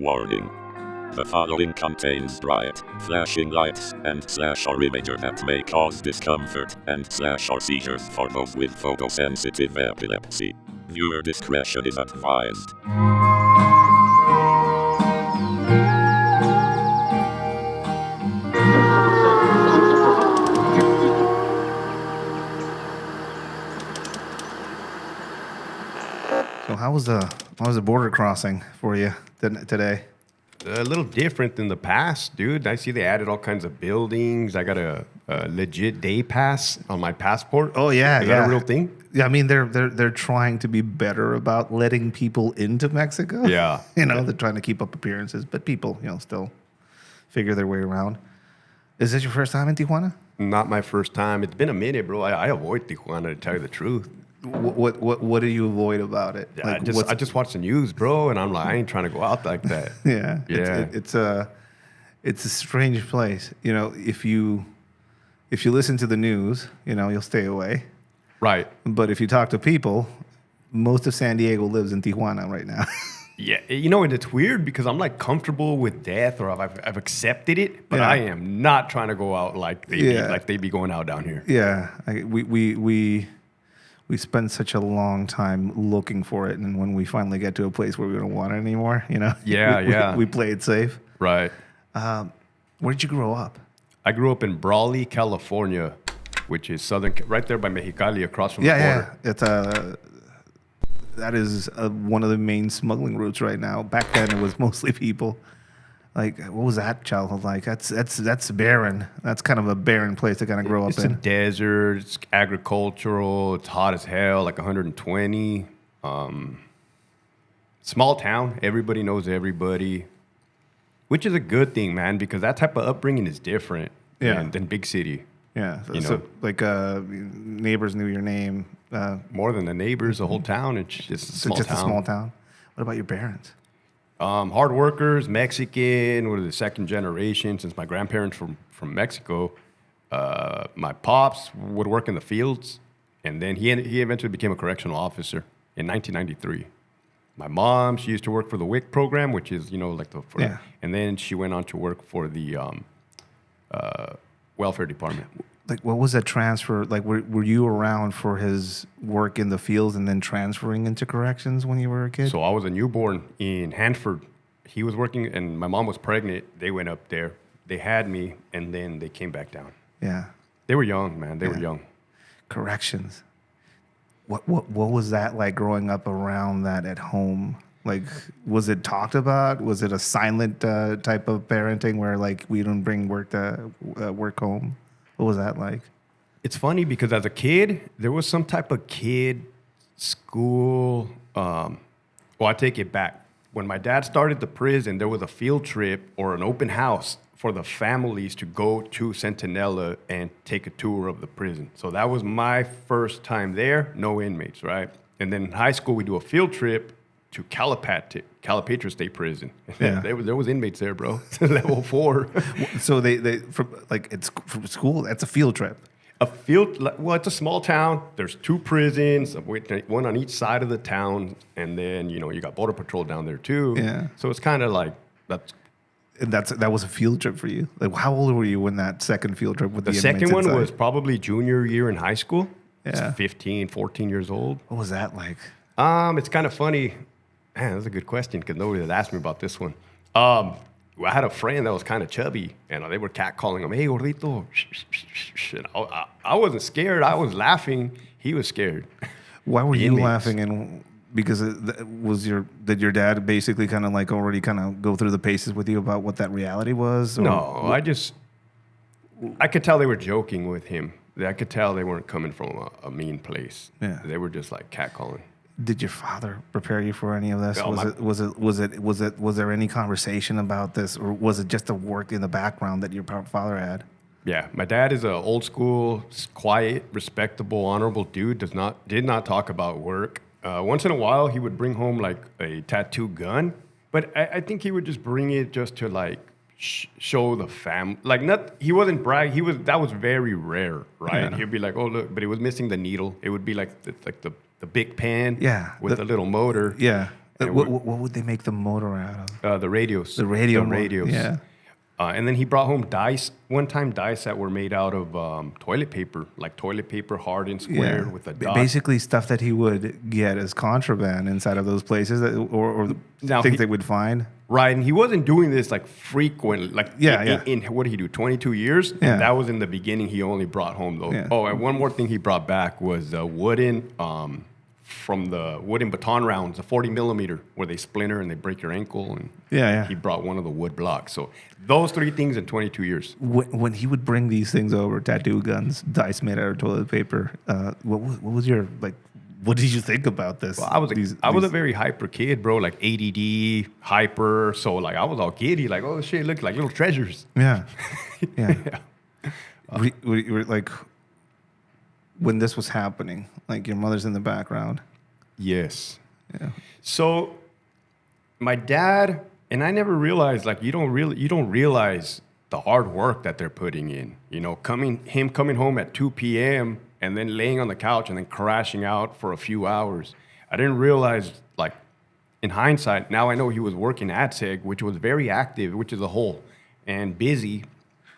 Warning. The following contains bright, flashing lights and /or imagery that may cause discomfort and /or seizures for those with photosensitive epilepsy. Viewer discretion is advised. So how was the border crossing for you today? A little different than the past, dude. I see they added all kinds of buildings. I got a legit day pass on my passport. Oh yeah, Is that a real thing? Yeah, I mean they're trying to be better about letting people into Mexico. Yeah, they're trying to keep up appearances, but people, still figure their way around. Is this your first time in Tijuana? Not my first time. It's been a minute, bro. I avoid Tijuana, to tell you the truth. What do you avoid about it? I just watch the news, bro, and I'm like, I ain't trying to go out like that. Yeah, Yeah. It's a strange place. If you listen to the news, you'll stay away. Right. But if you talk to people, most of San Diego lives in Tijuana right now. Yeah, and it's weird because I'm like comfortable with death, or I've accepted it, but Yeah. I am not trying to go out like they be going out down here. Yeah, we spend such a long time looking for it, and when we finally get to a place where we don't want it anymore, Yeah. we play it safe. Right. Where did you grow up? I grew up in Brawley, California, which is right there by Mexicali, across from the border. Yeah. It's that is one of the main smuggling routes right now. Back then, it was mostly people. Like, what was that childhood like? That's barren. That's kind of a barren place to kind of grow up It's in. a desert. It's agricultural. It's hot as hell, like 120. Small town. Everybody knows everybody, which is a good thing, man, because that type of upbringing is different than big city. Yeah, so like neighbors knew your name. More than the neighbors, the whole town. It's just a small town. A small town. What about your parents? Hard workers, Mexican. We're the second generation since my grandparents from Mexico. My pops would work in the fields, and then he eventually became a correctional officer in 1993. My mom, she used to work for the WIC program, which is and then she went on to work for the welfare department. Like, what was that transfer? Like, were you around for his work in the fields and then transferring into corrections when you were a kid? So I was a newborn in Hanford. He was working, and my mom was pregnant. They went up there. They had me, and then they came back down. Yeah. They were young, man. They were young. Corrections. What was that like growing up around that at home? Like, was it talked about? Was it a silent type of parenting where, like, we don't bring work home? What was that like? It's funny because as a kid, there was some type of kid school. I take it back. When my dad started the prison, there was a field trip or an open house for the families to go to Centinela and take a tour of the prison. So that was my first time there, no inmates, right? And then in high school, we do a field trip to Calipatria State Prison. Yeah. there was inmates there, bro. Level 4. So it's from school. That's a field trip. It's a small town. There's 2 prisons, one on each side of the town, and then you got border patrol down there too. Yeah. So it's kind of like that's. And that was a field trip for you. Like, how old were you when that second field trip with the second inmates one inside? was probably junior year in high school. Yeah. It's 15, 14 years old. What was that like? It's kind of funny. Man, that's a good question because nobody had asked me about this one. I had a friend that was kind of chubby, and they were catcalling him, "Hey, gordito." And I wasn't scared. I was laughing. He was scared. Why were you laughing? And because did your dad basically kind of like already kind of go through the paces with you about what that reality was? Or No, I could tell they were joking with him. I could tell they weren't coming from a mean place. Yeah. They were just like catcalling. Did your father prepare you for any of this? No, Was there any conversation about this, or was it just a work in the background that your father had? Yeah, my dad is an old school, quiet, respectable, honorable dude. Did not talk about work. Once in a while, he would bring home like a tattoo gun, but I think he would just bring it just to like show the family. Like he wasn't brag. That was very rare, right? Yeah. He'd be like, "Oh look," but it was missing the needle. It would be like the big pan, Yeah, with a little motor. Yeah, What would they make the motor out of? The radios. The radio. The radios. Yeah. And then he brought home dice. One time, dice that were made out of toilet paper, like toilet paper, hard and square with a dot. Basically, stuff that he would get as contraband inside of those places, or things they would find. Right, and he wasn't doing this like frequently. Like in what did he do? 22 years. Yeah. And that was in the beginning. He only brought home those. Yeah. Oh, and one more thing he brought back was wooden. From the wooden baton rounds, a 40 millimeter, where they splinter and they break your ankle. And he brought one of the wood blocks. So those 3 things in 22 years. When he would bring these things over, tattoo guns, dice made out of toilet paper, what was your, like, what did you think about this? Well, I was a very hyper kid, bro, like ADD, hyper. So, like, I was all giddy, like, oh, shit, look, like little treasures. Yeah. Yeah. We were like, when this was happening, like your mother's in the background. Yes. Yeah. So my dad, and I never realized, like, you don't realize the hard work that they're putting in. You know, coming home at 2 p.m. and then laying on the couch and then crashing out for a few hours. I didn't realize, like, in hindsight, now I know he was working at SEG, which was very active, which is a whole, and busy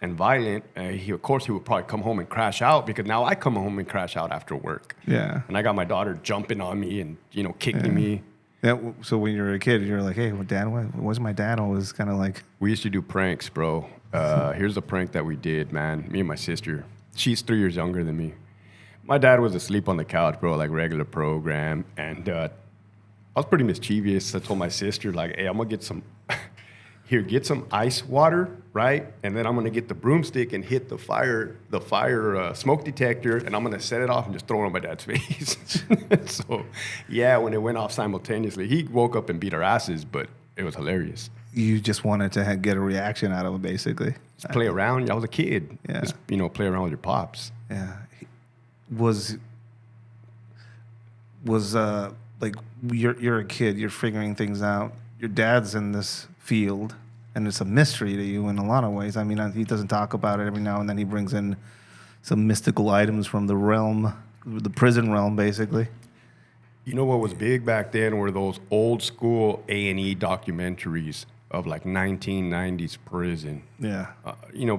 and violent. Of course, he would probably come home and crash out, because now I come home and crash out after work. Yeah. And I got my daughter jumping on me and, kicking me. Yeah. So when you were a kid, you're like, hey, well, Dad, why's my dad always kind of like... We used to do pranks, bro. Here's the prank that we did, man. Me and my sister. She's 3 years younger than me. My dad was asleep on the couch, bro, like regular program. And I was pretty mischievous. I told my sister, like, hey, I'm going to get some... Here, get some ice water, right? And then I'm gonna get the broomstick and hit the fire smoke detector, and I'm gonna set it off and just throw it on my dad's face. So, yeah, when it went off simultaneously, he woke up and beat our asses, but it was hilarious. You just wanted to get a reaction out of him, basically. Just play around. I was a kid. Yeah. Just, play around with your pops. Yeah. Was like you're a kid, you're figuring things out. Your dad's in this field, and it's a mystery to you in a lot of ways. I mean, he doesn't talk about it every now and then. He brings in some mystical items from the realm, the prison realm, basically. You know what was big back then were those old school A&E documentaries of like 1990s prison. Yeah.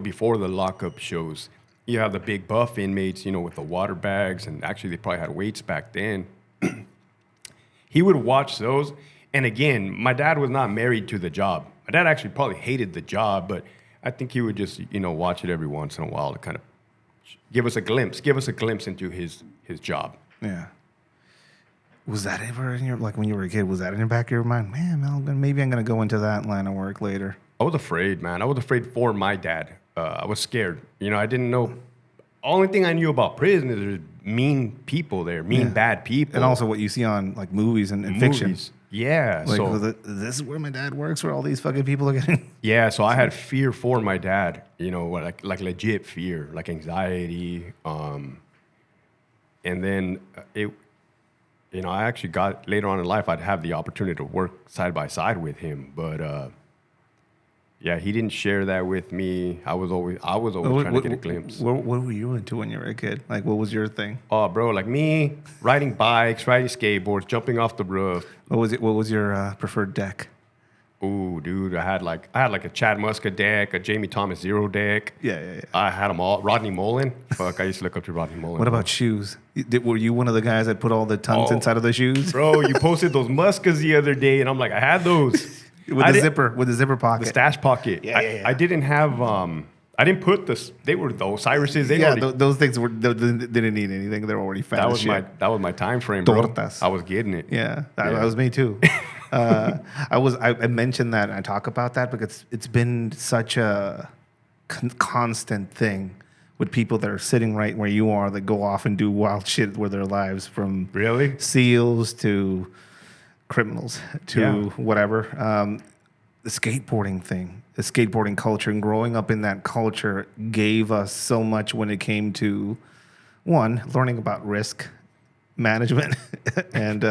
Before the lockup shows. You have the big buff inmates, with the water bags, and actually they probably had weights back then. He would watch those. And again, my dad was not married to the job. My dad actually probably hated the job, but I think he would just, watch it every once in a while to kind of give us a glimpse into his job. Yeah. Was that ever in when you were a kid, was that in the back of your mind? Man, maybe I'm going to go into that line of work later. I was afraid, man. I was afraid for my dad. I was scared. I didn't know. Only thing I knew about prison is there's mean people there, bad people. And also what you see on like movies and fiction. Yeah. Like, so this is where my dad works, where all these fucking people are getting. Yeah. So I had fear for my dad, like legit fear, like anxiety. And then I actually got later on in life, I'd have the opportunity to work side by side with him. But yeah, he didn't share that with me. I was always trying to get a glimpse. What were you into when you were a kid? Like, what was your thing? Oh, bro, like me, riding bikes, riding skateboards, jumping off the roof. What was your preferred deck? Ooh, dude, I had like a Chad Muska deck, a Jamie Thomas Zero deck. Yeah. I had them all. Rodney Mullen. Fuck, I used to look up to Rodney Mullen. What about shoes? Were you one of the guys that put all the tons inside of the shoes? Bro, you posted those Muskas the other day, and I'm like, I had those. With the zipper pocket. The stash pocket. Yeah. I didn't have, I didn't put they were the Osiris's. Those things didn't need anything. They're already fat as shit. That was my time frame, bro. Tortas. I was getting it. Yeah, that was me too. I mentioned that and I talk about that because it's been such a constant thing with people that are sitting right where you are that go off and do wild shit with their lives, from really SEALs to criminals to whatever. The skateboarding thing, the skateboarding culture, and growing up in that culture gave us so much when it came to, one, learning about risk management and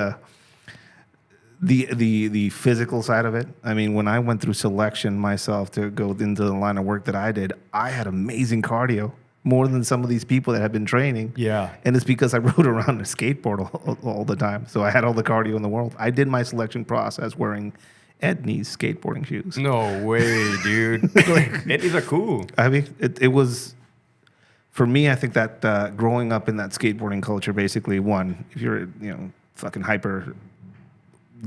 the physical side of it. I mean, when I went through selection myself to go into the line of work that I did, I had amazing cardio. more than some of these people that have been training. Yeah. And it's because I rode around a skateboard all the time. So I had all the cardio in the world. I did my selection process wearing Etnies skateboarding shoes. No way, dude. Etnies are cool. I mean, it was, for me, I think that growing up in that skateboarding culture, basically, one, if you're, fucking hyper,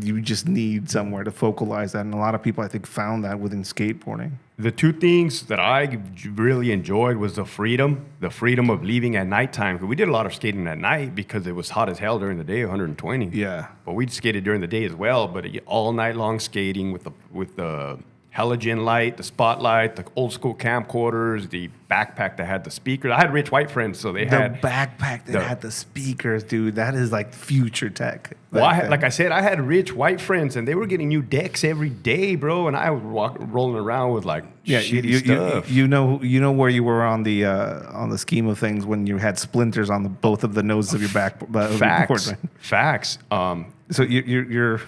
you just need somewhere to focalize that. And a lot of people, I think, found that within skateboarding. The two things that I really enjoyed was the freedom of leaving at nighttime. We did a lot of skating at night because it was hot as hell during the day, 120. Yeah. But we skated during the day as well, but all night long skating with the halogen light, the spotlight, the old school camcorders, the backpack that had the speakers. I had rich white friends, so they had the backpack that had the speakers, dude. That is like future tech. Well, like I said, I had rich white friends, and they were getting new decks every day, bro. And I was rolling around with like shitty stuff. You know where you were on the scheme of things when you had splinters on both of the noses of your back. Facts. Facts. So you're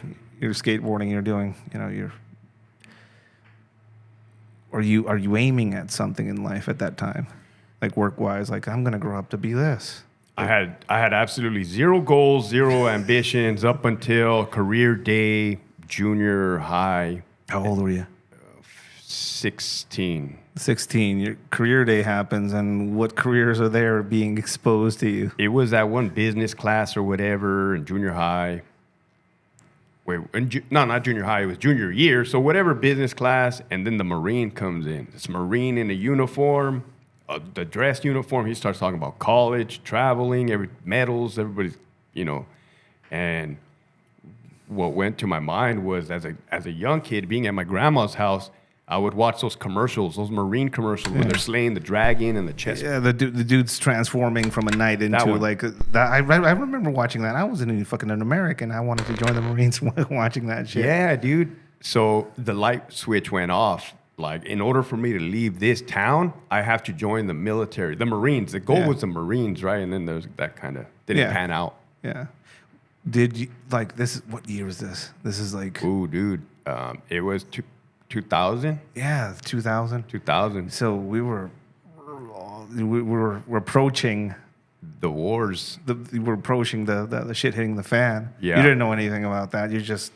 skateboarding. You're doing. Are you aiming at something in life at that time, like work wise? Like, I'm gonna grow up to be this. I had absolutely zero goals, zero ambitions up until career day, junior high. How old were you? 16. 16. Your career day happens, and what careers are there being exposed to you? It was that one business class or whatever in junior high. Not junior high. It was junior year. So whatever business class, and then the Marine comes in. This Marine in a uniform, the dress uniform. He starts talking about college, traveling, medals, everybody's, And what went to my mind was, as a young kid, being at my grandma's house, I would watch those commercials, those Marine commercials, where they're slaying the dragon and the chest. Yeah, the dude's transforming from a knight into like that. I remember watching that. I wasn't even fucking an American. I wanted to join the Marines watching that shit. Yeah, dude. So the light switch went off. Like, in order for me to leave this town, I have to join the military, the Marines. The goal was the Marines, right? And then there's that kind of didn't pan out. Yeah. Did you like this? What year was this? This is like. Ooh, dude. It was 2000? Yeah, 2000. 2000. So we're approaching the wars. We're approaching the shit hitting the fan. Yeah. You didn't know anything about that. You just,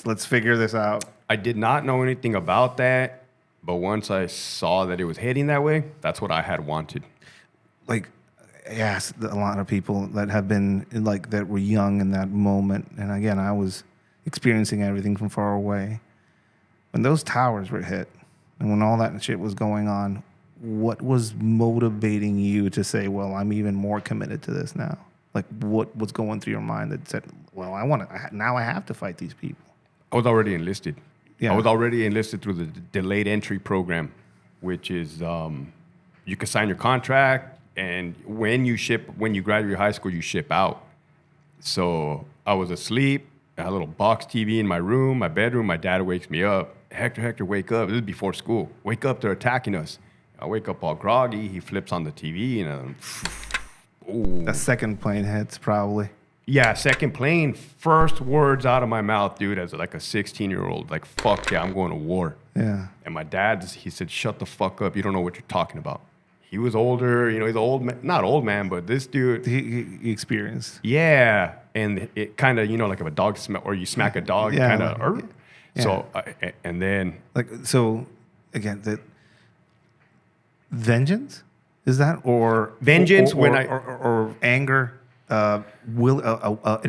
let's figure this out. I did not know anything about that, but once I saw that it was heading that way, that's what I had wanted. Like, I asked a lot of people that have been that were young in that moment, and again, I was experiencing everything from far away. When those towers were hit and when all that shit was going on, what was motivating you to say, well, I'm even more committed to this now? Like, what was going through your mind that said, well, now I have to fight these people? I was already enlisted. Yeah. I was already enlisted through the delayed entry program, which is you can sign your contract, and when you graduate high school, you ship out. So I was asleep. I had a little box TV in my room, my bedroom. My dad wakes me up. Hector, wake up. This is before school. Wake up, they're attacking us. I wake up all groggy. He flips on the TV, and a second plane hits, probably. Yeah, second plane. First words out of my mouth, dude, as like a 16-year-old, like, fuck yeah, I'm going to war. Yeah. And my dad, he said, shut the fuck up. You don't know what you're talking about. He was older, he's an old man, not old man, but this dude. He experienced. Yeah. And it kind of, like if a dog or you smack a dog, kind of. Yeah. So, and then. Again, the vengeance? Is that? Or. Vengeance or anger, an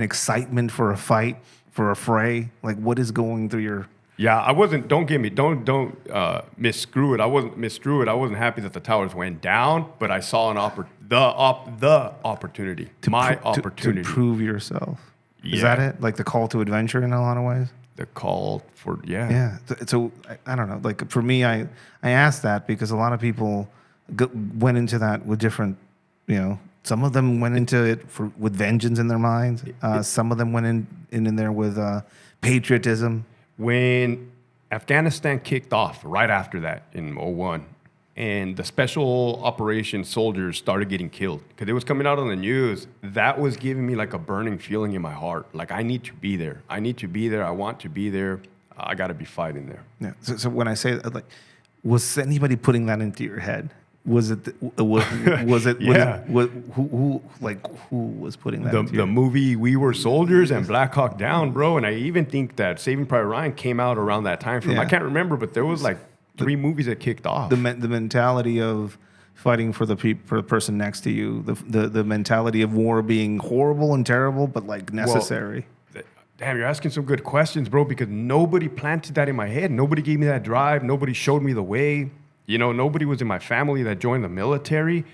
excitement for a fight, for a fray? Like, what is going through your. Yeah, I wasn't. Don't misconstrue it. I wasn't happy that the towers went down, but I saw the opportunity, opportunity to prove yourself. Yeah. Is that it? Like the call to adventure in a lot of ways. The call for Yeah. So I don't know. Like for me, I asked that because a lot of people went into that with different. Some of them went into it with vengeance in their minds. Some of them went in there with patriotism. When Afghanistan kicked off right after that in 2001, and the special operations soldiers started getting killed because it was coming out on the news, that was giving me like a burning feeling in my heart. Like, I need to be there. I need to be there. I want to be there. I got to be fighting there. Yeah. So when I say that, like, was anybody putting that into your head? Was it? Was it? Yeah. Who was putting that? The movie We Were Soldiers and Black Hawk Down, bro. And I even think that Saving Private Ryan came out around that time frame. Yeah. I can't remember, but there was like 3 movies that kicked off. The mentality of fighting for the person next to you. The mentality of war being horrible and terrible, but like necessary. Well, damn, you're asking some good questions, bro. Because nobody planted that in my head. Nobody gave me that drive. Nobody showed me the way. You know, nobody was in my family that joined the military.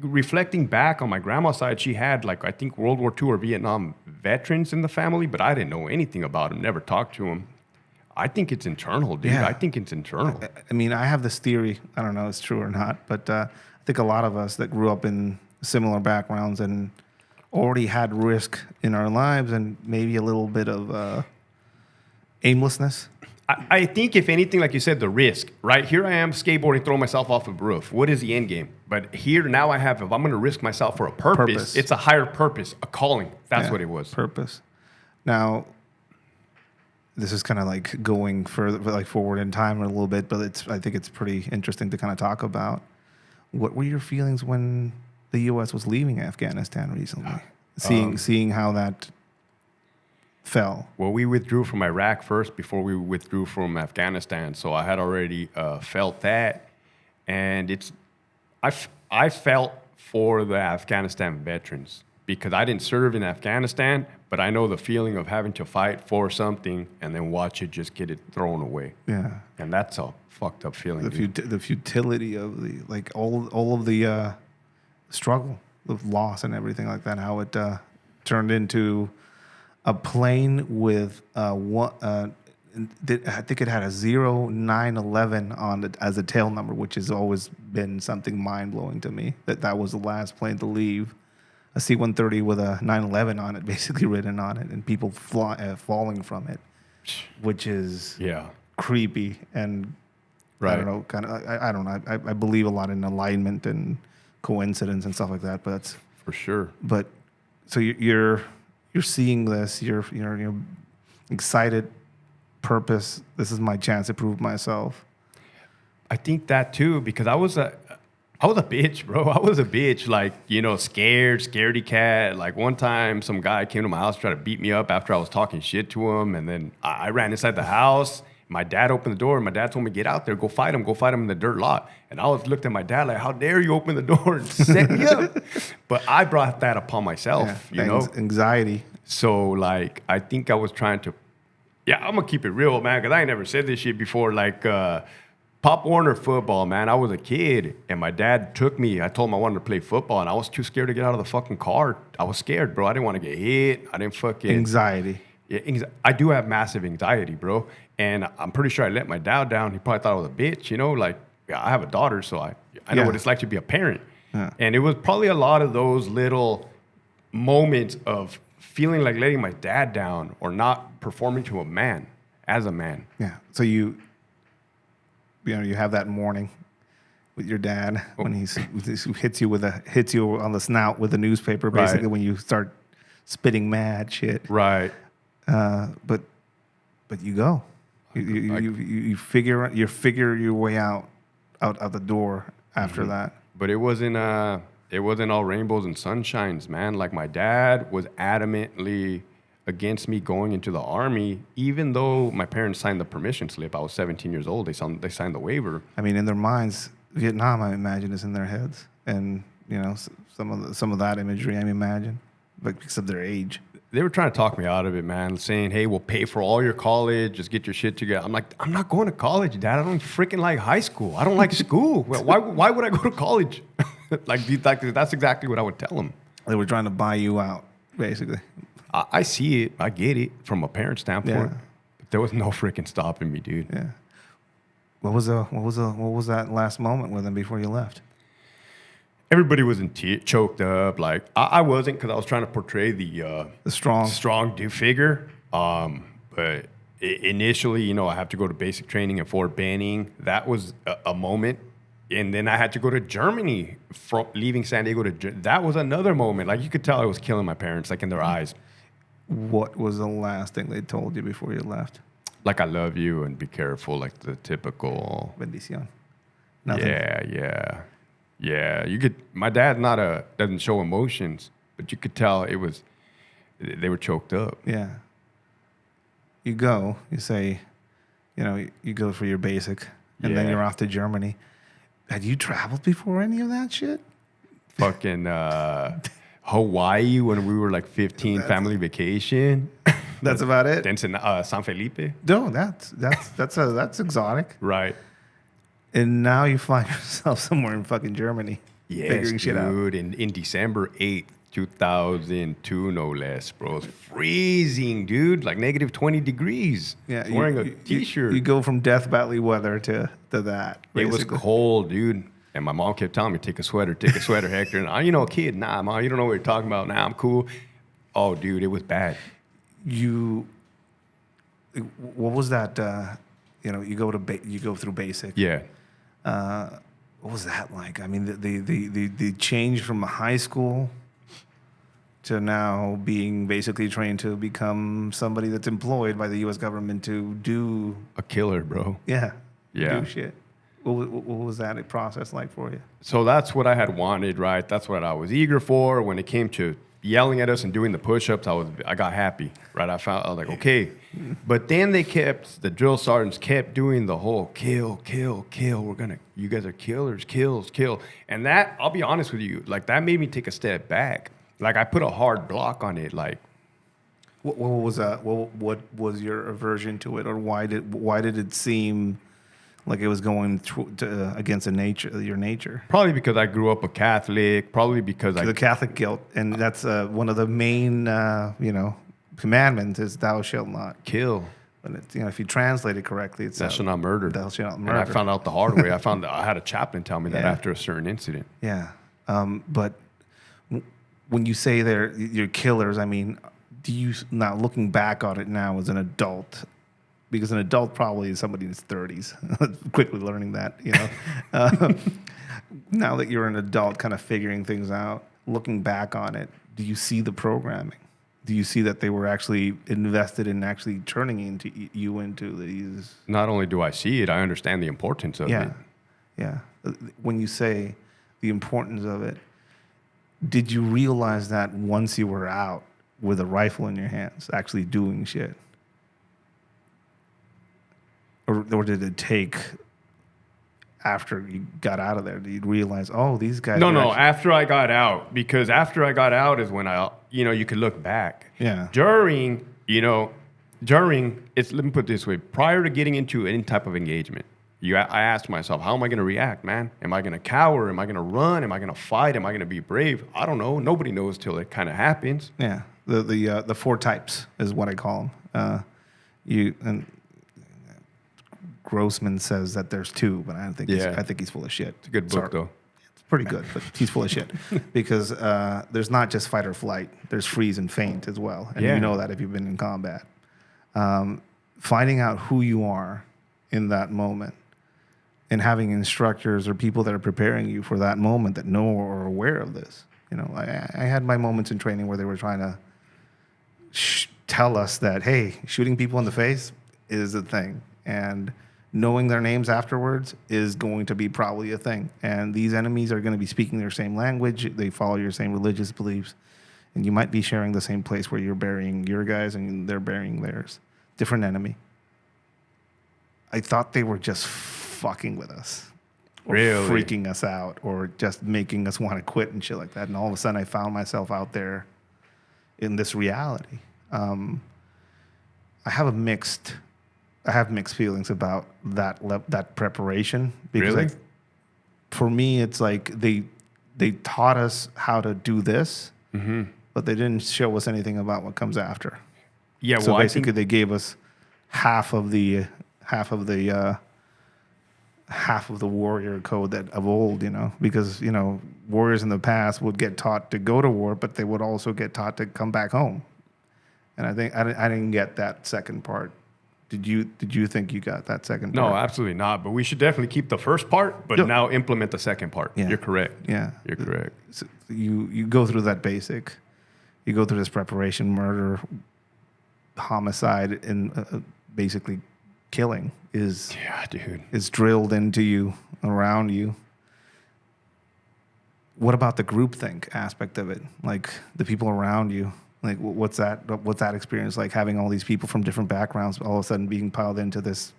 Reflecting back on my grandma's side, she had, like, I think World War II or Vietnam veterans in the family, but I didn't know anything about them, never talked to them. I think it's internal, dude. Yeah. I think it's internal. I mean, I have this theory. I don't know if it's true or not, but I think a lot of us that grew up in similar backgrounds and already had risk in our lives and maybe a little bit of aimlessness. I think, if anything, like you said, the risk, right? Here I am skateboarding, throwing myself off a roof. What is the end game? But here now I have, if I'm going to risk myself for a purpose, it's a higher purpose, a calling. That's what it was. Purpose. Now, this is kind of like going further, like forward in time a little bit, but I think it's pretty interesting to kind of talk about. What were your feelings when the U.S. was leaving Afghanistan recently? Seeing how that fell. Well, we withdrew from Iraq first before we withdrew from Afghanistan. So I had already felt that. And I felt for the Afghanistan veterans because I didn't serve in Afghanistan, but I know the feeling of having to fight for something and then watch it just get it thrown away. Yeah. And that's a fucked up feeling. The futility of the, like, all of the struggle, the loss and everything like that, how it turned into a plane with I think it had a 0911 on it as a tail number, which has always been something mind-blowing to me, that was the last plane to leave. A C-130 with a 911 on it, basically written on it, and people falling from it, which is creepy. And I don't know, kind of, I don't know. I believe a lot in alignment and coincidence and stuff like that, but that's for sure. But so you're seeing this, you're excited, purpose. This is my chance to prove myself. I think that too, because I was a bitch, bro. I was a bitch, like, scaredy cat. Like, one time some guy came to my house, tried to beat me up after I was talking shit to him, and then I ran inside the house. My dad opened the door, and my dad told me, get out there, go fight him in the dirt lot. And I looked at my dad like, how dare you open the door and set me up? But I brought that upon myself, Anxiety. So, like, I think I was trying to, I'm going to keep it real, man, because I ain't never said this shit before. Like, Pop Warner football, man. I was a kid, and my dad took me. I told him I wanted to play football, and I was too scared to get out of the fucking car. I was scared, bro. I didn't want to get hit. I didn't fucking... Anxiety. Yeah, I do have massive anxiety, bro. And I'm pretty sure I let my dad down. He probably thought I was a bitch, Like, I have a daughter, so I know what it's like to be a parent. Yeah. And it was probably a lot of those little moments of feeling like letting my dad down or not performing to a man, as a man. Yeah. So you have that morning with your dad when he hits you on the snout with a newspaper, basically, when you start spitting mad shit. Right. But you go. You figure your way out the door after that. But it wasn't all rainbows and sunshines, man. Like, my dad was adamantly against me going into the Army, even though my parents signed the permission slip. I was 17 years old. They signed the waiver. I mean, in their minds, Vietnam, I imagine, is in their heads, and some of that imagery, I imagine, but because of their age. They were trying to talk me out of it, man, saying, hey, we'll pay for all your college. Just get your shit together. I'm like, I'm not going to college, Dad. I don't freaking like high school. I don't like school. Why would I go to college? That's exactly what I would tell them. They were trying to buy you out, basically. I see it. I get it from a parent standpoint. Yeah. But there was no freaking stopping me, dude. Yeah. What was that last moment with him before you left? Everybody was choked up. Like, I wasn't, because I was trying to portray the strong dude figure. But initially, I have to go to basic training at Fort Benning. That was a moment. And then I had to go to Germany, leaving San Diego that was another moment. Like, you could tell I was killing my parents, like, in their eyes. What was the last thing they told you before you left? Like, I love you and be careful, like the typical... Bendición. Nothing. Yeah. Yeah, you could. My dad doesn't show emotions, but you could tell they were choked up. Yeah. You say, you go for your basic, and then Yeah. you're off to Germany. Had you traveled before any of that shit? Fucking Hawaii when we were like 15, family vacation. That's about it. Then San Felipe. No, that's exotic. Right. And now you find yourself somewhere in fucking Germany, figuring shit out. Dude. In December 8th, 2002, no less, bro. It's freezing, dude. Like negative 20 degrees. Yeah, Wearing a t-shirt. You go from Death Valley weather to that. It was basically. cold, dude. And my mom kept telling me, take a sweater, Hector. And a kid, nah, Mom, you don't know what you're talking about. Nah, I'm cool. Oh, dude, it was bad. What was that? You go through basic. Yeah. What was that like? I mean, the change from high school to now being basically trained to become somebody that's employed by the U.S. government to do A killer, bro. Yeah. Yeah. Shit. What was that process like for you? So that's what I had wanted, right? That's what I was eager for. When it came to yelling at us and doing the push-ups, I got happy, right? I was like, okay. But then the drill sergeants kept doing the whole kill. You guys are killers, kill. And that, I'll be honest with you, like that made me take a step back. Like I put a hard block on it. Like, what was that? What was your aversion to it, or why did it seem like it was going against your nature? Probably because I grew up a Catholic. Probably because the Catholic guilt, and that's one of the main commandments is thou shalt not kill. But if you translate it correctly, it's thou shalt not murder. Thou shalt not murder. And I found out the hard way. I had a chaplain tell me that after a certain incident. Yeah, but when you say you're killers, I mean, do you now looking back on it now as an adult? Because an adult probably is somebody in his 30s, quickly learning that, now that you're an adult, kind of figuring things out, looking back on it, do you see the programming? Do you see that they were actually invested in actually turning you into these? Not only do I see it, I understand the importance of it. Yeah. When you say the importance of it, did you realize that once you were out with a rifle in your hands, actually doing shit? Or did it take after you got out of there? Did you realize, these guys? No, after I got out. Because after I got out is when you could look back. Yeah. During, let me put it this way. Prior to getting into any type of engagement, I asked myself, how am I going to react, man? Am I going to cower? Am I going to run? Am I going to fight? Am I going to be brave? I don't know. Nobody knows till it kind of happens. Yeah. The four types is what I call them. Grossman says that there's two, but I think he's full of shit. It's a good book, though. It's pretty good, but he's full of shit because there's not just fight or flight. There's freeze and faint as well, and you know that if you've been in combat. Finding out who you are in that moment and having instructors or people that are preparing you for that moment that know or are aware of this. I had my moments in training where they were trying to tell us that, hey, shooting people in the face is a thing, and knowing their names afterwards is going to be probably a thing. And these enemies are going to be speaking their same language. They follow your same religious beliefs. And you might be sharing the same place where you're burying your guys and they're burying theirs. Different enemy. I thought they were just fucking with us. Or really? Freaking us out or just making us want to quit and shit like that. And all of a sudden I found myself out there in this reality. I have mixed feelings about that preparation because really? For me it's like they taught us how to do this, but they didn't show us anything about what comes after. Yeah, so basically they gave us half of the warrior code that of old, because warriors in the past would get taught to go to war, but they would also get taught to come back home. And I think I didn't get that second part. Did you think you got that second part? No, absolutely not. But we should definitely keep the first part, but now implement the second part. Yeah. You're correct. Yeah. You're correct. So you go through that basic. You go through this preparation, murder, homicide, and basically killing is dude, is drilled into you, around you. what about the groupthink aspect of it? Like the people around you. Like what's that experience like? Having all these people from different backgrounds all of a sudden being piled into this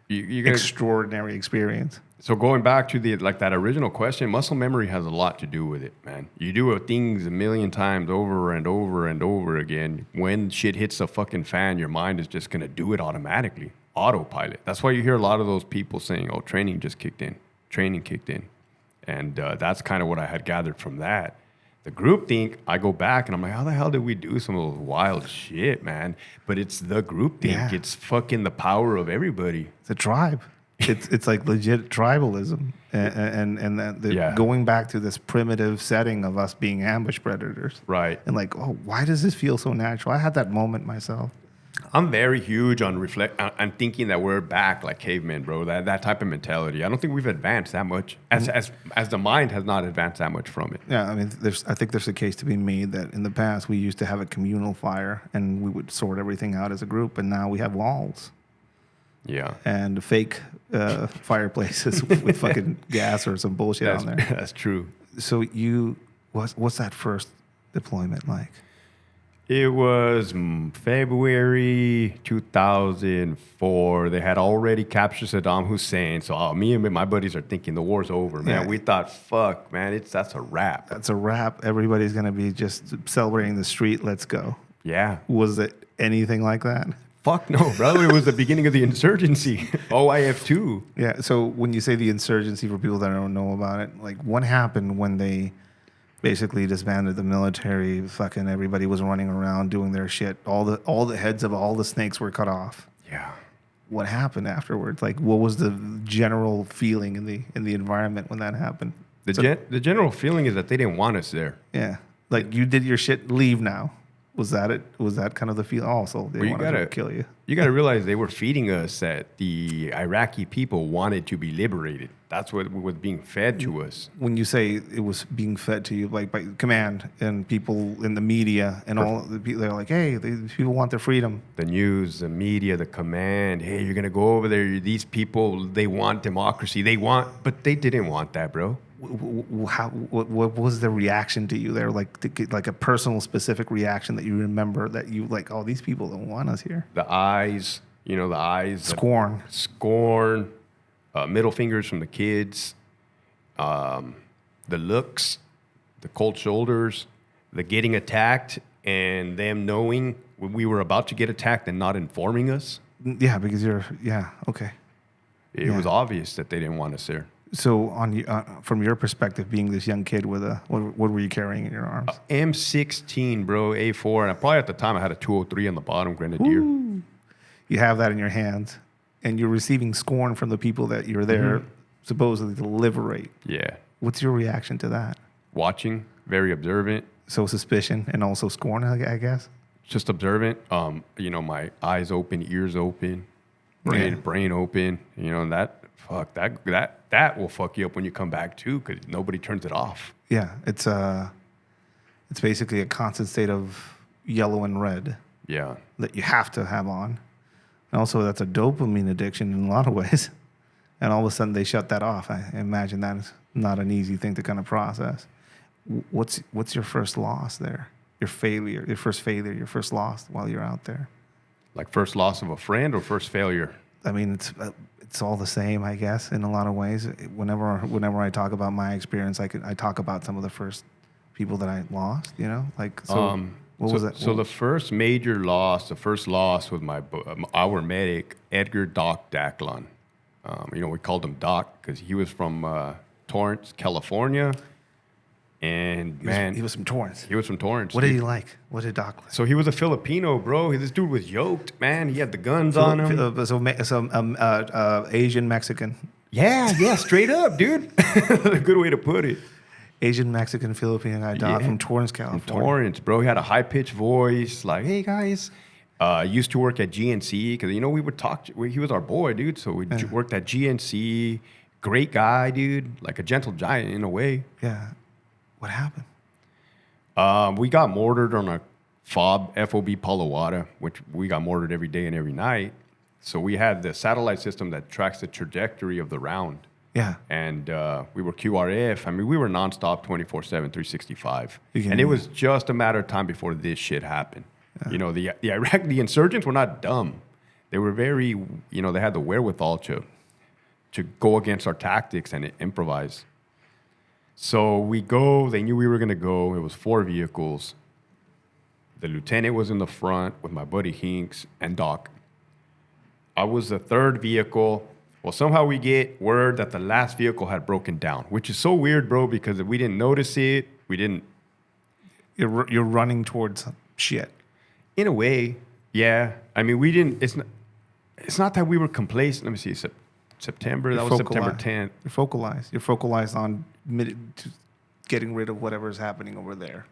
extraordinary experience. So going back to that original question, muscle memory has a lot to do with it, man. You do things a million times over and over and over again. When shit hits the fucking fan, your mind is just going to do it automatically. Autopilot. That's why you hear a lot of those people saying, oh, training just kicked in. Training kicked in. And that's kind of what I had gathered from that. The groupthink, I go back and I'm like, how the hell did we do some of those wild shit, man? But it's the groupthink. Yeah. It's fucking the power of everybody. It's a tribe. It's like legit tribalism, and going back to this primitive setting of us being ambush predators. Right. And like, oh, why does this feel so natural? I had that moment myself. I'm very huge on thinking that we're back like cavemen, bro. That type of mentality. I don't think we've advanced that much, as the mind has not advanced that much from it. Yeah, I mean, I think there's a case to be made that in the past we used to have a communal fire and we would sort everything out as a group, and now we have walls. Yeah. And fake fireplaces with fucking gas or some bullshit on there. That's true. So what's that first deployment like? It was February 2004. They had already captured Saddam Hussein. So me and my buddies are thinking the war's over, man. Yeah. We thought, fuck, man, that's a wrap. That's a wrap. Everybody's going to be just celebrating the street. Let's go. Yeah. Was it anything like that? Fuck no, bro. It was the beginning of the insurgency. OIF2. Yeah. So when you say the insurgency, for people that don't know about it, like what happened when they basically disbanded the military? Fucking everybody was running around doing their shit. All the heads of all the snakes were cut off. Yeah. What happened afterwards? Like, what was the general feeling in the environment when that happened? The general feeling is that they didn't want us there. Yeah. Like you did your shit. Leave now. Was that it? Was that kind of the feel? Also, they wanted to kill you. You got to realize they were feeding us that the Iraqi people wanted to be liberated. That's what was being fed to us. When you say it was being fed to you, like by command and people in the media and all the people, they're like, hey, these people want their freedom. The news, the media, the command. Hey, you're gonna go over there. These people, they want democracy. But they didn't want that, bro. What was the reaction to you there? Like a personal, specific reaction that you remember that you like, oh, these people don't want us here. The eyes, the eyes. Scorn. Middle fingers from the kids. The looks, the cold shoulders, the getting attacked, and them knowing we were about to get attacked and not informing us. Yeah, because okay. It was obvious that they didn't want us there. So, from your perspective, being this young kid with what were you carrying in your arms? M16, bro, A4, and probably at the time I had a 203 on the bottom, Grenadier. Ooh. You have that in your hands, and you're receiving scorn from the people that you're there supposedly to liberate. Yeah. What's your reaction to that? Watching, very observant. So suspicion and also scorn, I guess. Just observant. My eyes open, ears open, brain open. And that. Fuck, that will fuck you up when you come back too, because nobody turns it off. Yeah, it's basically a constant state of yellow and red. Yeah, that you have to have on. And also, that's a dopamine addiction in a lot of ways. And all of a sudden, they shut that off. I imagine that is not an easy thing to kind of process. What's your first loss there? Your first failure, your first loss while you're out there. Like first loss of a friend or first failure? I mean, it's all the same, I guess, in a lot of ways. Whenever I talk about my experience, I talk about some of the first people that I lost. What was that? So the first major loss, was our medic, Edgar Doc Dacklon. We called him Doc because he was from Torrance, California. And he was from Torrance. He was from Torrance. What did he like? What did Doc like? So he was a Filipino, bro. This dude was yoked, man. He had the guns on him. Asian Mexican. Yeah, straight up, dude. A good way to put it. Asian Mexican Filipino guy, Doc from Torrance, California. From Torrance, bro. He had a high pitched voice, like, "Hey guys." Used to work at GNC because we would talk. He was our boy, dude. So we worked at GNC. Great guy, dude. Like a gentle giant in a way. Yeah. What happened? We got mortared on a FOB Palo Alto, which we got mortared every day and every night. So we had the satellite system that tracks the trajectory of the round. Yeah. And we were QRF. I mean, we were nonstop 24/7, 365. Yeah. And it was just a matter of time before this shit happened. Yeah. You know, the insurgents were not dumb. They were very, you know, they had the wherewithal to go against our tactics and improvise. So we go, they knew we were going to go. It was 4 vehicles. The lieutenant was in the front with my buddy Hinks and Doc. I was the 3rd vehicle. Well, somehow we get word that the last vehicle had broken down, which is so weird, bro, because we didn't notice it. We didn't. You're running towards shit. In a way, yeah. I mean, we didn't. It's not that we were complacent. Let me see. September. That was September 10th. You're focalized. You're focalized on getting rid of whatever's happening over there.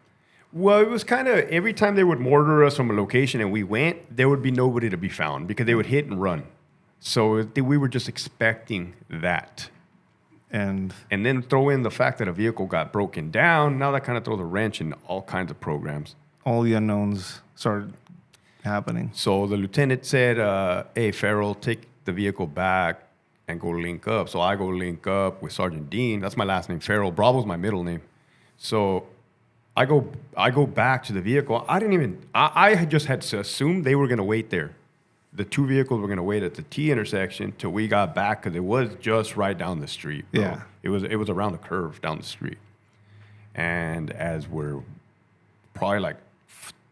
Well, it was kind of every time they would mortar us from a location and we went, there would be nobody to be found because they would hit and run. So we were just expecting that. And then throw in the fact that a vehicle got broken down. Now that kind of throws a wrench in all kinds of programs. All the unknowns started happening. So the lieutenant said, hey, Farrell, take the vehicle back and go link up. So I go link up with Sergeant Dean. That's my last name. Farrell. Bravo's my middle name. So I go back to the vehicle. I just had to assume they were going to wait there. The 2 vehicles were going to wait at the T intersection till we got back because it was just right down the street. Bro. Yeah. It was around the curve down the street. And as we're probably like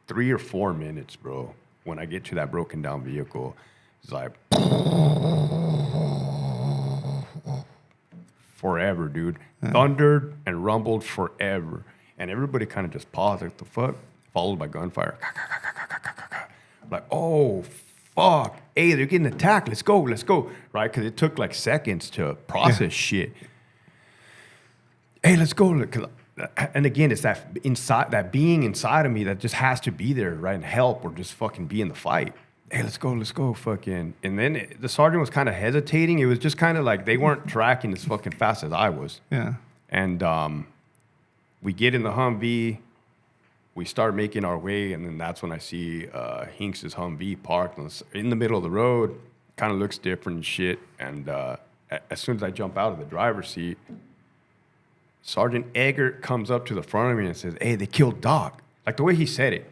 3 or 4 minutes, bro, when I get to that broken down vehicle, it's like forever, dude. Thundered and rumbled forever. And everybody kind of just paused, like, the fuck? Followed by gunfire. Like, oh, fuck. Hey, they're getting attacked. Let's go. Right? Because it took like seconds to process shit. Hey, let's go. And again, it's that being inside of me that just has to be there, right? And help or just fucking be in the fight. Hey, let's go, fucking. And then the sergeant was kind of hesitating. It was just kind of like they weren't tracking as fucking fast as I was. Yeah. And we get in the Humvee. We start making our way, and then that's when I see Hinks' Humvee parked in the middle of the road. Kind of looks different and shit. And as soon as I jump out of the driver's seat, Sergeant Eggert comes up to the front of me and says, hey, they killed Doc. Like the way he said it.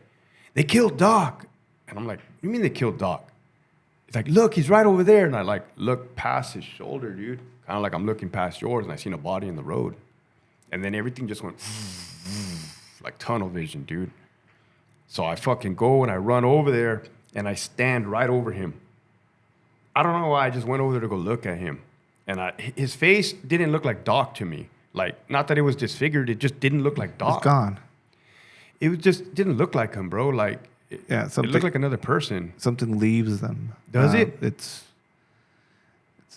They killed Doc. And I'm like, what do you mean they killed Doc? He's like, look, he's right over there. And I like look past his shoulder, dude. Kind of like I'm looking past yours, and I seen a body in the road. And then everything just went like tunnel vision, dude. So I fucking go and I run over there and I stand right over him. I don't know why I just went over there to go look at him. And his face didn't look like Doc to me. Like, not that it was disfigured, it just didn't look like Doc. It's gone. It just didn't look like him, bro. Like, it looked like another person. Something leaves them. Does it? It's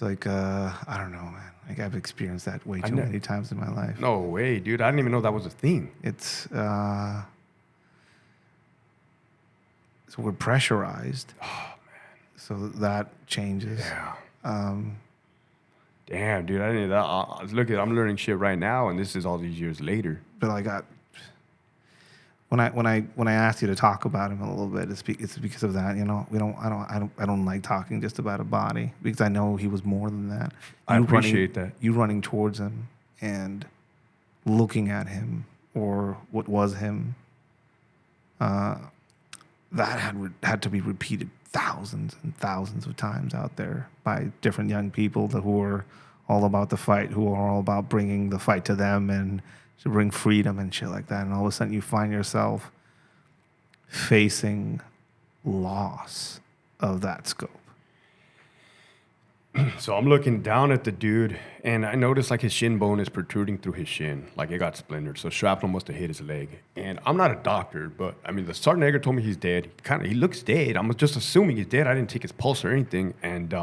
like, I don't know, man. Like, I've experienced that way too many times in my life. No way, dude. I didn't even know that was a thing. It's, so we're pressurized. Oh, man. So that changes. Yeah. Damn, dude. I didn't know that. I'm learning shit right now, and this is all these years later. But I got, when I asked you to talk about him a little bit, it's because of that. You know, I don't like talking just about a body because I know he was more than that. I appreciate that. You running towards him and looking at him or what was him. That had to be repeated thousands and thousands of times out there by different young people who are all about the fight, who are all about bringing the fight to them and to bring freedom and shit like that. And all of a sudden you find yourself facing loss of that scope. So I'm looking down at the dude, and I noticed like his shin bone is protruding through his shin, like it got splintered. So shrapnel must have hit his leg. And I'm not a doctor, but I mean, the Sergeant Edgar told me he's dead. He looks dead. I'm just assuming he's dead. I didn't take his pulse or anything. And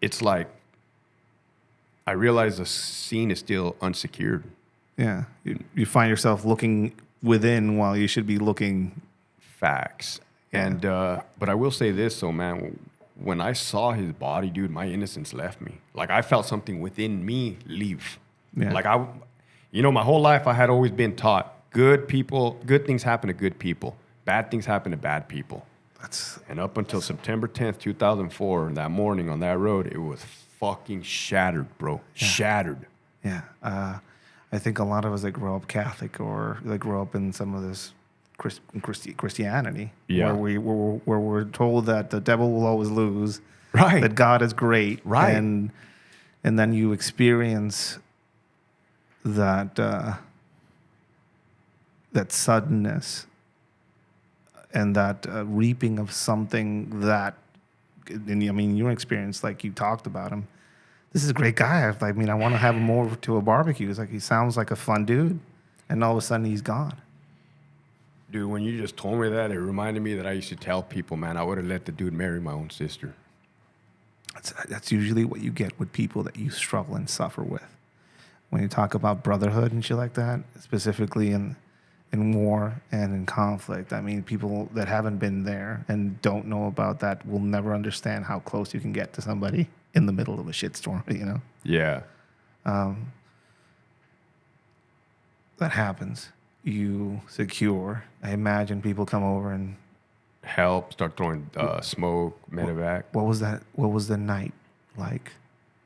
it's like I realize the scene is still unsecured. Yeah, you find yourself looking within while you should be looking. Facts. Yeah. And but I will say this, though, man. When I saw his body, dude, my innocence left me. Like, I felt something within me leave. Yeah. Like, my whole life I had always been taught good things happen to good people. Bad things happen to bad people. And up until September 10th, 2004, that morning on that road, it was fucking shattered, bro. Shattered. Yeah. I think a lot of us that grow up Catholic or that grow up in some of this Christianity, Yeah. where we're told that the devil will always lose, Right. that God is great, Right. and then you experience that that suddenness and that reaping of something that, in your experience, like you talked about him. This is a great guy. I mean, I want to have him over to a barbecue. It's like he sounds like a fun dude, and all of a sudden he's gone. Dude, when you just told me that, it reminded me that I used to tell people, man, I would have let the dude marry my own sister. That's usually what you get with people that you struggle and suffer with. When you talk about brotherhood and shit like that, specifically in war and in conflict, I mean, people that haven't been there and don't know about that will never understand how close you can get to somebody in the middle of a shitstorm, you know? Yeah. That happens. You secure. I imagine people come over and Help, start throwing smoke, medevac. what was that? What was the night like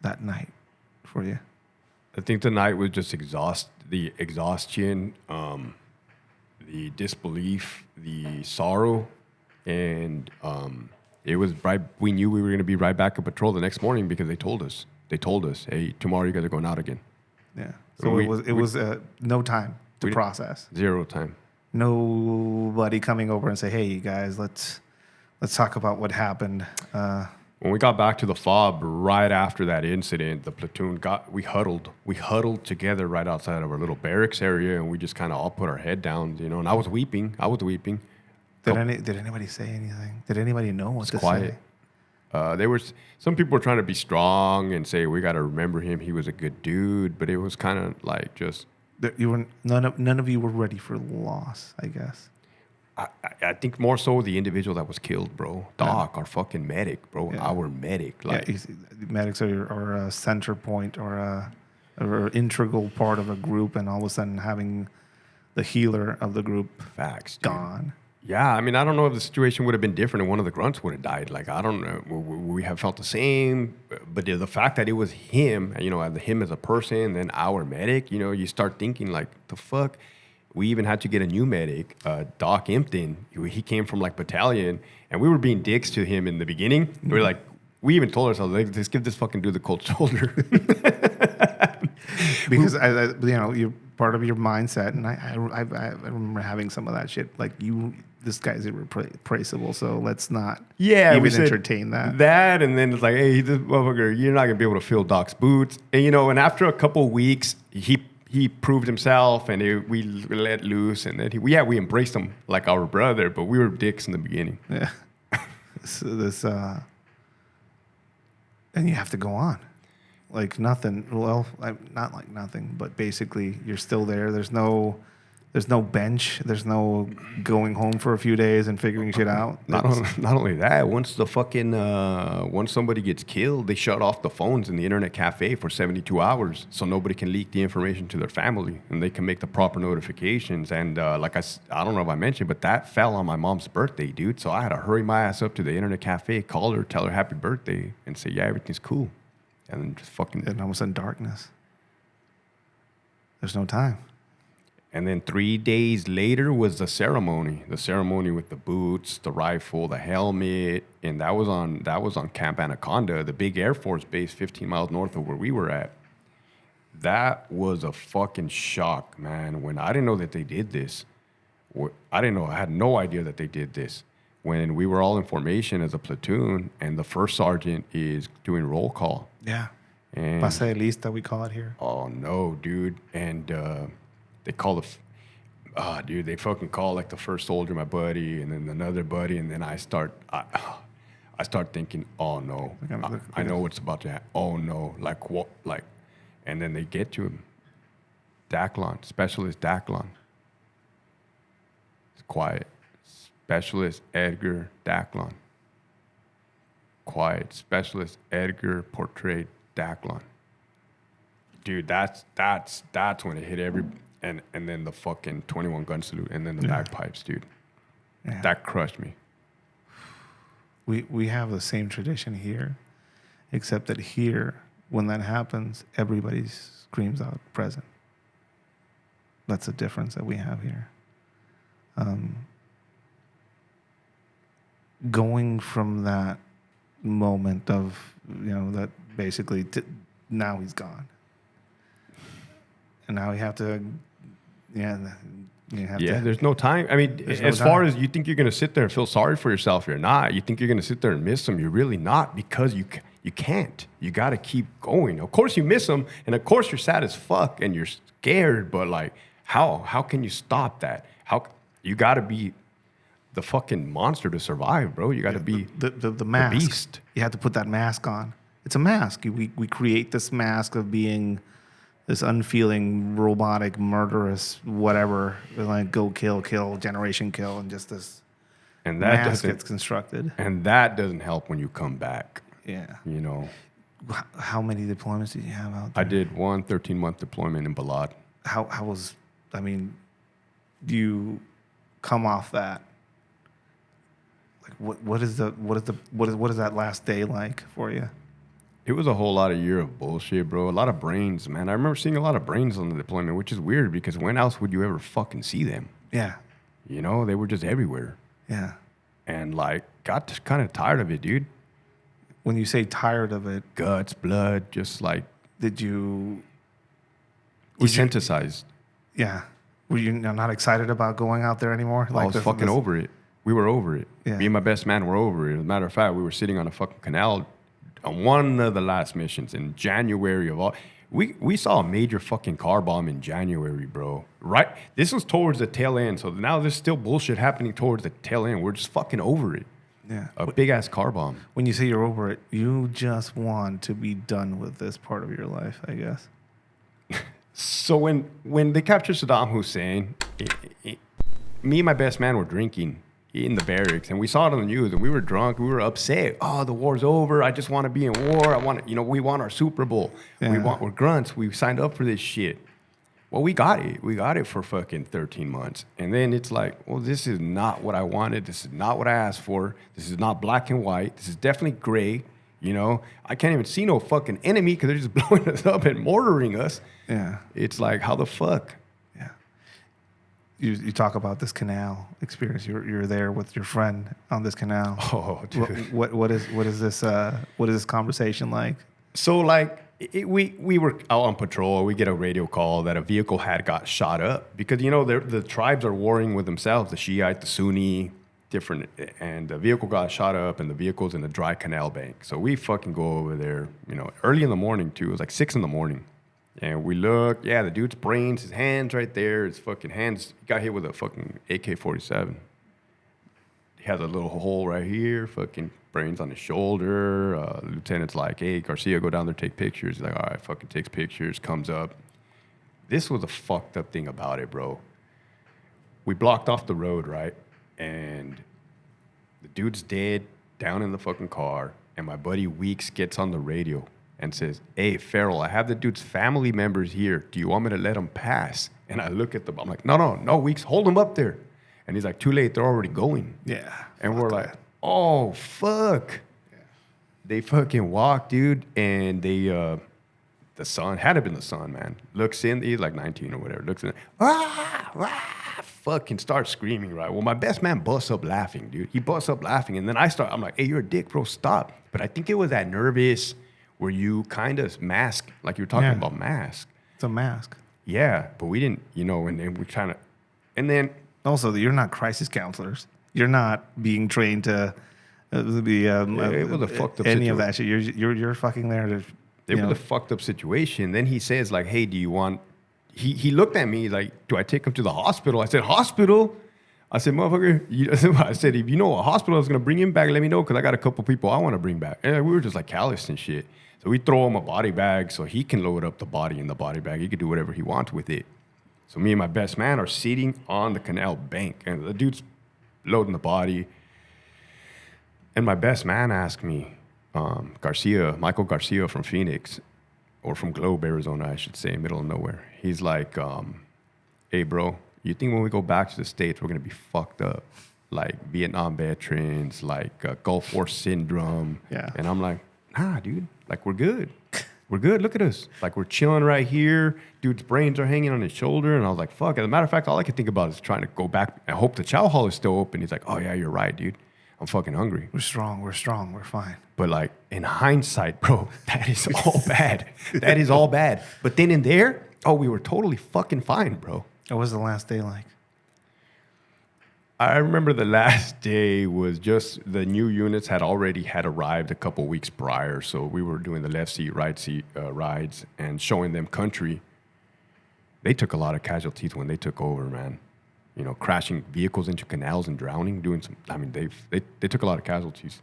that night for you? I think the night was just the exhaustion, the disbelief, the sorrow, and it was right. We knew we were going to be right back at patrol the next morning because they told us. They told us, "Hey, tomorrow you guys are going out again." Yeah. So it was no time to process. Zero time. Nobody coming over and say, "Hey, you guys, let's talk about what happened." When we got back to the FOB right after that incident, the platoon we huddled together right outside of our little barracks area, and we just kind of all put our head down, you know. And I was weeping. Did anybody say anything? Did anybody know what to quiet. say? Some people were trying to be strong and say we got to remember him. He was a good dude, but it was kind of like just None of you were ready for loss, I guess. I think more so the individual that was killed, bro. Doc, our fucking medic, bro. Yeah. Our medic. Like, medics are a center point or an integral part of a group, and all of a sudden having the healer of the group gone. Yeah, I mean, I don't know if the situation would have been different and one of the grunts would have died. Like, I don't know. We have felt the same. But the fact that it was him, you know, him as a person, then our medic, you know, you start thinking, like, the fuck? We even had to get a new medic, Doc Impton. He came from, like, battalion. And we were being dicks to him in the beginning. Mm-hmm. We were like, we even told ourselves, like, let's give this fucking dude the cold shoulder. Because, you're part of your mindset. And I remember having some of that shit. Like, this guy's irreplaceable, so let's not even entertain that. That, and then it's like, hey, this motherfucker, you're not going to be able to fill Doc's boots. And, you know, and after a couple of weeks, he proved himself, and we let loose. And then we embraced him like our brother, but we were dicks in the beginning. Yeah. And you have to go on. Like nothing. Well, not like nothing, but basically you're still there. There's no bench. There's no going home for a few days and figuring shit out. Not only that, once somebody gets killed, they shut off the phones in the internet cafe for 72 hours so nobody can leak the information to their family and they can make the proper notifications. And like I don't know if I mentioned, but that fell on my mom's birthday, dude. So I had to hurry my ass up to the internet cafe, call her, tell her happy birthday, and say, yeah, everything's cool. And then just fucking... And almost in darkness. There's no time. And then 3 days later was the ceremony. The ceremony with the boots, the rifle, the helmet. And that was on Camp Anaconda, the big Air Force base 15 miles north of where we were at. That was a fucking shock, man. When I didn't know that they did this. I had no idea that they did this. When we were all in formation as a platoon, and the first sergeant is doing roll call. Yeah. And Pase lista, we call it here. Oh, no, dude. And they call they fucking call like the first soldier, my buddy, and then another buddy, and then I start thinking, oh, no. I know what's about to happen. Oh, no. Like, what? Like, and then they get to him. Daclon, Specialist Daclon. It's quiet. Specialist Edgar Daclon. Quiet. Specialist Edgar portrayed Daclon. Dude, that's when it hit every... And then the fucking 21 gun salute, and then the bagpipes, dude. Yeah. That crushed me. We have the same tradition here. except that here, when that happens, everybody screams out present. That's the difference that we have here. Going from that moment of, that basically now he's gone. And now we have to, there's no time. I mean, as far as you think you're going to sit there and feel sorry for yourself, you're not. You think you're going to sit there and miss them, you're really not, because you can't. You got to keep going. Of course you miss them, and of course you're sad as fuck and you're scared, but like, how can you stop that? You got to be the fucking monster to survive, bro. You got to be the mask. The beast. You have to put that mask on. It's a mask. We create this mask of being this unfeeling, robotic, murderous, whatever, like go kill, generation kill, and just this mask gets constructed. And that doesn't help when you come back. Yeah. How many deployments did you have out there? I did one 13-month deployment in Balad. Do you come off that? Like what is that last day like for you? It was a whole lot of year of bullshit, bro. A lot of brains, man. I remember seeing a lot of brains on the deployment, which is weird because when else would you ever fucking see them? Yeah. They were just everywhere. Yeah. And like, got kind of tired of it, dude. When you say tired of it, guts, blood, just like. Did you? Desensitized. Yeah. Were you not excited about going out there anymore? I was fucking over it. We were over it. Yeah. Me and my best man were over it. As a matter of fact, we were sitting on a fucking canal on one of the last missions in January of all. We saw a major fucking car bomb in January, bro. Right? This was towards the tail end. So now there's still bullshit happening towards the tail end. We're just fucking over it. Yeah. A big-ass car bomb. When you say you're over it, you just want to be done with this part of your life, I guess. So when they captured Saddam Hussein, me and my best man were drinking in the barracks, and we saw it on the news, and we were drunk. We were upset. Oh, the war's over. I just want to be in war. We want our Super Bowl. Yeah. We're grunts. We signed up for this shit. Well, we got it. We got it for fucking 13 months. And then it's like, well, this is not what I wanted. This is not what I asked for. This is not black and white. This is definitely gray. I can't even see no fucking enemy because they're just blowing us up and mortaring us. Yeah. It's like, how the fuck? Yeah. You talk about this canal experience. You're there with your friend on this canal. Oh, dude. What is this conversation like? So like we were out on patrol. We get a radio call that a vehicle had got shot up because the tribes are warring with themselves, the Shiite, the Sunni, different, and the vehicle got shot up, and the vehicle's in a dry canal bank. So we fucking go over there, early in the morning too. It was like 6 a.m. And we look, the dude's brains, his hands right there, his fucking hands, he got hit with a fucking AK-47. He has a little hole right here, fucking brains on his shoulder. The lieutenant's like, hey, Garcia, go down there, take pictures. He's like, all right, fucking takes pictures, comes up. This was a fucked up thing about it, bro. We blocked off the road, right? And the dude's dead down in the fucking car. And my buddy Weeks gets on the radio and says, hey, Farrell, I have the dude's family members here. Do you want me to let them pass? And I look at them. I'm like, no, Weeks, hold them up there. And he's like, too late. They're already going. Yeah. And we're like, oh, fuck. Yeah. They fucking walk, dude. And they, the son, had to have been the son, man. Looks in, he's like 19 or whatever. Looks in, fucking starts screaming, right? Well, my best man busts up laughing, dude. He busts up laughing. And then I'm like, hey, you're a dick, bro, stop. But I think it was that nervous where you kind of mask, like you were talking about mask. It's a mask. Yeah, but we didn't, and then we kind of, and then. Also, you're not crisis counselors. You're not being trained to be it was a fucked up any situation. of that shit. You're fucking there to. It was a fucked up situation. Then he says like, "Hey, do you want?" He looked at me like, "Do I take him to the hospital?" I said, "Hospital." I said, "Motherfucker." I said, "If you know a hospital is gonna bring him back, let me know because I got a couple people I want to bring back." And we were just like calloused and shit. So we throw him a body bag so he can load up the body in the body bag. He could do whatever he wants with it. So me and my best man are sitting on the canal bank, and the dude's loading the body. And my best man asked me, Michael Garcia from Phoenix, or from Globe, Arizona, I should say, middle of nowhere. He's like, hey, bro, you think when we go back to the States, we're going to be fucked up? Like Vietnam veterans, like Gulf War syndrome. Yeah. And I'm like, nah, dude, Like, we're good. We're good. Look at us. Like, we're chilling right here. Dude's brains are hanging on his shoulder. And I was like, fuck. As a matter of fact, all I could think about is trying to go back. I hope the chow hall is still open. He's like, oh, yeah, you're right, dude. I'm fucking hungry. We're strong. We're fine. But, like, in hindsight, bro, that is all bad. That is all bad. But then in there, we were totally fucking fine, bro. What was the last day like? I remember the last day was just the new units had arrived a couple weeks prior. So we were doing the left seat, right seat rides and showing them country. They took a lot of casualties when they took over, man. You know, crashing vehicles into canals and drowning, they took a lot of casualties.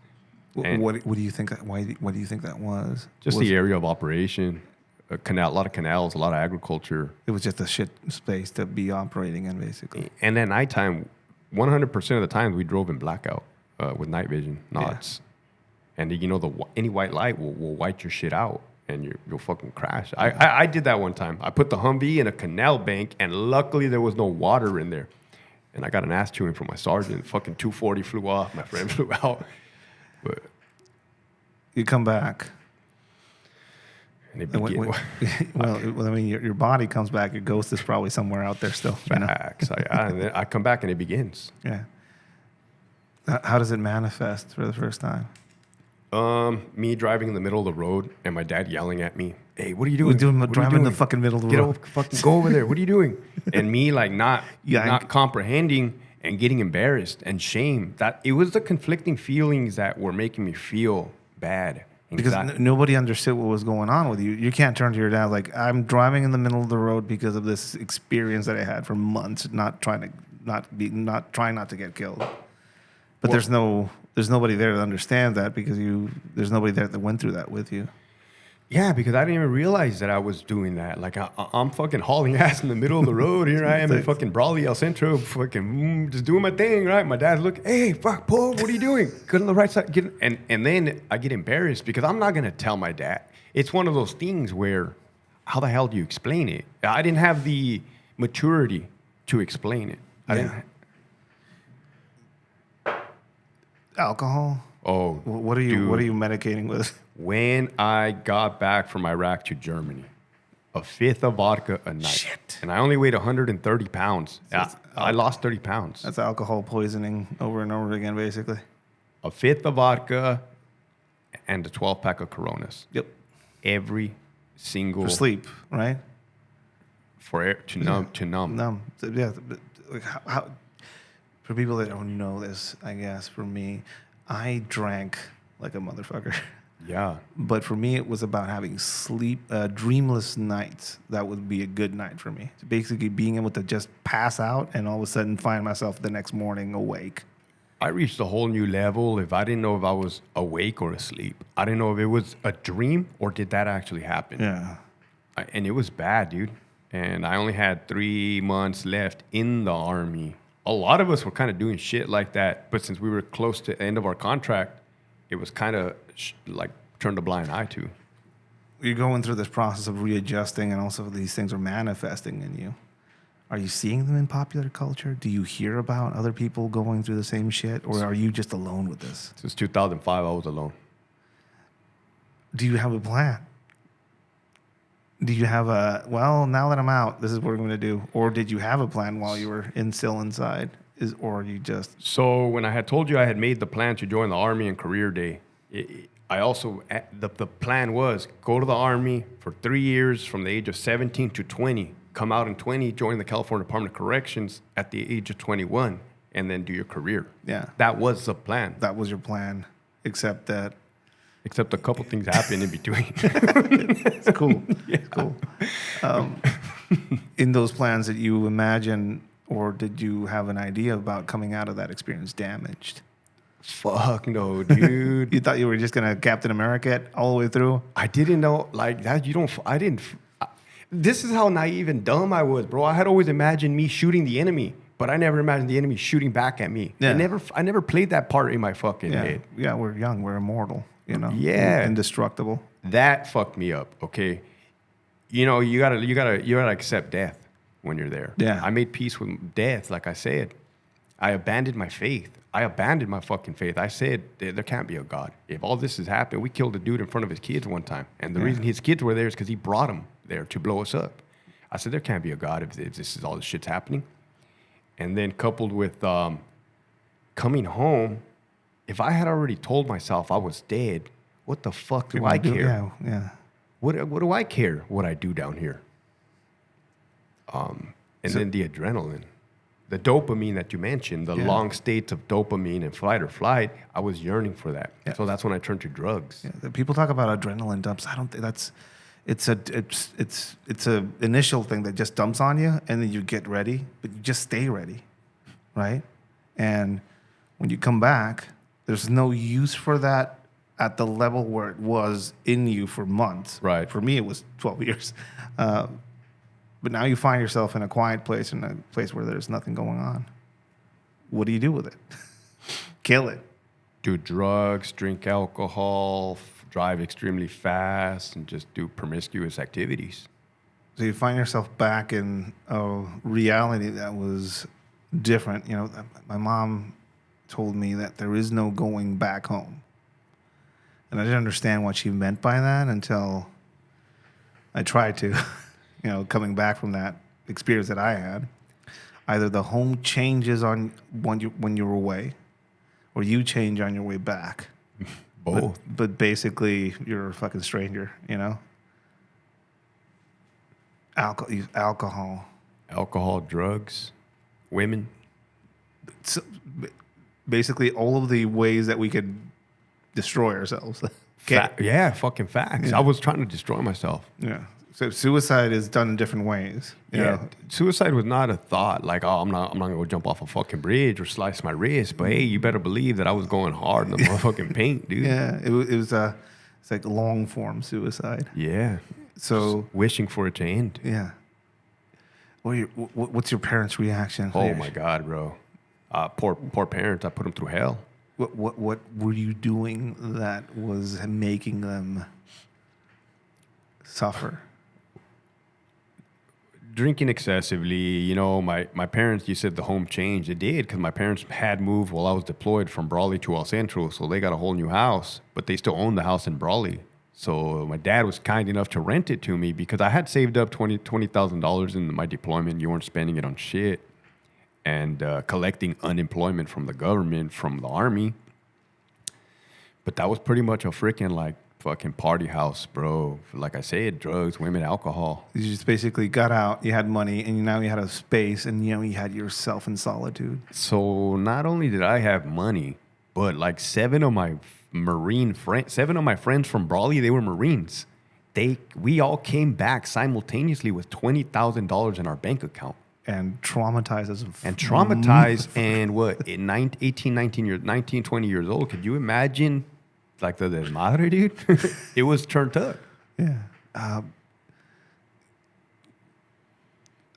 What do you think? What do you think that was? Just the area of operation, a lot of canals, a lot of agriculture. It was just a shit space to be operating in, basically. And at nighttime, 100% of the time we drove in blackout with night vision, NOTs. Yeah. And you know, any white light will white your shit out and you'll fucking crash. I did that one time. I put the Humvee in a canal bank and luckily there was no water in there. And I got an ass chewing from my sergeant. Fucking 240 flew off. My friend flew out. But you come back. And it began. Well, I mean, your body comes back. Your ghost is probably somewhere out there still. Facts. And then I come back and it begins. Yeah. How does it manifest for the first time? Me driving in the middle of the road and my dad yelling at me, "Hey, what are you doing? Driving in the fucking middle of the road. Fucking go over there. What are you doing?" And me like not comprehending and getting embarrassed and shame. That it was the conflicting feelings that were making me feel bad. Because nobody understood what was going on with you. You can't turn to your dad like, I'm driving in the middle of the road because of this experience that I had for months, trying not to get killed. But there's nobody there to understand that because there's nobody there that went through that with you. Yeah, because I didn't even realize that I was doing that. Like, I'm fucking hauling ass in the middle of the road. Here I am in fucking Brawley, El Centro, fucking just doing my thing, right? My dad's looking, hey, fuck, Paul, what are you doing? Get on the right side. And then I get embarrassed because I'm not going to tell my dad. It's one of those things where, how the hell do you explain it? I didn't have the maturity to explain it. Alcohol? Oh, what are you medicating with? When I got back from Iraq to Germany, a fifth of vodka a night. Shit. And I only weighed 130 pounds. So I lost 30 pounds. That's alcohol poisoning over and over again, basically. A fifth of vodka and a 12-pack of Coronas. Yep. Every single... For sleep, right? To numb. Numb. Yeah. How, for people that don't know this, I guess, for me, I drank like a motherfucker. Yeah. But for me, it was about having dreamless nights. That would be a good night for me. So basically being able to just pass out and all of a sudden find myself the next morning awake. I reached a whole new level if I didn't know if I was awake or asleep. I didn't know if it was a dream or did that actually happen. Yeah. And it was bad, dude. And I only had 3 months left in the Army. A lot of us were kind of doing shit like that. But since we were close to the end of our contract, it was kind of like turned a blind eye to. You're going through this process of readjusting and also these things are manifesting in you. Are you seeing them in popular culture? Do you hear about other people going through the same shit? Or are you just alone with this? Since 2005, I was alone. Do you have a plan? Do you have now that I'm out, this is what we're going to do? Or did you have a plan while you were still inside? Or you just... So when I had told you I had made the plan to join the Army in career day, I also, the plan was go to the Army for 3 years from the age of 17 to 20, come out in 20, join the California Department of Corrections at the age of 21, and then do your career. Yeah. That was the plan. That was your plan, except a couple things happened in between. It's cool. Yeah. It's cool. In those plans that you imagine, or did you have an idea about coming out of that experience damaged? Fuck no, dude. You thought you were just going to Captain America it all the way through? I didn't know, like, that. This is how naive and dumb I was, bro. I had always imagined me shooting the enemy, but I never imagined the enemy shooting back at me. Yeah. I never played that part in my fucking head. Yeah, we're young. We're immortal, you know? Yeah. Indestructible. That fucked me up, okay? You know, you gotta accept death when you're there. Yeah. I made peace with death, like I said. I abandoned my faith. I abandoned my fucking faith. I said, there can't be a God. If all this has happened, we killed a dude in front of his kids one time. And the reason his kids were there is because he brought them there to blow us up. I said, there can't be a God if this is all this shit's happening. And then coupled with coming home, if I had already told myself I was dead, what the fuck do I care? Yeah. What do I care what I do down here? And then the adrenaline. The dopamine that you mentioned, the long states of dopamine and fight or flight, I was yearning for that. Yeah. So that's when I turned to drugs. Yeah. People talk about adrenaline dumps. I don't think that's. It's a initial thing that just dumps on you, and then you get ready, but you just stay ready, right? And when you come back, there's no use for that at the level where it was in you for months. Right. For me, it was 12 years. But now you find yourself in a quiet place, in a place where there's nothing going on. What do you do with it? Kill it. Do drugs, drink alcohol, drive extremely fast, and just do promiscuous activities. So you find yourself back in a reality that was different. You know, my mom told me that there is no going back home. And I didn't understand what she meant by that until I tried to. You know, coming back from that experience that I had, either the home changes on when you're away, or you change on your way back. Both. But basically, you're a fucking stranger, you know? Alcohol. Alcohol, drugs, women. So, basically, all of the ways that we could destroy ourselves. Fucking facts. I was trying to destroy myself. Yeah. So suicide is done in different ways. You know? Suicide was not a thought like, oh, I'm not gonna go jump off a fucking bridge or slice my wrist. But hey, you better believe that I was going hard in the motherfucking paint, dude. Yeah, it was it's like long form suicide. Yeah. So just wishing for it to end. Yeah. What's your parents' reaction? Oh my God, bro. Poor parents. I put them through hell. What were you doing that was making them suffer? Drinking excessively, you know, my parents, you said the home changed. It did, because my parents had moved while I was deployed from Brawley to El Centro, so they got a whole new house, but they still owned the house in Brawley. So my dad was kind enough to rent it to me because I had saved up $20,000 in my deployment. You weren't spending it on shit. And collecting unemployment from the government, from the Army. But that was pretty much a freaking like fucking party house, bro. Like I said, drugs, women, alcohol. You just basically got out, you had money, and now you had a space, and you had yourself in solitude. So not only did I have money, but like seven of my friends from Brawley, they were Marines. We all came back simultaneously with $20,000 in our bank account. And traumatized as and what, 19, 20 years old. Could you imagine like the desmadre, dude? It was turned up. Yeah.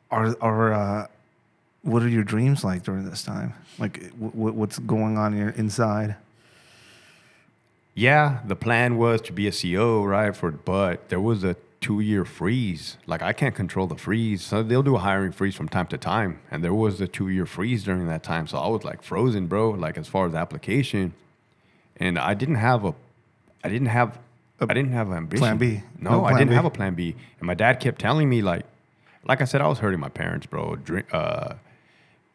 What are your dreams like during this time? Like, what's going on inside? Yeah, the plan was to be a CO, right? But there was a 2-year freeze. Like, I can't control the freeze. So they'll do a hiring freeze from time to time. And there was a 2-year freeze during that time. So I was like frozen, bro, like as far as application. And I didn't have ambition. Plan B. No, I didn't have a plan B. And my dad kept telling me, like I said, I was hurting my parents, bro.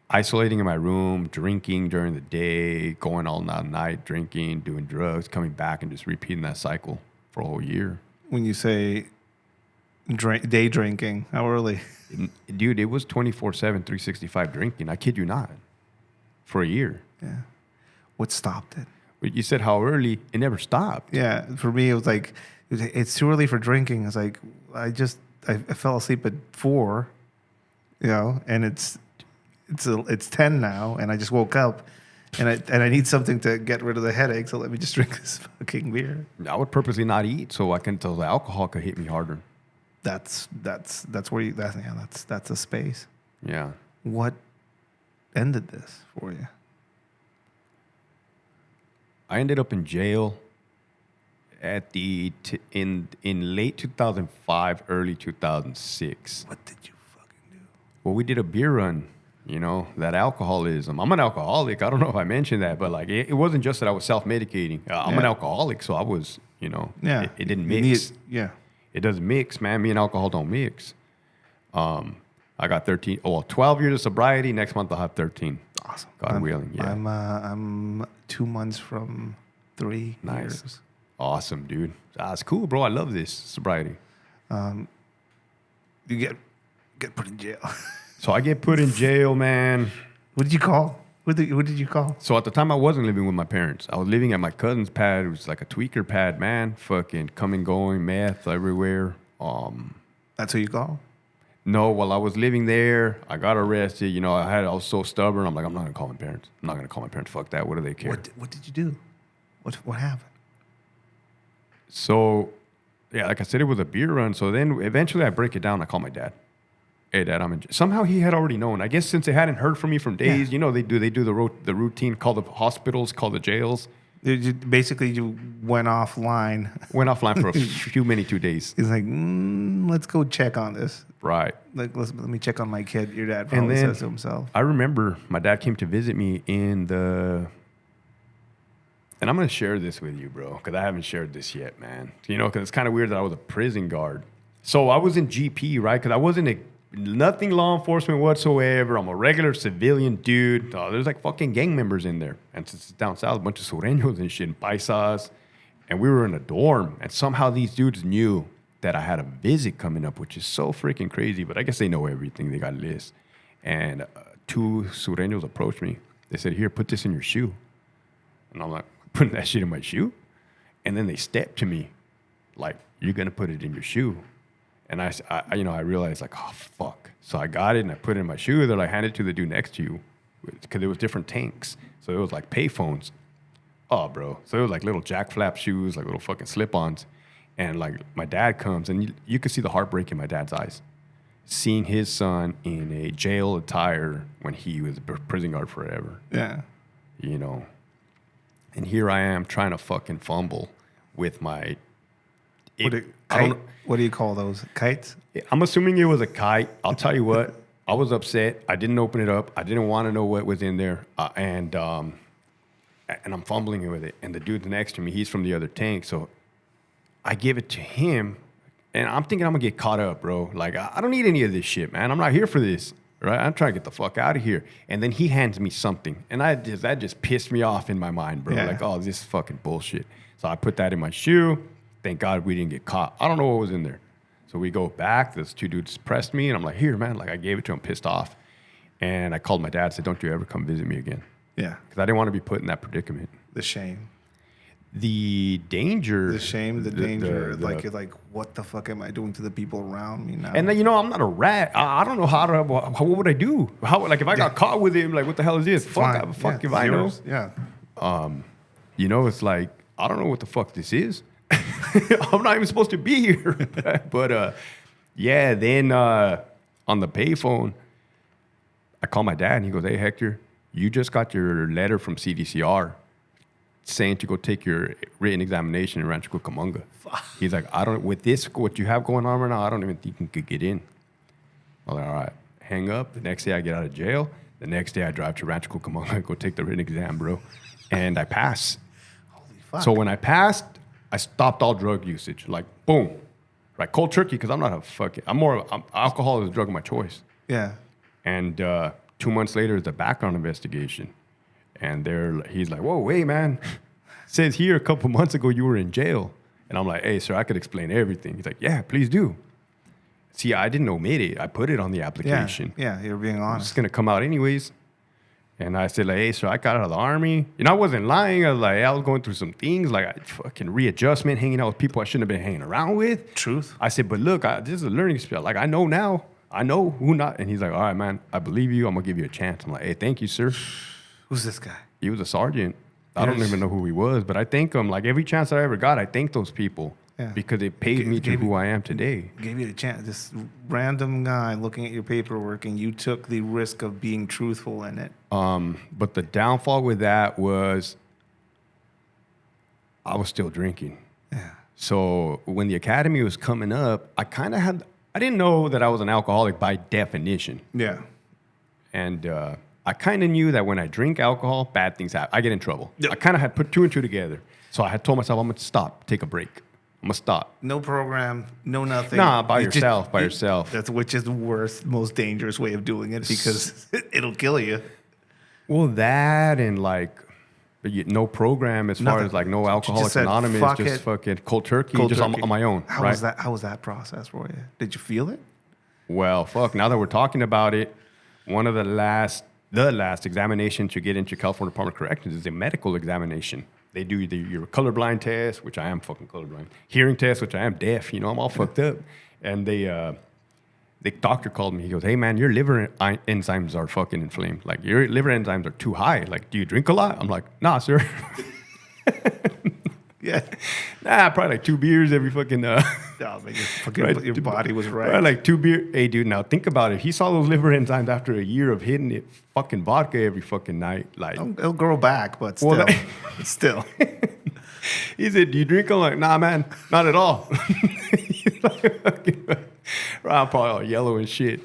Isolating in my room, drinking during the day, going all night, drinking, doing drugs, coming back and just repeating that cycle for a whole year. When you say day drinking, how early? Dude, it was 24/7, 365 drinking. I kid you not. For a year. Yeah. What stopped it? But you said how early, it never stopped. Yeah. For me, it was like, it's too early for drinking. It's like, I fell asleep at 4, and it's 10 now, and I just woke up, and I need something to get rid of the headache, so let me just drink this fucking beer. I would purposely not eat so the alcohol could hit me harder. That's where that's a space. Yeah. What ended this for you? I ended up in jail at in late 2005, early 2006. What did you fucking do? Well, we did a beer run You know, that alcoholism. I'm an alcoholic. I don't know if I mentioned that, but like it wasn't just that I was self-medicating. I'm an alcoholic, so I was, you know, it didn't mix. It doesn't mix, man. Me and alcohol don't mix. I got 12 years of sobriety. Next month I'll have 13. Awesome. God willing. Yeah. I'm 2 months from 3 years. Awesome, dude. That's cool, bro. I love this sobriety. You get put in jail. So I get put in jail, man. What did you call? What did you call? So at the time, I wasn't living with my parents. I was living at my cousin's pad. It was like a tweaker pad, man. Fucking coming, going, meth everywhere. That's who you call? No, while I was living there, I got arrested. You know, I was so stubborn. I'm like, I'm not gonna call my parents. I'm not gonna call my parents. Fuck that. What do they care? What did you do? What happened? So, yeah, like I said, it was a beer run. So then eventually I break it down. I call my dad. Hey, Dad, I'm in jail. Somehow he had already known. I guess since they hadn't heard from me from days, you know, they do the routine, call the hospitals, call the jails. Basically, you went offline. Went offline for a few many 2 days. He's like, let's go check on this. Right. Like, let me check on my kid. Your dad probably says to himself. I remember my dad came to visit me and I'm going to share this with you, bro, because I haven't shared this yet, man. You know, because it's kind of weird that I was a prison guard. So I was in GP, right? Because I wasn't nothing law enforcement whatsoever. I'm a regular civilian dude. There's like fucking gang members in there. And since it's down south, a bunch of sureños and shit and paisas. And we were in a dorm. And somehow these dudes knew that I had a visit coming up, which is so freaking crazy. But I guess they know everything. They got a list. And 2 sureños approached me. They said, here, put this in your shoe. And I'm like, putting that shit in my shoe? And then they stepped to me like, you're going to put it in your shoe. And I realized like, oh, fuck. So I got it and I put it in my shoe. They're like, hand it to the dude next to you. Because it was different tanks. So it was like payphones. Oh, bro. So it was like little jack flap shoes, like little fucking slip-ons. And like my dad comes and you could see the heartbreak in my dad's eyes. Seeing his son in a jail attire when he was a prison guard forever. Yeah. You know. And here I am trying to fucking fumble with my... What do you call those? Kites? I'm assuming it was a kite. I'll tell you what. I was upset. I didn't open it up. I didn't want to know what was in there. And I'm fumbling with it. And the dude next to me, he's from the other tank. So I give it to him. And I'm thinking I'm going to get caught up, bro. Like, I don't need any of this shit, man. I'm not here for this. Right? I'm trying to get the fuck out of here. And then he hands me something. And that just pissed me off in my mind, bro. Like, oh, this is fucking bullshit. So I put that in my shoe. Thank God we didn't get caught. I don't know what was in there. So we go back. Those 2 dudes pressed me. And I'm like, here, man. Like, I gave it to him, pissed off. And I called my dad and said, don't you ever come visit me again. Yeah. Because I didn't want to be put in that predicament. The shame. The danger. The shame, the danger. You're like, what the fuck am I doing to the people around me now? And then, you know, I'm not a rat. I don't know what would I do? Like, if I got caught with him, like, what the hell is this? Fuck if I know. Yeah. You know, it's like, I don't know what the fuck this is. I'm not even supposed to be here. But, then on the payphone, I call my dad and he goes, hey, Hector, you just got your letter from CDCR saying to go take your written examination in Rancho Cucamonga. He's like, what you have going on right now, I don't even think you could get in. I'm like, all right, hang up. The next day I get out of jail. The next day I drive to Rancho Cucamonga, go take the written exam, bro. And I pass. Holy fuck. So when I passed, I stopped all drug usage. Like, boom. Right, cold turkey, because alcohol is a drug of my choice. Yeah. And 2 months later, it's a background investigation. And he's like, whoa, wait, man. Says here a couple months ago you were in jail. And I'm like, hey, sir, I could explain everything. He's like, yeah, please do. See, I didn't omit it. I put it on the application. Yeah, you're being honest. It's going to come out anyways. And I said, like, hey, sir, I got out of the Army. You know, I wasn't lying. I was like, I was going through some things, like fucking readjustment, hanging out with people I shouldn't have been hanging around with. Truth. I said, but look, this is a learning experience. Like, I know now. I know who not. And he's like, all right, man, I believe you. I'm going to give you a chance. I'm like, hey, thank you, sir. Who's this guy? He was a sergeant. I don't even know who he was, but I thank him. Like, every chance I ever got, I thank those people because it paid me to who I am today. Gave you the chance. This random guy looking at your paperwork, and you took the risk of being truthful in it. But the downfall with that was I was still drinking. Yeah. So when the academy was coming up, I didn't know that I was an alcoholic by definition. Yeah. And I kind of knew that when I drink alcohol, bad things happen. I get in trouble. Yep. I kind of had put 2 and 2 together. So I had told myself, I'm going to stop, take a break. I'm going to stop. No program, no nothing. Nah, by You yourself, by you- yourself. That's which is the worst, most dangerous way of doing it because it'll kill you. Well, that and like no program as far Nothing. as like no You Alcoholics just said, Anonymous, "Fuck just it." fucking cold turkey, Cold just turkey. on my own. How right? was that? How was that process for you? Did you feel it? Well, fuck. Now that we're talking about it, one of the last examination to get into California Department of Corrections is a medical examination. They do your colorblind test, which I am fucking colorblind. Hearing test, which I am deaf. You know, I'm all fucked up. And the doctor called me. He goes, "Hey man, your liver enzymes are fucking inflamed. Like your liver enzymes are too high. Like, do you drink a lot?" I'm like, "Nah, sir." Yeah. Nah, probably like 2 beers every fucking. No, man, your body was right. Probably like 2 beers. Hey, dude, now think about it. He saw those liver enzymes after a year of hitting it fucking vodka every fucking night. Like, It'll grow back, but still, Well, still. he said, "Do you drink?" I'm like, "Nah, man, not at all." He's like, I'm probably all yellow and shit.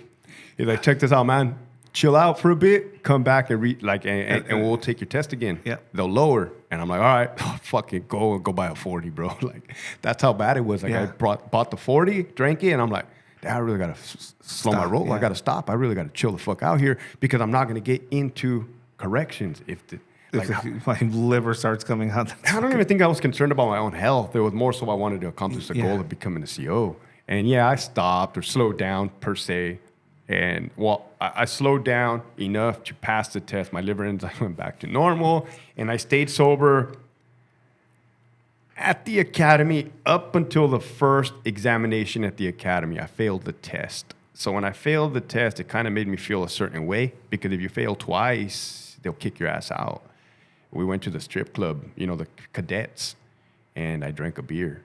He's like, "Check this out, man. Chill out for a bit. Come back and and we'll take your test again." Yeah. They'll lower, and I'm like, "All right, fucking go buy a 40, bro." Like that's how bad it was. Like Yeah. I bought the 40, drank it, and I'm like, "Damn, I really gotta slow my Stop, roll. yeah. I gotta stop. I really gotta chill the fuck out here because I'm not gonna get into corrections if the." Like, If my liver starts coming out. I don't even think I was concerned about my own health. It was more so I wanted to accomplish the goal of becoming a CO. And yeah, I stopped or slowed down per se. And well, I slowed down enough to pass the test. My liver enzyme went back to normal. And I stayed sober at the academy up until the first examination at the academy. I failed the test. So when I failed the test, it kind of made me feel a certain way because if you fail twice, they'll kick your ass out. We went to the strip club, you know, the cadets, and I drank a beer.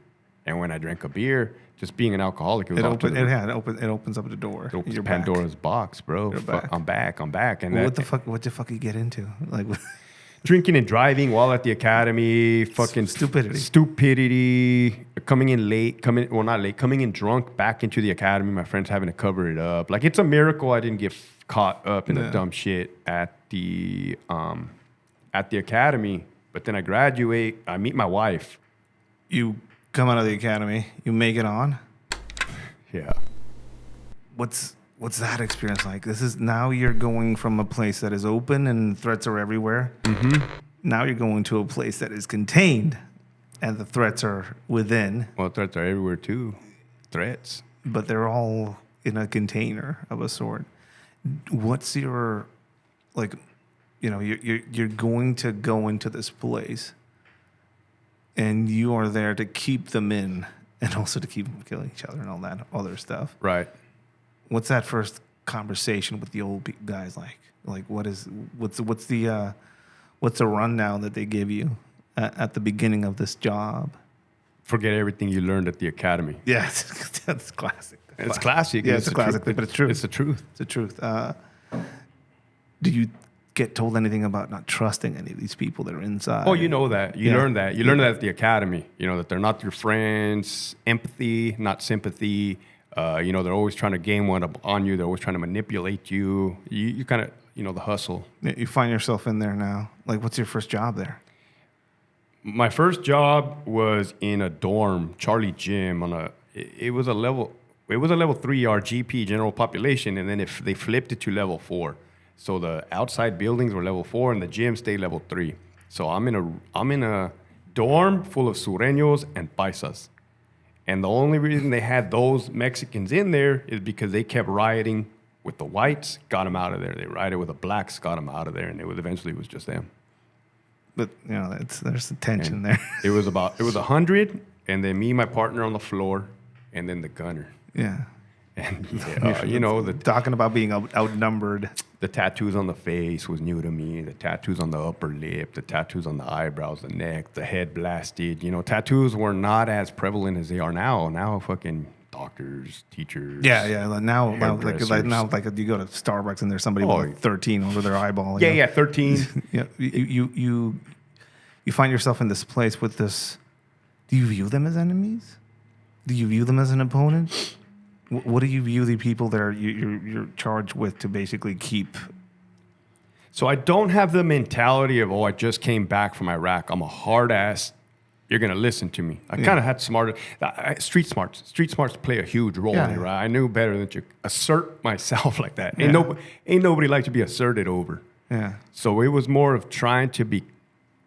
And when I drank a beer, just being an alcoholic, it opens up the door. It opens You're Pandora's box, bro. You're back. I'm back. And Well, what the fuck you get into? Like, drinking and driving while at the academy, fucking stupidity, coming in drunk back into the academy. My friends having to cover it up. Like, it's a miracle I didn't get caught up in the dumb shit at the academy. But then I graduate, I meet my wife. you come out of the academy, you make it on. Yeah. What's that experience like? This is now you're going from a place that is open and threats are everywhere. Mm-hmm. Now you're going to a place that is contained, and the threats are within. Well, threats are everywhere too. Threats. But they're all in a container of a sort. What's your, like, you know, you're going to go into this place, and you are there to keep them in, and also to keep them killing each other and all that other stuff. Right. What's that first conversation with the old guys like? Like, what's the rundown that they give you at the beginning of this job? Forget everything you learned at the academy. Yeah, that's classic. It's classic. Yeah, it's a classic, but it's true. It's the truth. It's the truth. Do you get told anything about not trusting any of these people that are inside? Oh, you know that. You learn that. You learn that at the academy. You know, that they're not your friends. Empathy, not sympathy. You know, they're always trying to game one up on you. They're always trying to manipulate you. You kind of, you know, the hustle. You find yourself in there now. Like, what's your first job there? My first job was in a dorm, Charlie Gym, it was a level 3 RGP, general population, and then if they flipped it to level 4. So the outside buildings were level 4 and the gym stayed level 3. So I'm in a dorm full of sureños and paisas. And the only reason they had those Mexicans in there is because they kept rioting with the whites, got them out of there. They rioted with the blacks, got them out of there, and eventually it was just them. But, you know, there's a tension there. It was 100, and then me, my partner on the floor, and then the gunner. Yeah. And you know, talking about being outnumbered. The tattoos on the face was new to me. The tattoos on the upper lip, the tattoos on the eyebrows, the neck, the head blasted. You know, tattoos were not as prevalent as they are now. Now, fucking doctors, teachers. Yeah. Now you go to Starbucks and there's somebody with 13 over their eyeball. Yeah, 13. Yeah, you find yourself in this place with this. Do you view them as enemies? Do you view them as an opponent? What do you view the people that are you're charged with to basically keep So I don't have the mentality of, I just came back from Iraq. I'm a hard ass. You're going to listen to me. I kind of had street smarts. Street smarts play a huge role in it, right? I knew better than to assert myself like that. Ain't nobody like to be asserted over. Yeah. So it was more of trying to be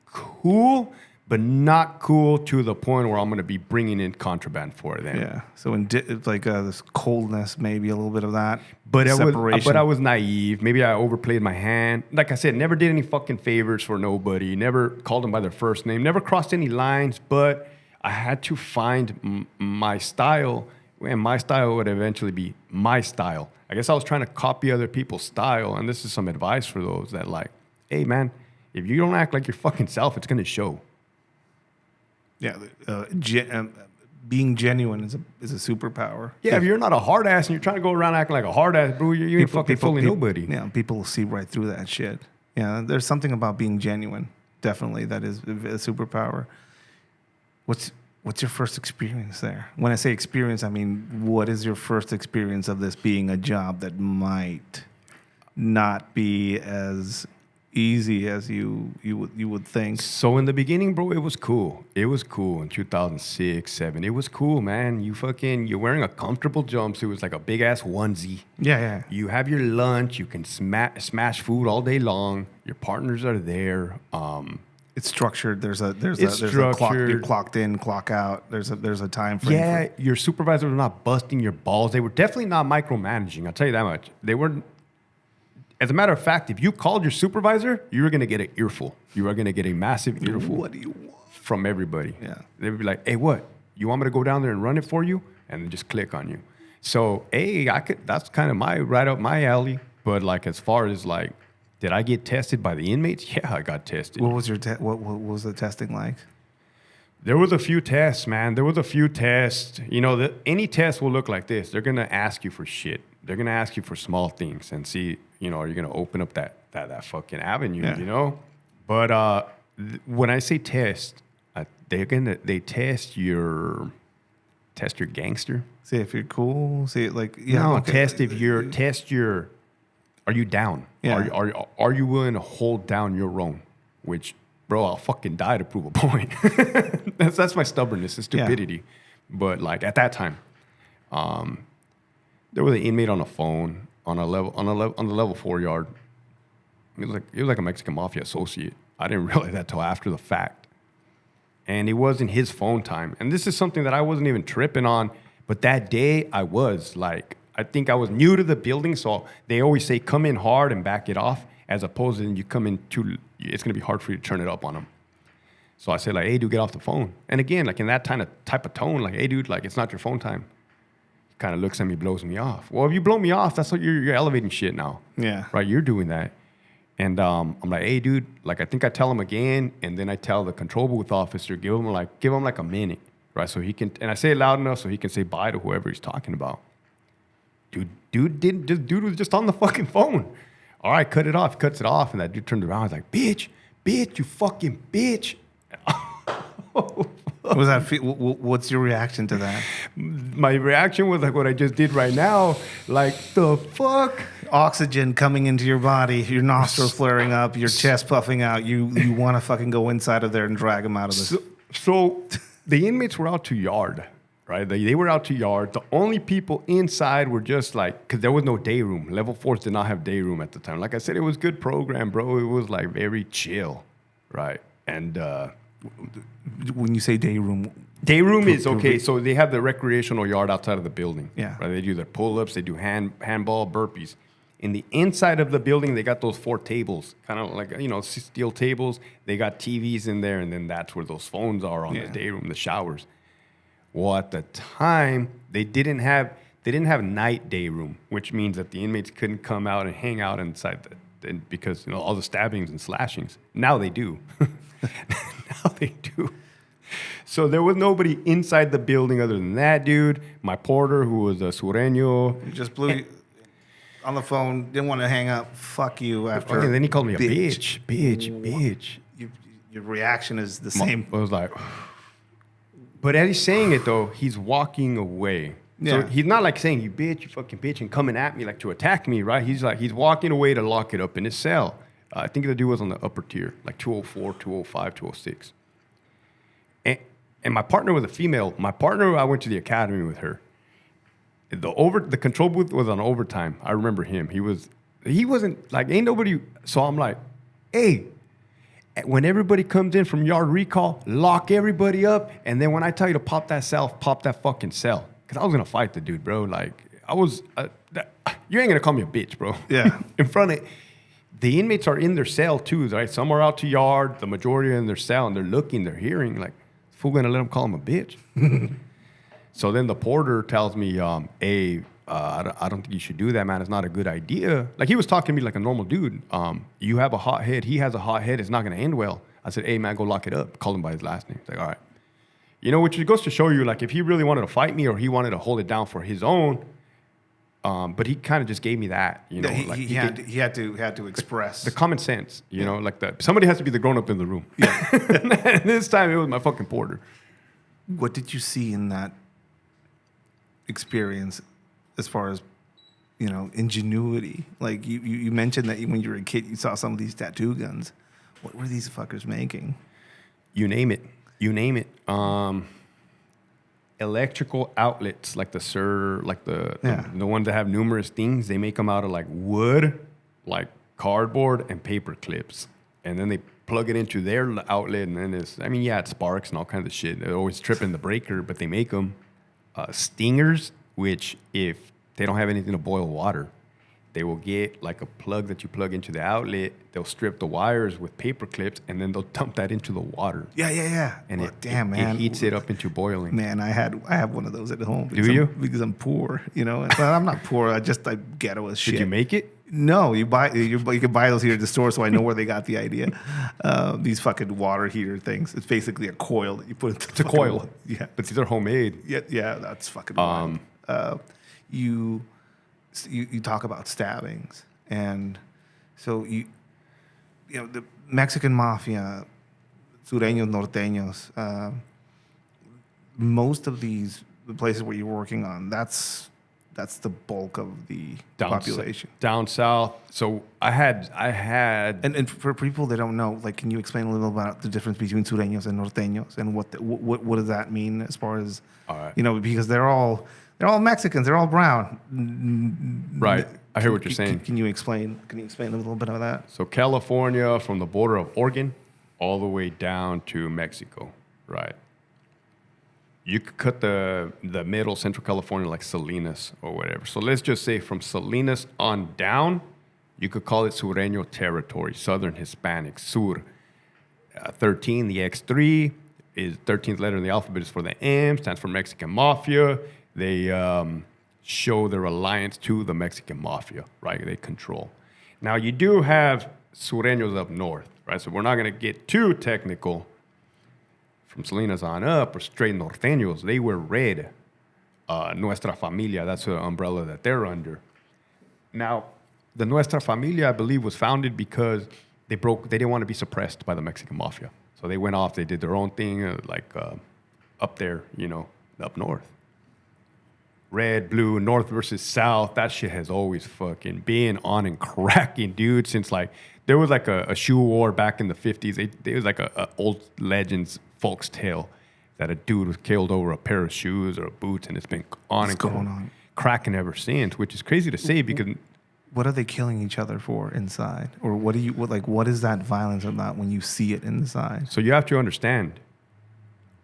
cool, but not cool to the point where I'm going to be bringing in contraband for it. Then. Yeah. So it's like this coldness, maybe a little bit of that. But separation. I was naive. Maybe I overplayed my hand. Like I said, never did any fucking favors for nobody. Never called them by their first name. Never crossed any lines. But I had to find my style, and my style would eventually be my style. I guess I was trying to copy other people's style, and this is some advice for those that like, hey man, if you don't act like your fucking self, it's gonna show. Yeah, being genuine is a superpower. Yeah, if you're not a hard ass and you're trying to go around acting like a hard ass, bro, you ain't fucking fooling nobody. Yeah, people will see right through that shit. Yeah, there's something about being genuine, definitely, that is a superpower. What's your first experience there? When I say experience, I mean, what is your first experience of this being a job that might not be as easy as you would think? So in the beginning, bro, it was cool. It was cool in 2006, 2007. It was cool, man. You're wearing a comfortable jumpsuit. It was like a big ass onesie. Yeah. You have your lunch. You can smash food all day long. Your partners are there. It's structured. There's a clock. You're clocked in, clock out. There's a time frame. Yeah, your supervisors were not busting your balls. They were definitely not micromanaging. I'll tell you that much. They were. As a matter of fact, if you called your supervisor, you were going to get an earful. You were going to get a massive earful. What do you want? From everybody. Yeah. They would be like, hey, what? You want me to go down there and run it for you? And then just click on you. So, hey, that's kind of right up my alley. But like, as far as like, did I get tested by the inmates? Yeah, I got tested. What was your what was the testing like? There was a few tests, man. There was a few tests. You know, any test will look like this. They're going to ask you for shit. They're going to ask you for small things and see, you know, are you going to open up that fucking avenue, you know? But when I say test, they test your gangster. See if you're cool. See it like are you down? Yeah. Are you willing to hold down your own? Which, bro, I'll fucking die to prove a point. that's my stubbornness and stupidity. Yeah. But like at that time, there was an inmate on the phone on the level 4 yard. He was like a Mexican mafia associate. I didn't realize that till after the fact. And it wasn't his phone time. And this is something that I wasn't even tripping on. But that day I was like, I think I was new to the building. So they always say, come in hard and back it off. As opposed to you come in it's going to be hard for you to turn it up on them. So I said like, hey dude, get off the phone. And again, like in that type of tone, like, hey dude, like it's not your phone time. Kind of looks at me, blows me off. Well, if you blow me off, that's what you're elevating shit now. Yeah. Right? You're doing that. And I'm like, hey, dude, like I think I tell him again, and then I tell the control booth officer, give him like a minute, right? So he can, and I say it loud enough so he can say bye to whoever he's talking about. Dude was just on the fucking phone. All right, cut it off. Cuts it off, and that dude turns around. I was like, bitch, you fucking bitch. Was that? What's your reaction to that? My reaction was like what I just did right now. Like, the fuck? Oxygen coming into your body, your nostrils flaring up, your chest puffing out. You want to fucking go inside of there and drag them out of this. So the inmates were out to yard, right? They were out to yard. The only people inside were just like, because there was no day room. Level 4s did not have day room at the time. Like I said, it was good program, bro. It was like very chill, right? And when you say day room is okay. So they have the recreational yard outside of the building. Yeah. Right? They do their pull-ups. They do handball, burpees. In the inside of the building, they got those 4 tables, kind of like, you know, steel tables. They got TVs in there, and then that's where those phones are on the day room, the showers. Well, at the time, they didn't have night day room, which means that the inmates couldn't come out and hang out inside because, you know, all the stabbings and slashings. Now they do. Now they do. So there was nobody inside the building other than that dude, my porter, who was a Sureño. You just blew on the phone, didn't want to hang up. Fuck you after. And then he called me a bitch. Your reaction is the same. I was like, but as he's saying it though, he's walking away. Yeah. So he's not like saying, you bitch, you fucking bitch, and coming at me like to attack me, right? He's like, he's walking away to lock it up in his cell. I think the dude was on the upper tier, like 204, 205, 206. And my partner was a female. My partner, I went to the academy with her. The control booth was on overtime. I remember him. He wasn't like, ain't nobody. So I'm like, hey, when everybody comes in from yard recall, lock everybody up. And then when I tell you to pop that fucking cell. Because I was going to fight the dude, bro. Like, you ain't going to call me a bitch, bro. Yeah. In front of, the inmates are in their cell too, right? Some are out to yard, the majority are in their cell, and they're looking, they're hearing, like, fool going to let them call him a bitch? So then the porter tells me, hey, I don't think you should do that, man. It's not a good idea. Like, he was talking to me like a normal dude. You have a hot head. He has a hot head. It's not going to end well. I said, hey, man, go lock it up. Called him by his last name. He's like, all right. You know, which goes to show you, like, if he really wanted to fight me or he wanted to hold it down for his own, but he kind of just gave me that, you know. He had to express the common sense, you know, like that. Somebody has to be the grown-up in the room. Yeah. This time it was my fucking porter. What did you see in that experience as far as, you know, ingenuity? Like, you mentioned that when you were a kid, you saw some of these tattoo guns. What were these fuckers making? You name it. Electrical outlets, like the ones that have numerous things, they make them out of like wood, like cardboard and paper clips. And then they plug it into their outlet, and then it sparks and all kinds of shit. They're always tripping the breaker, but they make them. Stingers, which if they don't have anything to boil water, they will get like a plug that you plug into the outlet. They'll strip the wires with paper clips, and then they'll dump that into the water. Yeah. And man, it heats it up into boiling. Man, I have one of those at home. Because I'm poor, you know. Well, I'm not poor. I'm ghetto as shit. Did you make it? No, you can buy those here at the store, so I know where they got the idea. These fucking water heater things. It's basically a coil that you put into the coil. Yeah, but these are homemade. Yeah, that's fucking wild. You talk about stabbings, and so you know the Mexican mafia, sureños, norteños. Most of the places where you're working on, that's the bulk of the population. Down south. So I had and for people that don't know, like, can you explain a little about the difference between sureños and norteños, and what does that mean as far as, you know, because they're all Mexicans, they're all brown. Right. I hear what you're saying. Can you explain a little bit of that? So California, from the border of Oregon all the way down to Mexico, right? You could cut the middle, Central California, like Salinas or whatever. So let's just say from Salinas on down, you could call it Sureño territory, Southern Hispanic, Sur. 13, the X3 is 13th letter in the alphabet is for the M, stands for Mexican Mafia. They show their alliance to the Mexican Mafia, right? They control. Now, you do have Sureños up north, right? So we're not going to get too technical. From Salinas on up, or straight norteños, they were red. Nuestra Familia, that's the umbrella that they're under. Now, the Nuestra Familia, I believe, was founded because they didn't want to be suppressed by the Mexican Mafia. So they went off, they did their own thing, up there, you know, up north. Red, blue, north versus south, that shit has always fucking been on and cracking, dude, since like, there was like a shoe war back in the 50s. It was like a old legends folk's tale that a dude was killed over a pair of shoes or boots, and it's been cracking ever since, which is crazy to say because... What are they killing each other for inside? Or what is that violence about when you see it inside? So you have to understand,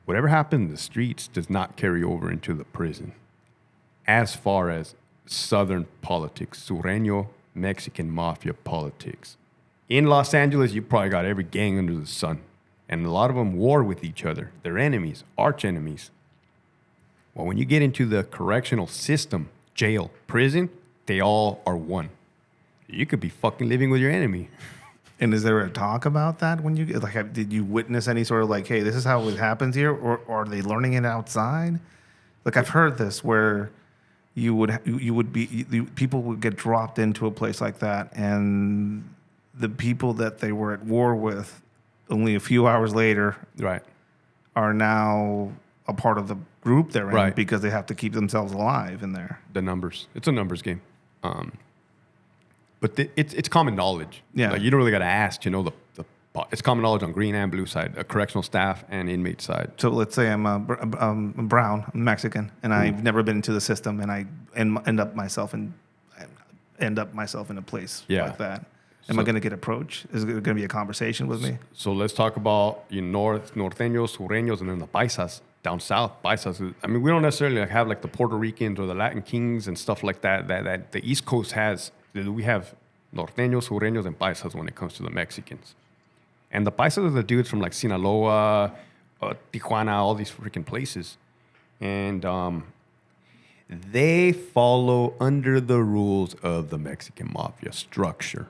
whatever happened in the streets does not carry over into the prison. As far as Southern politics, Sureño Mexican Mafia politics. In Los Angeles, you probably got every gang under the sun. And a lot of them war with each other. They're enemies, arch enemies. Well, when you get into the correctional system, jail, prison, they all are one. You could be fucking living with your enemy. And is there a talk about that when you did you witness any sort of like, hey, this is how it happens here, or are they learning it outside? Like, I've heard this where people would get dropped into a place like that, and the people that they were at war with only a few hours later, right, are now a part of the group they're in, right, because they have to keep themselves alive in there. The numbers. It's a numbers game. But it's common knowledge. Yeah. Like, you don't really got to ask to know it's common knowledge on green and blue side, correctional staff and inmate side. So let's say I'm brown, I'm Mexican, and I've never been into the system, and I end up myself in a place like that. Am I going to get approached? Is it going to be a conversation with me? So let's talk about norteños, sureños, and then the paisas down south. Paisas. I mean, we don't necessarily have like the Puerto Ricans or the Latin Kings and stuff like that. That the East Coast has. We have norteños, sureños, and paisas when it comes to the Mexicans. And the paisas are the dudes from like Sinaloa, Tijuana, all these freaking places. And they follow under the rules of the Mexican mafia structure.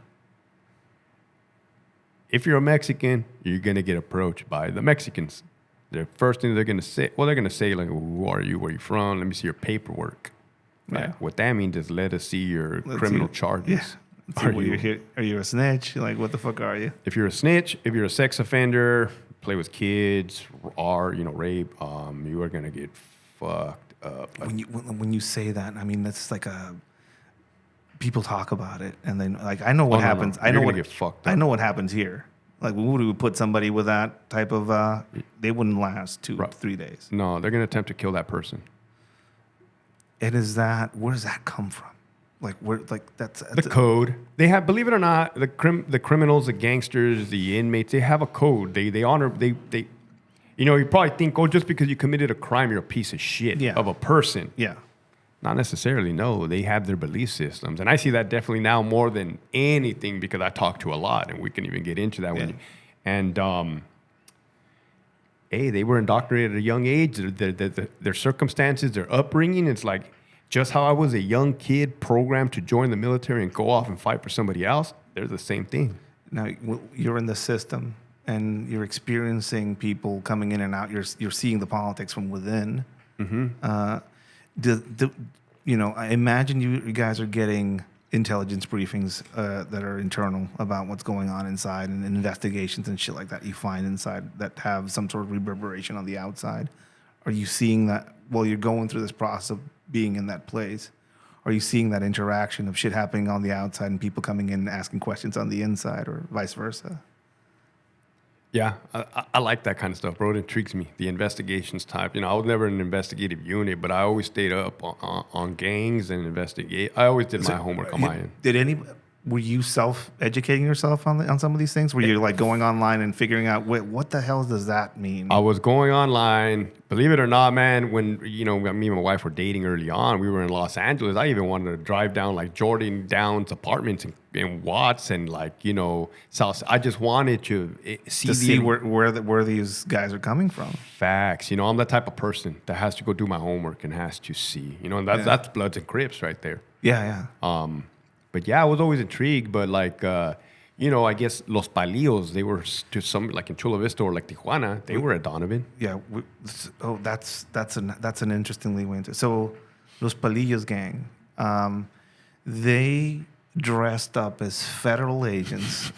If you're a Mexican, you're going to get approached by the Mexicans. The first thing they're going to say, like, who are you? Where are you from? Let me see your paperwork. Yeah. Right? What that means is let us see your criminal charges. Yeah. Are you a snitch? Like, what the fuck are you? If you're a snitch, if you're a sex offender, play with kids, or rape, you are gonna get fucked up. When you say that, I mean, that's like people talk about it, and then like I know what happens. No. Get fucked up. I know what happens here. Like, when would we put somebody with that type of? They wouldn't last 3 days. No, they're gonna attempt to kill that person. And where does that come from? Like, that's the code. They have, believe it or not, the criminals, the gangsters, the inmates, they have a code. They honor. They. You probably think, just because you committed a crime, you're a piece of shit of a person. Yeah. Not necessarily. No, they have their belief systems, and I see that definitely now more than anything because I talk to a lot, and we can even get into that they were indoctrinated at a young age. Their circumstances, their upbringing, it's like just how I was a young kid programmed to join the military and go off and fight for somebody else. They're the same thing. Now, you're in the system, and you're experiencing people coming in and out. You're seeing the politics from within. Mm-hmm. I imagine you guys are getting intelligence briefings that are internal about what's going on inside, and investigations and shit like that you find inside that have some sort of reverberation on the outside. Are you seeing that while you're going through this process of being in that place? Are you seeing that interaction of shit happening on the outside and people coming in and asking questions on the inside, or vice versa? Yeah, I like that kind of stuff, bro. It intrigues me. The investigations type. I was never in an investigative unit, but I always stayed up on gangs and investigate. I always did my homework on my end. Were you self-educating yourself on some of these things? Were you like going online and figuring out, what the hell does that mean? I was going online. Believe it or not, man, when me and my wife were dating early on, we were in Los Angeles. I even wanted to drive down like Jordan Downs apartments in Watts and South. I just wanted to see where these guys are coming from. Facts. I'm that type of person that has to go do my homework and has to see. And that's Bloods and Crips right there. Yeah. But yeah, I was always intrigued. But I guess Los Palillos, they were to some like in Chula Vista or like Tijuana, they were at Donovan. Yeah. That's an interesting leeway into. So Los Palillos gang, they dressed up as federal agents.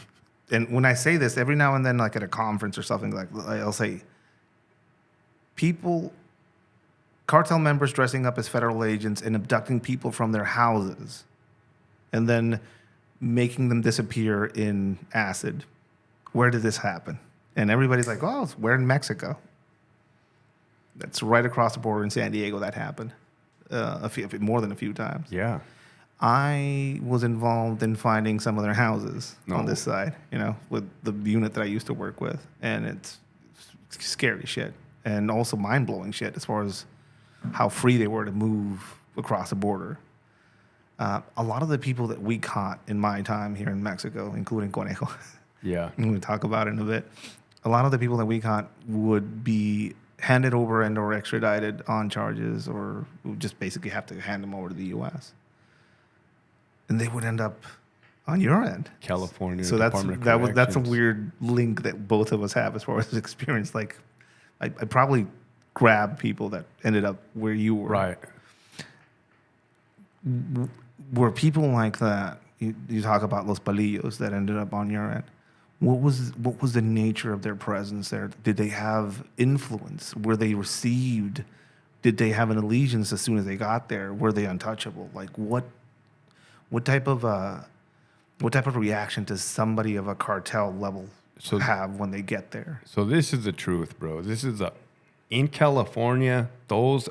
And when I say this, every now and then, like at a conference or something, like I'll say, cartel members dressing up as federal agents and abducting people from their houses, and then making them disappear in acid. Where did this happen? And everybody's like, we're in Mexico. That's right across the border in San Diego that happened more than a few times. Yeah. I was involved in finding some of their houses on this side, with the unit that I used to work with. And it's scary shit. And also mind-blowing shit as far as how free they were to move across the border. A lot of the people that we caught in my time here in Mexico, including Conejo, yeah, I'm going to talk about it in a bit. A lot of the people that we caught would be handed over and or extradited on charges, or would just basically have to hand them over to the U.S. And they would end up on your end, California. So that's a weird link that both of us have as far as experience. Like, I probably grabbed people that ended up where you were. Right. Were people like that? You talk about Los Palillos that ended up on your end. What was the nature of their presence there? Did they have influence? Were they received? Did they have an allegiance as soon as they got there? Were they untouchable? Like what type of What type of reaction does somebody of a cartel level have when they get there? So this is the truth, bro. In California, those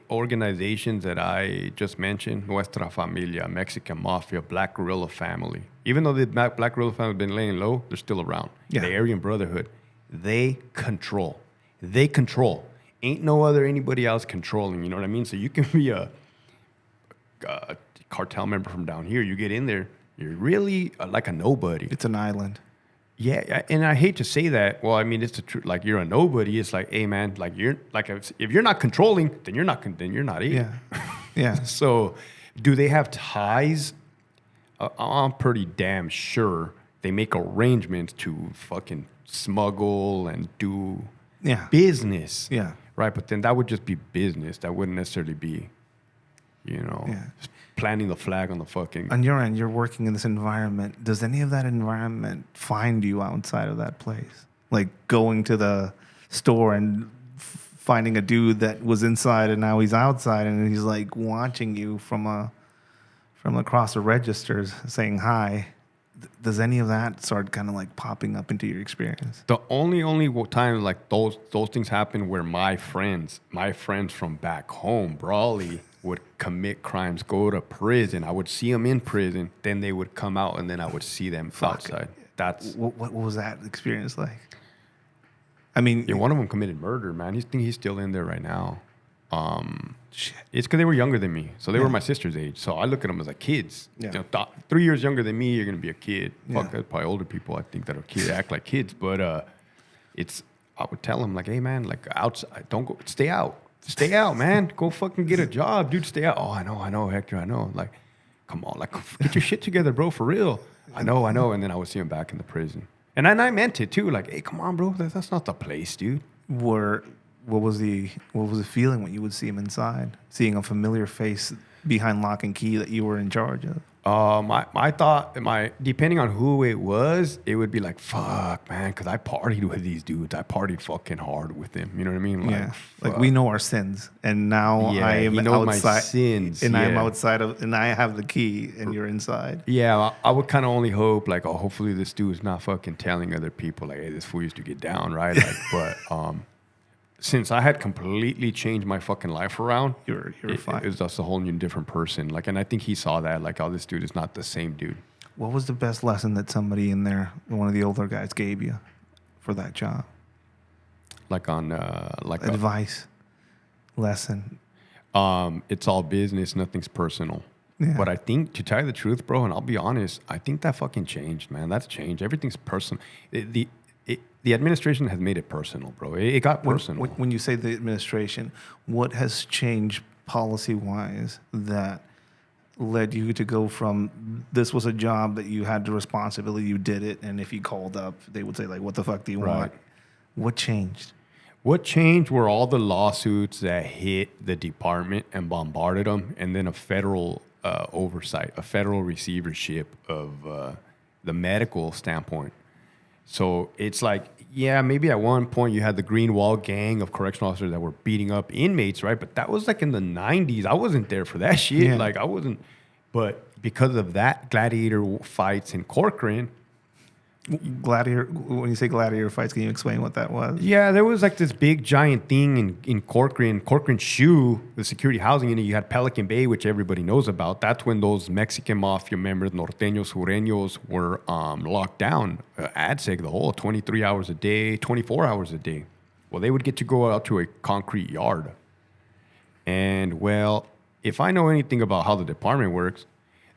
organizations that I just mentioned, Nuestra Familia, Mexican Mafia, Black Guerrilla Family, even though the Black Guerrilla Family has been laying low, they're still around. Yeah. The Aryan Brotherhood, they control. They control. Ain't no other anybody else controlling, you know what I mean? So you can be a cartel member from down here. You get in there, you're really like a nobody. It's an island. Yeah, and I hate to say that. Well, I mean, it's the truth. Like, you're a nobody. It's like, hey, man, like, you're like, if you're not controlling, then you're not it. Yeah, yeah. So, do they have ties? I'm pretty damn sure they make arrangements to fucking smuggle and do business. Yeah. Right, but then that would just be business. That wouldn't necessarily be, planting the flag on the fucking... On your end, you're working in this environment. Does any of that environment find you outside of that place? Like going to the store and finding a dude that was inside and now he's outside and he's like watching you from across the registers saying hi. Does any of that start kind of like popping up into your experience? The only time like those things happen where my friends from back home, Brawley, would commit crimes, go to prison. I would see them in prison, then they would come out, and then I would see them outside. That's what was that experience like? I mean, one of them committed murder, man. He's still in there right now. Shit. It's because they were younger than me, so they were my sister's age. So I look at them as like kids. Yeah. 3 years younger than me, you're gonna be a kid. Yeah. Fuck, that's probably older people. I think that are kids act like kids, but I would tell them like, hey man, like outside, don't go, stay out. Stay out, man. Go fucking get a job, dude. Stay out. Oh, I know, Hector. I know. Like, come on, like, get your shit together, bro, for real. I know. And then I would see him back in the prison. And I meant it too. Like, hey, come on, bro. That's not the place, dude. What was the feeling when you would see him inside, seeing a familiar face behind lock and key that you were in charge of? My thought, depending on who it was, it would be like, fuck, man, because I partied with these dudes. I partied fucking hard with them. You know what I mean? Like, like we know our sins, and now I am outside. My sins, and I'm outside of, and I have the key, and you're inside. Yeah, I would kind of only hope, like, oh, hopefully this dude's not fucking telling other people, like, hey, this fool used to get down, right? Like, but since I had completely changed my fucking life around, you're fine. It was just a whole new different person. Like, and I think he saw that, like, oh, this dude is not the same dude. What was the best lesson that somebody in there, one of the older guys, gave you for that job? Like on advice, lesson. It's all business, nothing's personal. Yeah. But I think, to tell you the truth, bro, and I'll be honest, I think that fucking changed, man. That's changed. Everything's personal. The administration has made it personal, bro. It got personal. When you say the administration, what has changed policy-wise that led you to go from this was a job that you had the responsibility, you did it, and if you called up, they would say, like, what the fuck do you want? What changed? What changed were all the lawsuits that hit the department and bombarded them, and then a federal oversight, a federal receivership of the medical standpoint. So it's like, yeah, maybe at one point you had the Green Wall gang of correctional officers that were beating up inmates, right? But that was like in the 90s. I wasn't there for that shit. Yeah. Like, I wasn't. But because of that, gladiator fights in Corcoran. Gladiator. When you say gladiator fights, can you explain what that was? Yeah, there was like this big giant thing in Corcoran Shoe, the security housing unit. You had Pelican Bay, which everybody knows about. That's when those Mexican mafia members, norteños, sureños, were locked down. ADSEG, the whole 23 hours a day, 24 hours a day. Well, they would get to go out to a concrete yard. And, well, if I know anything about how the department works,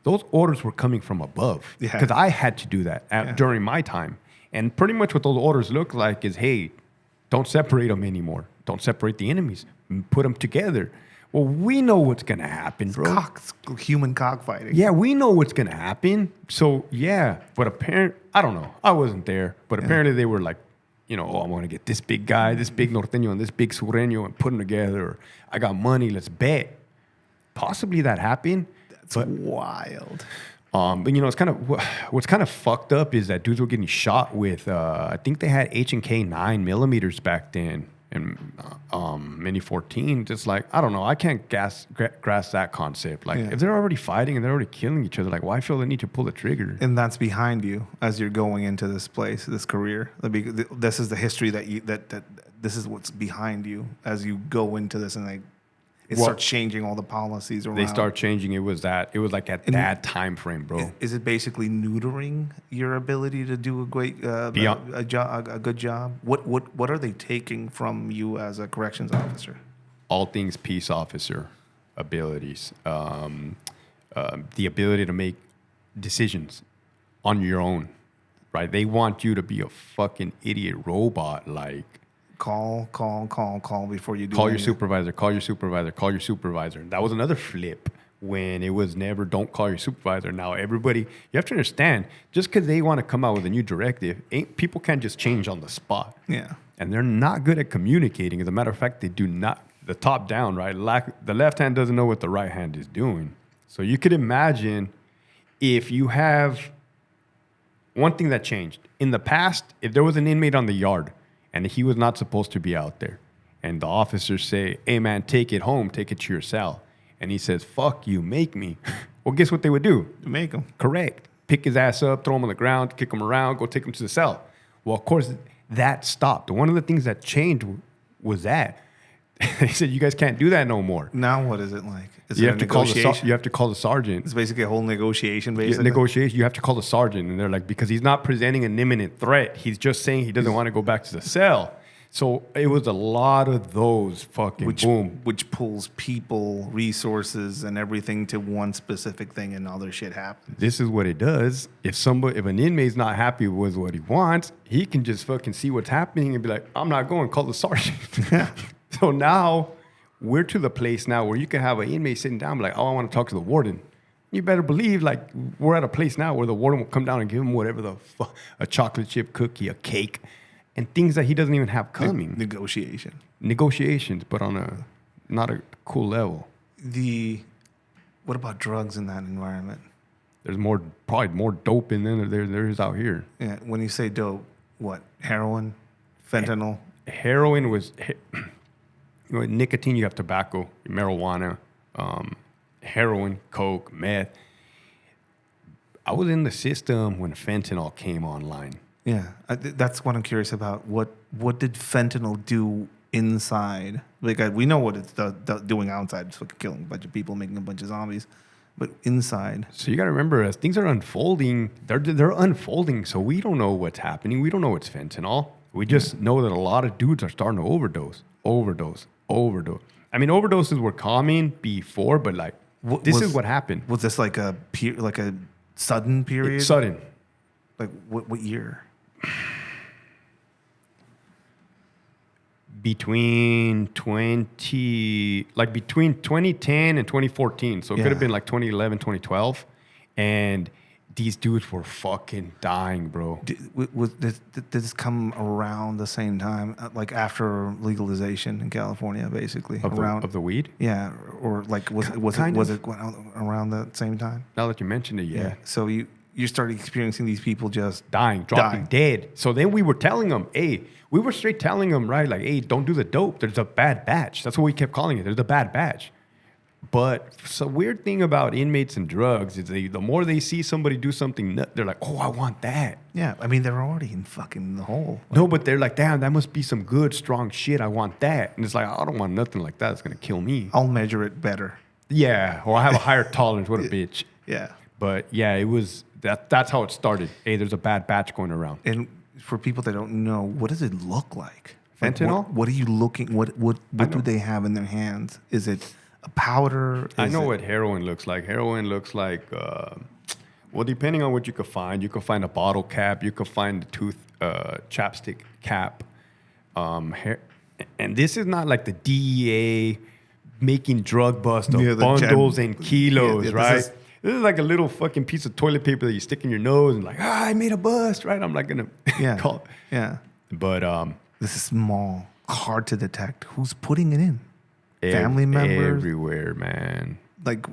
those orders were coming from above because I had to do that during my time. And pretty much what those orders look like is, hey, don't separate them anymore. Don't separate the enemies. Put them together. Well, we know what's going to happen, bro. Human cockfighting. Yeah, we know what's going to happen. So, yeah. But apparently, I don't know. I wasn't there. But apparently they were like, I'm going to get this big guy, this big norteño, and this big sureño and put them together. Or, I got money, let's bet. Possibly that happened. It's wild. But it's kind of what's kind of fucked up is that dudes were getting shot with. I think they had H&K 9mm back then, and Mini 14, just like, I don't know, I can't grasp that concept. Like, if they're already fighting and they're already killing each other, like, why feel the need to pull the trigger? And that's behind you as you're going into this place, this career. This is the history that this is what's behind you as you go into this, and it starts changing all the policies around. They start changing. It was like at that time frame, bro. Is it basically neutering your ability to do a great a good job? What are they taking from you as a corrections officer? All things peace officer abilities, the ability to make decisions on your own, right? They want you to be a fucking idiot robot, like. Call before you do Call anything. call your supervisor. That was another flip when it was never don't call your supervisor. Now everybody, you have to understand, just because they want to come out with a new directive, people can't just change on the spot. Yeah. And they're not good at communicating. As a matter of fact, they do not, the top down, right? The left hand doesn't know what the right hand is doing. So you could imagine if you have one thing that changed. In the past, if there was an inmate on the yard, and he was not supposed to be out there, and the officers say, hey, man, take it home, take it to your cell. And he says, fuck you, make me. Well, guess what they would do? Make him. Correct. Pick his ass up, throw him on the ground, kick him around, go take him to the cell. Well, of course, that stopped. One of the things that changed was that. They said, you guys can't do that no more. Now what is it like? Is You it have, a to call negotiation? you have to call the sergeant. It's basically a whole negotiation, Yeah, basically. negotiation. You have to call the sergeant. And they're like, because he's not presenting an imminent threat. He's just saying he doesn't want to go back to the cell. So it was a lot of those fucking which pulls people, resources, and everything to one specific thing, and other shit happens. This is what it does. If an inmate's not happy with what he wants, he can just fucking see what's happening and be like, I'm not going, call the sergeant. So now we're to the place now where you can have an inmate sitting down and be like, oh, I want to talk to the warden. You better believe, like, we're at a place now where the warden will come down and give him whatever a chocolate chip cookie, a cake, and things that he doesn't even have coming. Negotiations, but on not a cool level. What about drugs in that environment? There's probably more dope in there is out here. Yeah, when you say dope, what? Heroin, fentanyl. Heroin was nicotine. You have tobacco, marijuana, heroin, coke, meth. I was in the system when fentanyl came online. Yeah, that's what I'm curious about. What did fentanyl do inside? Like, we know what it's doing outside. It's fucking killing a bunch of people, making a bunch of zombies. But inside. So you got to remember, as things are unfolding, they're unfolding. So we don't know what's happening. We don't know it's fentanyl. We just know that a lot of dudes are starting to overdose. I mean, overdoses were common before, but like, this is what happened. Was this like a sudden period? It's sudden. Like what year? Between 2010 and 2014. So it could have been like 2011, 2012. And these dudes were fucking dying, bro. Did this come around the same time, like after legalization in California, basically? Of the weed? Yeah, or like was it around the same time? Now that you mentioned it, yeah. So you started experiencing these people just dropping dead. So then we were telling them, hey, we were straight telling them, right? Like, hey, don't do the dope. There's a bad batch. That's what we kept calling it. There's a bad batch. But the weird thing about inmates and drugs is the more they see somebody do something, they're like, oh, I want that. Yeah, I mean, they're already in fucking the hole. No, but they're like, damn, that must be some good, strong shit. I want that. And it's like, I don't want nothing like that. It's going to kill me. I'll measure it better. Yeah, or I have a higher tolerance. What a bitch. Yeah. But yeah, it was... That's how it started. Hey, there's a bad batch going around. And for people that don't know, what does it look like? Fentanyl? What are you looking? What do they have in their hands? Is it a powder? I know what heroin looks like. Heroin looks like, well, depending on what you could find a bottle cap. You could find a tooth chapstick cap. And this is not like the DEA making drug bust of bundles and kilos, right? This is like a little fucking piece of toilet paper that you stick in your nose and like, I made a bust, right? I'm not going to call it. Yeah. But this is small, hard to detect. Who's putting it in? Family members? Everywhere, man. Like,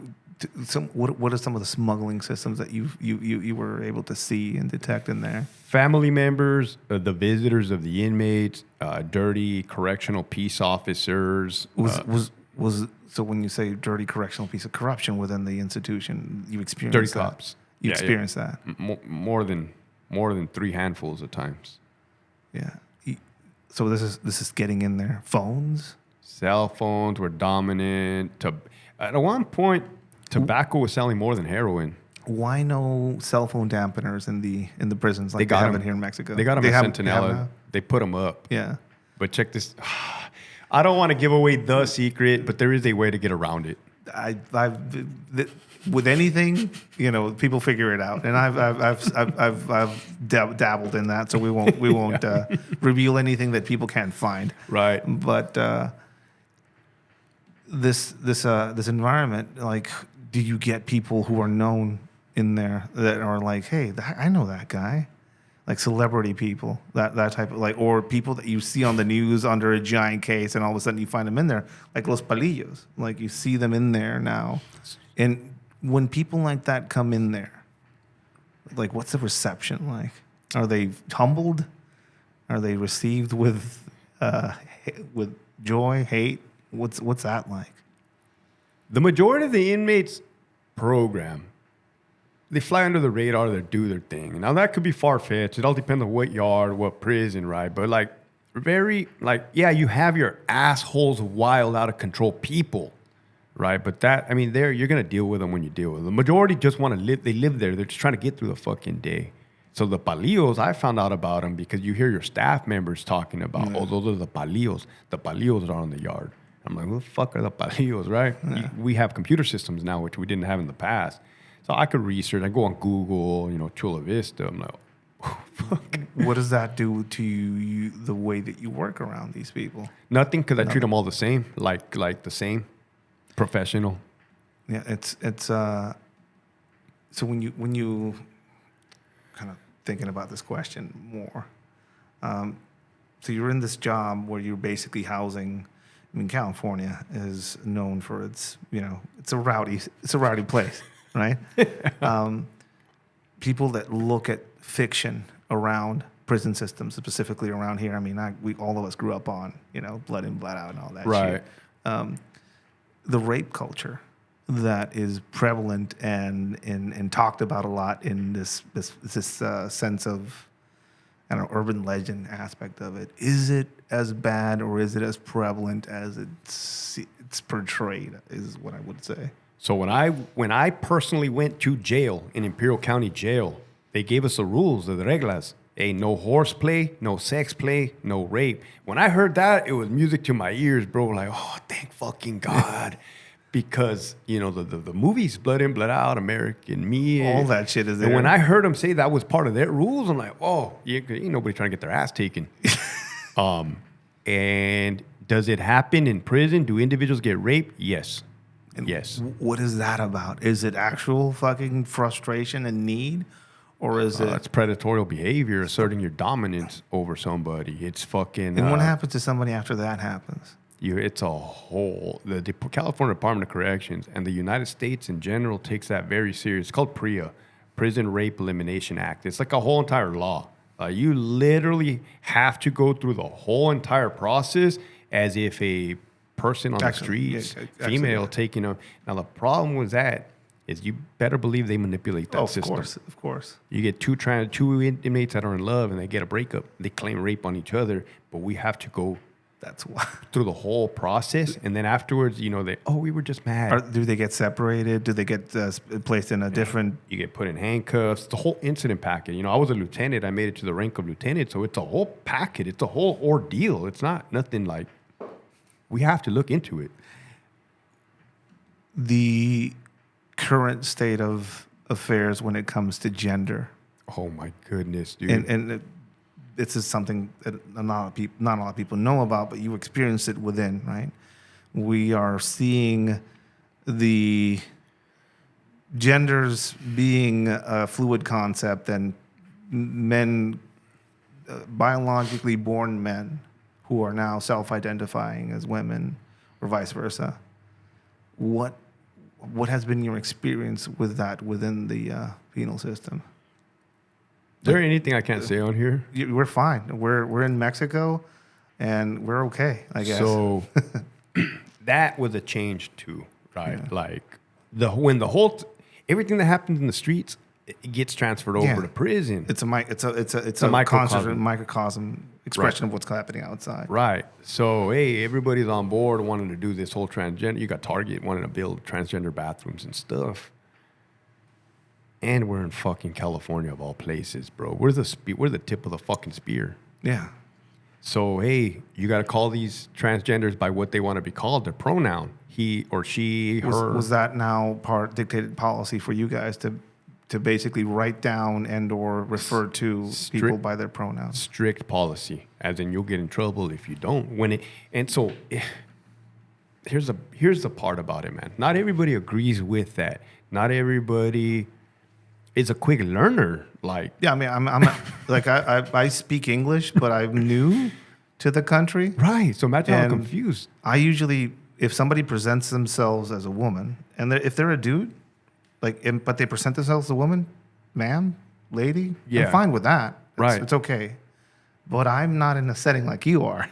What are some of the smuggling systems that you were able to see and detect in there? Family members, the visitors of the inmates, dirty correctional peace officers. So when you say dirty correctional piece of corruption within the institution, you experienced Dirty that? cops. You experienced that? More than 3 handfuls of times. Yeah. So this is getting in there. Phones? Cell phones were dominant. At one point, tobacco was selling more than heroin. Why no cell phone dampeners in the prisons like they have it here in Mexico? They got them at Centinela. They put them up. Yeah. But check this. I don't want to give away the secret, but there is a way to get around it. With anything, people figure it out, and I've dabbled in that, so we won't reveal anything that people can't find. Right. But this environment, like, do you get people who are known in there that are like, hey, I know that guy, like celebrity people, that type of, like, or people that you see on the news under a giant case, and all of a sudden you find them in there, like Los Palillos, like you see them in there now, and when people like that come in there, like, what's the reception like? Are they humbled? Are they received with joy, hate? What's that like? The majority of the inmates program, they fly under the radar, they do their thing. Now, that could be far-fetched. It all depends on what yard, what prison, right? But, like, you have your assholes, wild, out-of-control people, right? But you're going to deal with them when you deal with them. The majority just want to live. They live there. They're just trying to get through the fucking day. So the palillos, I found out about them because you hear your staff members talking about, those are the palillos. The palillos are on the yard. I'm like, who the fuck are the palillos, right? Yeah. We have computer systems now, which we didn't have in the past. So I could research. I go on Google, Chula Vista. I'm like, oh, fuck. What does that do to you, the way that you work around these people? Nothing, because I treat them all the same, like the same, professional. Yeah, it's so when you kind of thinking about this question more, so you're in this job where you're basically housing. I mean, California is known for its, it's a rowdy place, right? People that look at fiction around prison systems, specifically around here. I mean, we all of us grew up on, blood in, blood out, and all that right. shit. The rape culture that is prevalent and talked about a lot in this sense of, I don't know, urban legend aspect of it. Is it as bad or is it as prevalent as it's portrayed, is what I would say. So when I personally went to jail, in Imperial County Jail, they gave us the rules, the reglas. Hey, no horseplay, no sex play, no rape. When I heard that, it was music to my ears, bro. Like, oh, thank fucking God. Because, the movies, Blood In, Blood Out, American Me. All that shit is there. And when I heard them say that was part of their rules, I'm like, oh, ain't nobody trying to get their ass taken. And does it happen in prison? Do individuals get raped? Yes. And yes. What is that about? Is it actual fucking frustration and need? Or is it... It's predatory behavior, asserting your dominance over somebody. It's fucking... And what happens to somebody after that happens? It's a whole... The California Department of Corrections and the United States in general takes that very serious. It's called PREA, Prison Rape Elimination Act. It's like a whole entire law. You literally have to go through the whole entire process as if a person on the streets, female, taking a... Now, the problem with that is you better believe they manipulate that system. Of course. You get two inmates that are in love and they get a breakup. They claim rape on each other, but we have to go through the whole process. And then afterwards, we were just mad. Do they get separated? Do they get placed in a different... You get put in handcuffs. The whole incident packet. I was a lieutenant. I made it to the rank of lieutenant. So it's a whole packet. It's a whole ordeal. It's not nothing like... We have to look into it. The current state of affairs when it comes to gender. Oh my goodness, dude! And this is something that not a lot of people know about, but you experience it within, right? We are seeing the genders being a fluid concept, and men, biologically born men, who are now self-identifying as women, or vice versa. what has been your experience with that within the penal system? Is there anything I can't say on here? We're fine. We're in Mexico, and we're okay, I guess. So that was a change too, right? Yeah. Like when the whole everything that happens in the streets, it gets transferred over to prison. It's a microcosm expression of what's happening outside. Right. So hey, everybody's on board wanting to do this whole transgender. You got Target wanting to build transgender bathrooms and stuff. And we're in fucking California of all places, bro. We're the tip of the fucking spear. Yeah. So hey, you got to call these transgenders by what they want to be called, their pronoun. He or she, her. Was that now dictated policy for you guys to basically write down and or refer to people by their pronouns? Strict policy, as in you'll get in trouble if you don't. Here's the part about it, man. Not everybody agrees with that. Not everybody is a quick learner. Like, yeah, I mean, I'm like I speak English, but I'm new to the country. Right. So imagine how confused. I usually, if somebody presents themselves as a woman, and if they're a dude, but they present themselves as a woman, ma'am, lady, I'm fine with that. It's okay. But I'm not in a setting like you are,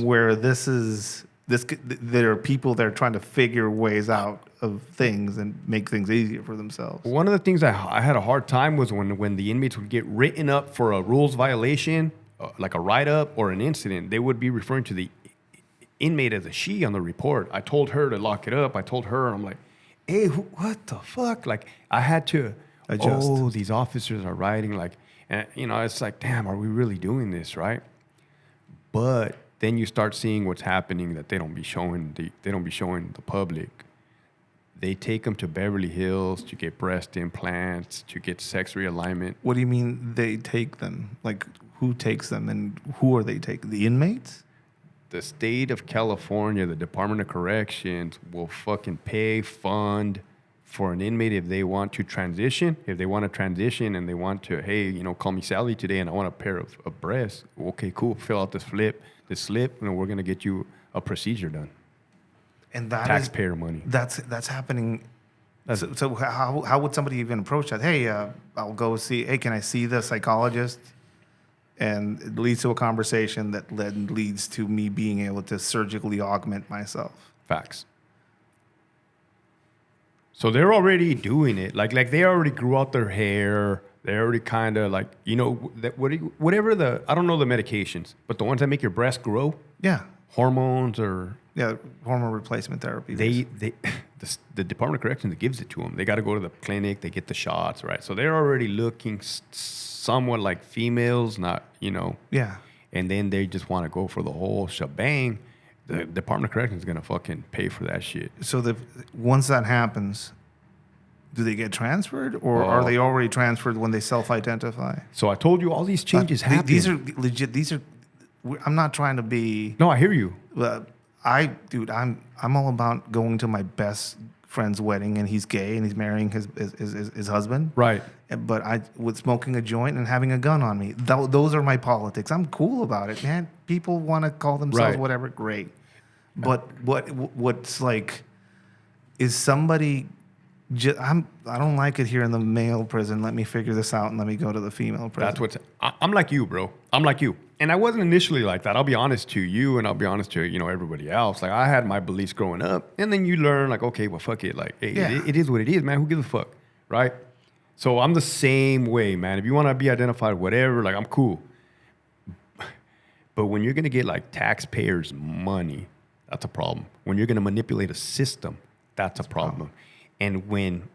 where there are people that are trying to figure ways out of things and make things easier for themselves. One of the things I had a hard time was when the inmates would get written up for a rules violation, like a write-up or an incident, they would be referring to the inmate as a she on the report. I told her to lock it up. I told her, and I'm like, hey, what the fuck? Like, I had to adjust. Oh, these officers are writing like, and, it's like, damn, are we really doing this, right? But then you start seeing what's happening that they don't be showing the public. They take them to Beverly Hills to get breast implants, to get sex realignment. What do you mean they take them? Like, who takes them, and who are they taking? The inmates? The state of California, the Department of Corrections will fucking fund for an inmate if they want to transition. If they want to transition and they want to, hey, call me Sally today and I want a pair of breasts. Okay, cool. Fill out this slip, and we're going to get you a procedure done. And that taxpayer money. That's happening. So how would somebody even approach that? Hey, I'll go see. Hey, can I see the psychologist? And it leads to a conversation that leads to me being able to surgically augment myself. Facts. So they're already doing it. Like they already grew out their hair. They're already kind of like, whatever I don't know the medications, but the ones that make your breast grow. Yeah. Hormones or. Yeah, hormone replacement therapy. The Department of Corrections gives it to them. They got to go to the clinic. They get the shots, right? So they're already looking somewhat like females, not, Yeah. And then they just want to go for the whole shebang. The Department of Corrections is going to fucking pay for that shit. So once that happens, do they get transferred, or are they already transferred when they self-identify? So I told you all these changes happen. These are legit. I'm not trying to be. No, I hear you. I'm all about going to my best friend's wedding, and he's gay, and he's marrying his husband. Right. But with smoking a joint and having a gun on me, those are my politics. I'm cool about it, man. People want to call themselves whatever, great. But what's like, is somebody? I don't like it here in the male prison. Let me figure this out and let me go to the female prison. I'm like you, bro. I'm like you. And I wasn't initially like that. I'll be honest to you, and I'll be honest to everybody else. Like, I had my beliefs growing up, and then you learn like, okay, well, fuck it. Like, hey, it is what it is, man. Who gives a fuck, right? So I'm the same way, man. If you want to be identified, whatever, like, I'm cool. But when you're gonna get like taxpayers' money, that's a problem. When you're gonna manipulate a system, that's a problem. And when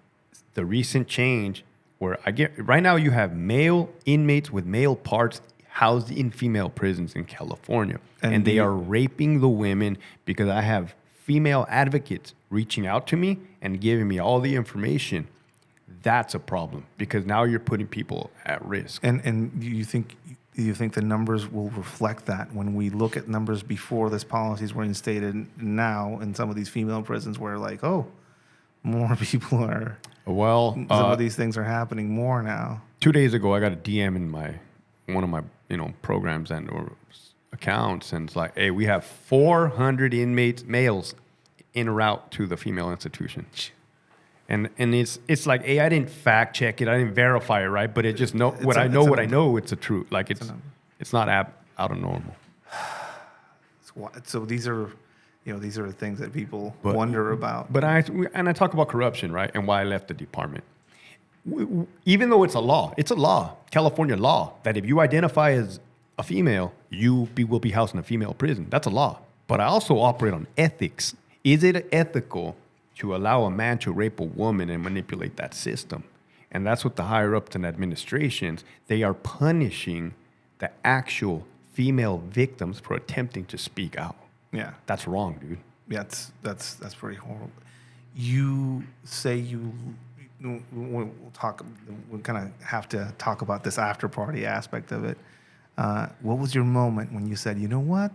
the recent change, where right now you have male inmates with male parts housed in female prisons in California. And they are raping the women because I have female advocates reaching out to me and giving me all the information. That's a problem because now you're putting people at risk. And you think the numbers will reflect that when we look at numbers before this policies were instated now in some of these female prisons where like, more people are. Well, some of these things are happening more now. 2 days ago, I got a DM in one of my programs or accounts, and it's like, hey, we have 400 inmates, males, en route to the female institution. And it's like, hey, I didn't fact check it, I didn't verify it, right? But it just what I know, it's a truth. Like it's not out of normal. So these are the things that people wonder about. But I talk about corruption, right? And why I left the department. Even though it's a law, California law, that if you identify as a female, you will be housed in a female prison. That's a law. But I also operate on ethics. Is it ethical to allow a man to rape a woman and manipulate that system? And that's what the higher ups and administrations, they are punishing the actual female victims for attempting to speak out. Yeah. That's wrong, dude. Yeah, that's pretty horrible. You say we'll talk. We'll kind of have to talk about this after party aspect of it. What was your moment when you said, you know what,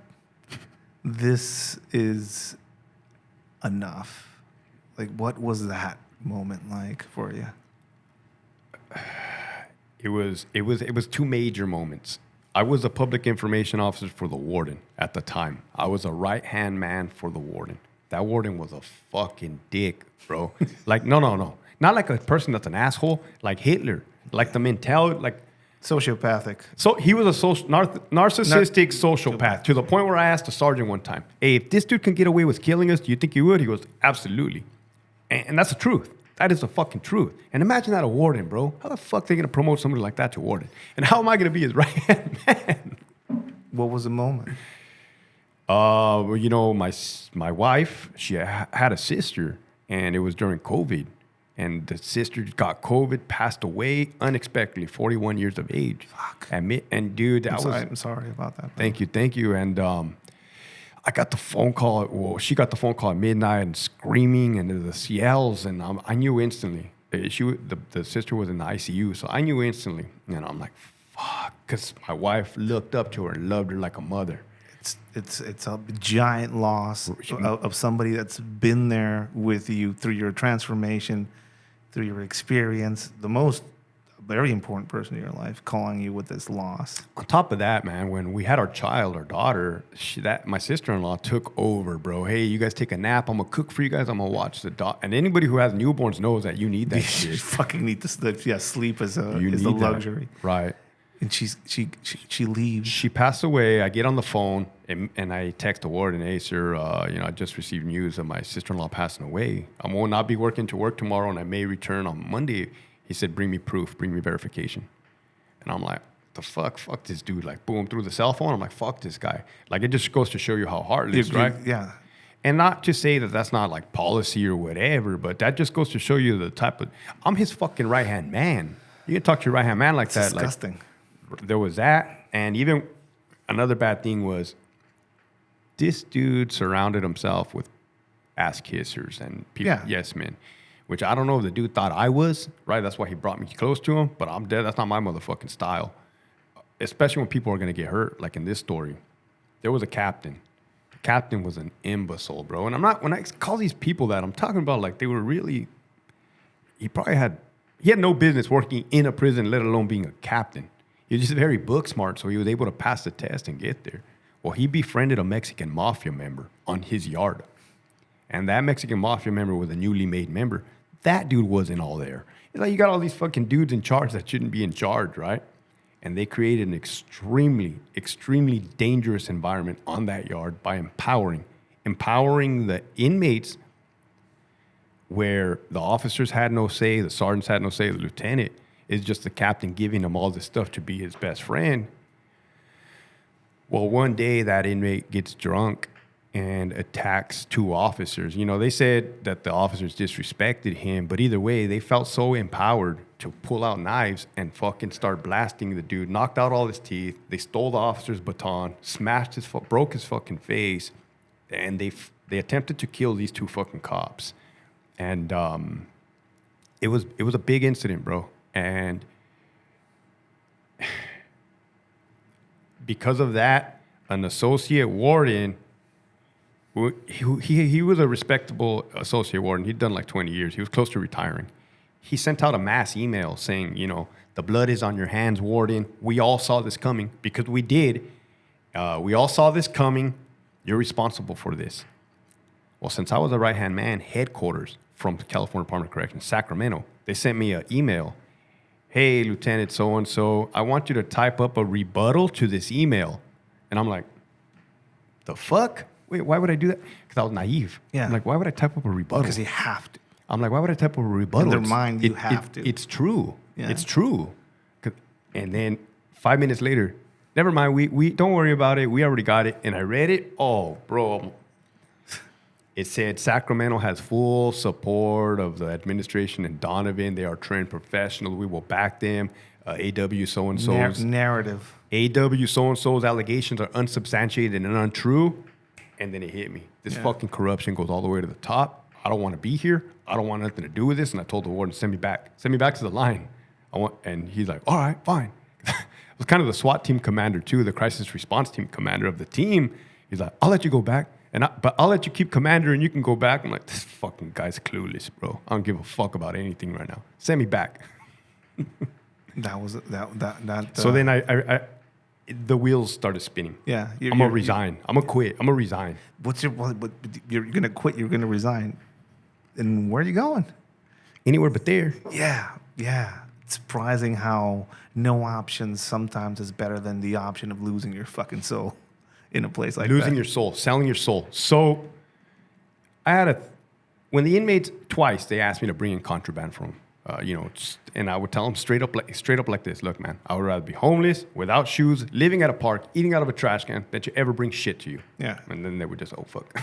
this is enough? Like, what was that moment like for you? It was two major moments. I was a public information officer for the warden at the time. I was a right-hand man for the warden. That warden was a fucking dick, bro. Like, no. Not like a person that's an asshole, like Hitler. Like the mentality, like... Sociopathic. So he was a narcissistic sociopath, to the point where I asked the sergeant one time, hey, if this dude can get away with killing us, do you think he would? He goes, absolutely. And that's the truth. That is the fucking truth. And imagine that a warden, bro. How the fuck they going to promote somebody like that to warden? And how am I going to be his right-hand man? What was the moment? Well, you know, my wife, she had a sister, and it was during COVID. And the sister got COVID, passed away unexpectedly, 41 years of age. Fuck. And dude, I'm sorry about that. Thank you. And I got the phone call. Well, she got the phone call at midnight and screaming and the yells, and I knew instantly. The sister was in the ICU, so I knew instantly. And I'm like, fuck, because my wife looked up to her and loved her like a mother. It's a giant loss of somebody that's been there with you through your transformation, through your experience, very important person in your life, calling you with this loss. On top of that, man, when we had our daughter, my sister-in-law took over, bro. Hey, you guys take a nap. I'm going to cook for you guys. I'm going to watch the dog. And anybody who has newborns knows that you need that shit. You fucking need to sleep. Yeah, sleep is the luxury. Right. And she leaves. She passed away. I get on the phone and I text the warden, hey, sir, I just received news of my sister-in-law passing away. I will not be working to work tomorrow, and I may return on Monday. He said, bring me proof, bring me verification. And I'm like, the fuck this dude. Like, boom, through the cell phone. I'm like, fuck this guy. Like, it just goes to show you how heartless, right? Yeah. And not to say that that's not like policy or whatever, but that just goes to show you the type of, I'm his fucking right-hand man. You can talk to your right-hand man like that. Disgusting. Like, there was that. And even another bad thing was this dude surrounded himself with ass kissers and people, yes men. Which I don't know if the dude thought I was, right? That's why he brought me close to him. But I'm dead. That's not my motherfucking style. Especially when people are going to get hurt, like in this story. There was a captain. The captain was an imbecile, bro. And when I call these people that, I'm talking about like they were really, he had no business working in a prison, let alone being a captain. He was just very book smart, so he was able to pass the test and get there. Well, he befriended a Mexican mafia member on his yard. And that Mexican mafia member was a newly made member. That dude wasn't all there. It's like you got all these fucking dudes in charge that shouldn't be in charge, right? And they created an extremely, extremely dangerous environment on that yard by empowering the inmates where the officers had no say, the sergeants had no say, the lieutenant is just the captain giving them all this stuff to be his best friend. Well, one day that inmate gets drunk and attacks two officers. You know, they said that the officers disrespected him, but either way, they felt so empowered to pull out knives and fucking start blasting the dude, knocked out all his teeth. They stole the officer's baton, smashed his foot, broke his fucking face, and they attempted to kill these two fucking cops. And it was a big incident, bro. And because of that, an associate warden, he was a respectable associate warden. He'd done like 20 years. He was close to retiring. He sent out a mass email saying, the blood is on your hands, warden. We all saw this coming because we did. We all saw this coming. You're responsible for this. Well, since I was a right-hand man, headquarters from the California Department of Corrections, Sacramento, they sent me an email. Hey, Lieutenant so-and-so, I want you to type up a rebuttal to this email. And I'm like, the fuck? Wait, why would I do that? Because I was naive. Yeah. I'm like, why would I type up a rebuttal? Because you have to. I'm like, why would I type up a rebuttal? In their mind, you have to. It's true. Yeah. It's true. And then 5 minutes later, never mind, we don't worry about it. We already got it. And I read it. Oh, bro. It said Sacramento has full support of the administration and Donovan. They are trained professionals. We will back them. AW so-and-so's. Narrative. AW so-and-so's allegations are unsubstantiated and untrue. And then it hit me. This fucking corruption goes all the way to the top. I don't want to be here. I don't want nothing to do with this. And I told the warden, send me back. Send me back to the line. And he's like, all right, fine. I was kind of the SWAT team commander too, the crisis response team commander of the team. He's like, I'll let you go back. But I'll let you keep commander and you can go back. I'm like, this fucking guy's clueless, bro. I don't give a fuck about anything right now. Send me back. So then I the wheels started spinning. Yeah. I'm going to resign. I'm going to quit. I'm going to resign. You're going to quit. You're going to resign. And where are you going? Anywhere but there. Yeah. It's surprising how no option sometimes is better than the option of losing your fucking soul in a place like that. Losing your soul, selling your soul. So I had when the inmates twice, they asked me to bring in contraband from them. And I would tell them straight up like this. Look, man, I would rather be homeless, without shoes, living at a park, eating out of a trash can, than to ever bring shit to you. Yeah. And then they would just, oh, fuck.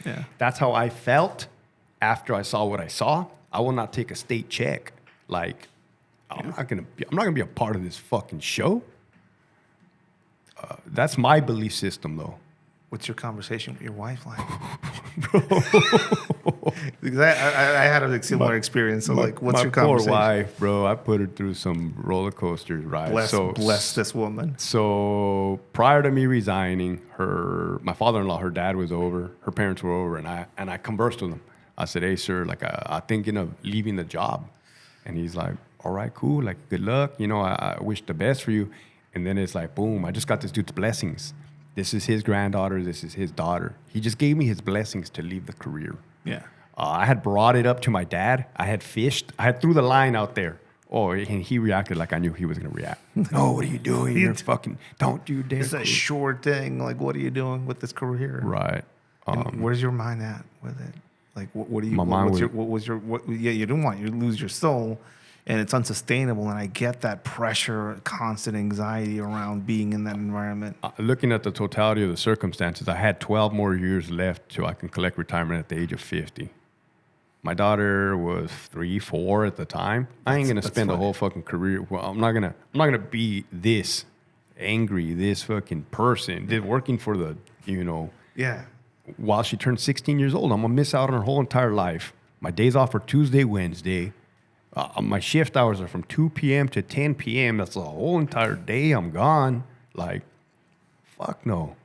Yeah. That's how I felt after I saw what I saw. I will not take a state check. Like, I'm not gonna be a part of this fucking show. That's my belief system, though. What's your conversation with your wife like? Because I had a similar experience. So, what's your conversation? My poor wife, bro. I put her through some roller coasters, right? Bless this woman. So prior to me resigning, my father-in-law, her dad was over, her parents were over, and I conversed with them. I said, hey, sir, I'm thinking of leaving the job. And he's like, all right, cool. Like, good luck. I wish the best for you. And then it's like, boom, I just got this dude's blessings. This is his granddaughter. This is his daughter. He just gave me his blessings to leave the career. Yeah. I had brought it up to my dad. I had fished. I had threw the line out there. Oh, and he reacted like I knew he was going to react. Oh, what are you doing? You're fucking, don't you dare. It's a short thing. Like, what are you doing with this career? Right. Where's your mind at with it? Like, what do you? My mind you don't want you to lose your soul, and it's unsustainable. And I get that pressure, constant anxiety around being in that environment. Looking at the totality of the circumstances, I had 12 more years left till I can collect retirement at the age of 50. My daughter was 3, 4 at the time. I ain't gonna spend the whole fucking career. Well, I'm not gonna be this angry, this fucking person, working for the, Yeah. While she turns 16 years old, I'm going to miss out on her whole entire life. My days off are Tuesday, Wednesday. My shift hours are from 2 p.m. to 10 p.m. That's the whole entire day I'm gone. Like, fuck no.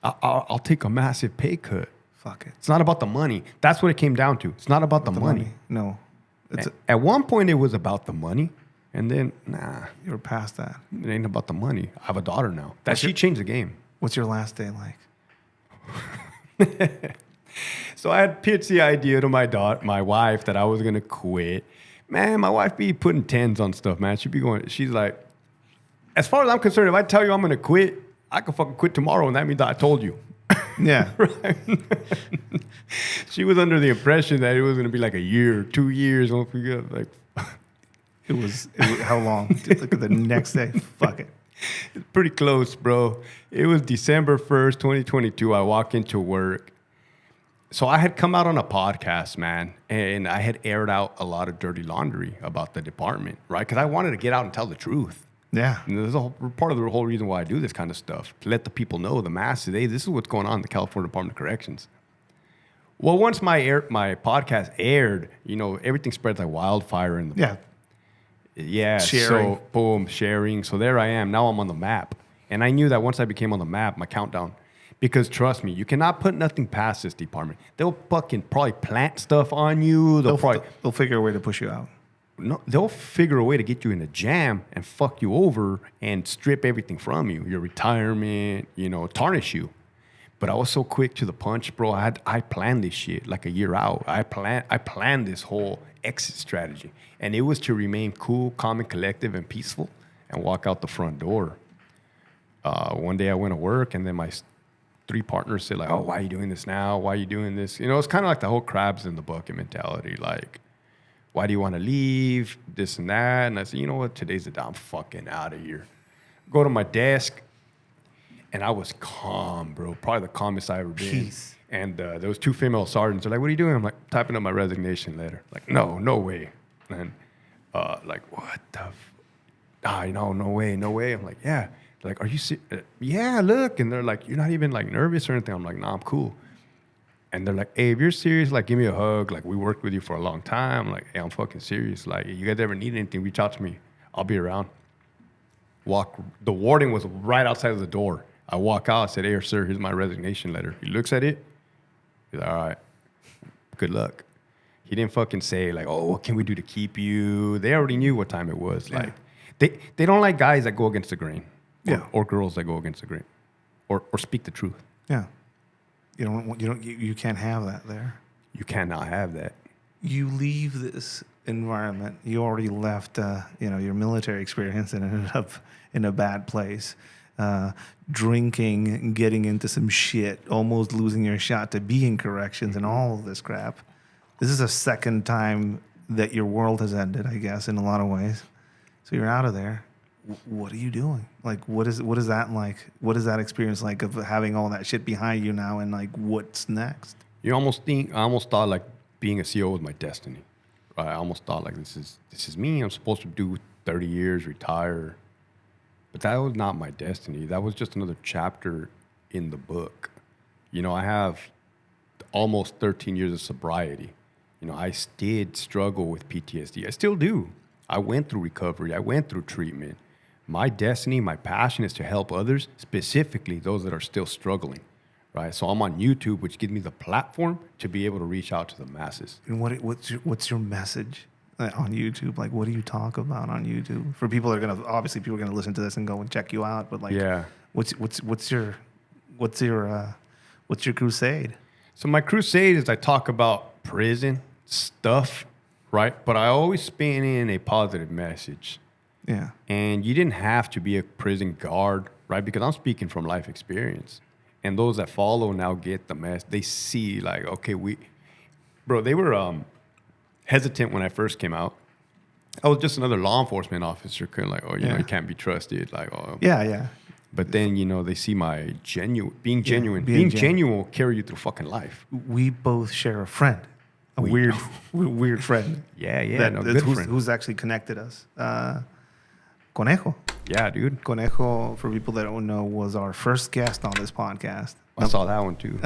I'll take a massive pay cut. Fuck it. It's not about the money. That's what it came down to. It's not about the money. No. At one point, it was about the money. And then, nah. You're past that. It ain't about the money. I have a daughter now. She changed the game. What's your last day like? So I had pitched the idea to my wife that I was gonna quit. Man, my wife be putting 10s on stuff, man. She's like, as far as I'm concerned, if I tell you I'm gonna quit, I can fucking quit tomorrow, and that means that I told you. Yeah. Right? She was under the impression that it was gonna be like a year, 2 years. Don't forget, like it was how long? Look at the next day. Fuck it. It's pretty close, bro. It was December 1st, 2022. I walk into work. So I had come out on a podcast, man, and I had aired out a lot of dirty laundry about the department, right? Because I wanted to get out and tell the truth. Yeah. And there's part of the whole reason why I do this kind of stuff, to let the people know, the masses, hey, this is what's going on in the California Department of Corrections. Well, once my podcast aired, everything spreads like wildfire. Yeah, sharing. So boom, sharing. So there I am. Now I'm on the map. And I knew that once I became on the map, my countdown, because trust me, you cannot put nothing past this department. They'll fucking probably plant stuff on you. They'll figure a way to push you out. No, they'll figure a way to get you in a jam and fuck you over and strip everything from you, your retirement, tarnish you. But I was so quick to the punch, bro. I planned this shit like a year out. I planned this whole exit strategy. And it was to remain cool, calm, and collective and peaceful and walk out the front door. One day I went to work, and then my 3 partners said, like, oh, why are you doing this now? Why are you doing this? You know, it's kind of like the whole crabs in the bucket mentality. Like, why do you want to leave? This and that. And I said, you know what? Today's the day. I'm fucking out of here. Go to my desk. And I was calm, bro. Probably the calmest I ever been. Peace. And there was 2 female sergeants. They're like, what are you doing? I'm like, typing up my resignation letter. Like, no way. And like, what the no way. I'm like, yeah. They're like, are you serious? Yeah, look. And they're like, you're not even like nervous or anything. I'm like, nah, I'm cool. And they're like, hey, if you're serious, like, give me a hug. Like, we worked with you for a long time. I'm like, hey, I'm fucking serious. Like, you guys ever need anything, reach out to me. I'll be around. The warden was right outside of the door. I walk out, I said, hey, sir, here's my resignation letter. He looks at it. He's like, all right, good luck. He didn't fucking say, like, oh, what can we do to keep you? They already knew what time it was. Yeah. Like, they don't like guys that go against the grain. Yeah. Or girls that go against the grain. Or speak the truth. Yeah. You can't have that there. You cannot have that. You leave this environment. You already left, your military experience and ended up in a bad place. Drinking, getting into some shit, almost losing your shot to be in corrections and all of this crap. This is a second time that your world has ended, I guess, in a lot of ways. So you're out of there. What are you doing? Like, what is that like? What is that experience like of having all that shit behind you now, and like, what's next? I almost thought like being a CO was my destiny. Right? I almost thought like this is me. I'm supposed to do 30 years, retire. But that was not my destiny. That was just another chapter in the book. You know, I have almost 13 years of sobriety. You know, I did struggle with PTSD. I still do. I went through recovery. I went through treatment. My destiny, my passion is to help others, specifically those that are still struggling, right? So I'm on YouTube, which gives me the platform to be able to reach out to the masses. And what's your message on YouTube? Like, what do you talk about on YouTube? For people that are gonna listen to this and go and check you out. But like, yeah, what's your crusade? So my crusade is I talk about prison stuff, right? But I always spin in a positive message. Yeah. And you didn't have to be a prison guard, right? Because I'm speaking from life experience. And those that follow now get the mess. They see like, okay, they were hesitant when I first came out. I was just another law enforcement officer, kind of like, oh, you know, you can't be trusted. Like, oh. Yeah. But then, you know, they see my being genuine. Being genuine will carry you through fucking life. We both share a friend. Weird friend. Yeah. Good friend. Who's actually connected us. Conejo. Yeah, dude. Conejo, for people that don't know, was our first guest on this podcast. I saw that one too.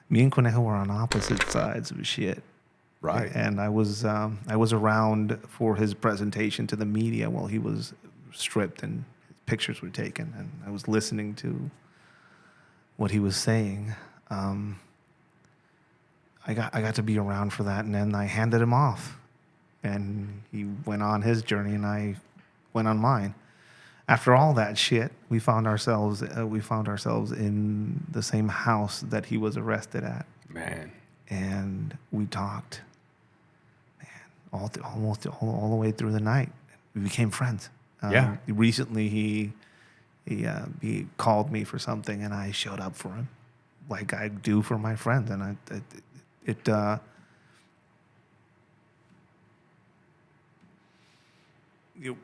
Me and Conejo were on opposite sides of shit. Right. And I was around for his presentation to the media while he was stripped and pictures were taken, and I was listening to what he was saying. I got to be around for that, and then I handed him off, and he went on his journey, and I went on mine. After all that shit, we found ourselves in the same house that he was arrested at. Man. And we talked, almost all the way through the night. We became friends. Recently, he called me for something, and I showed up for him, like I do for my friends, and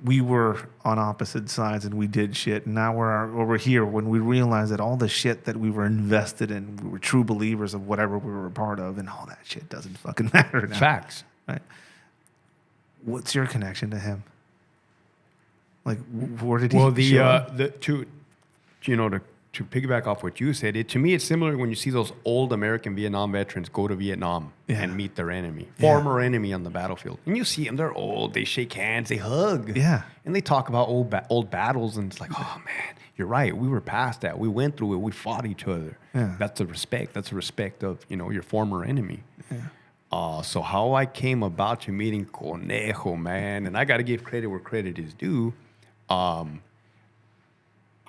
we were on opposite sides and we did shit. And now we're over here when we realized that all the shit that we were invested in, we were true believers of whatever we were a part of, and all that shit doesn't fucking matter now. Facts. Right? What's your connection to him? Like, where did he show up? To piggyback off what you said, to me, it's similar when you see those old American Vietnam veterans go to Vietnam and meet their enemy, former enemy on the battlefield. And you see them, they're old, they shake hands, they hug. Yeah. And they talk about old battles, and it's like, oh, man, you're right. We were past that. We went through it. We fought each other. Yeah. That's the respect. That's the respect of, your former enemy. Yeah. So how I came about to meeting Conejo, man, and I got to give credit where credit is due.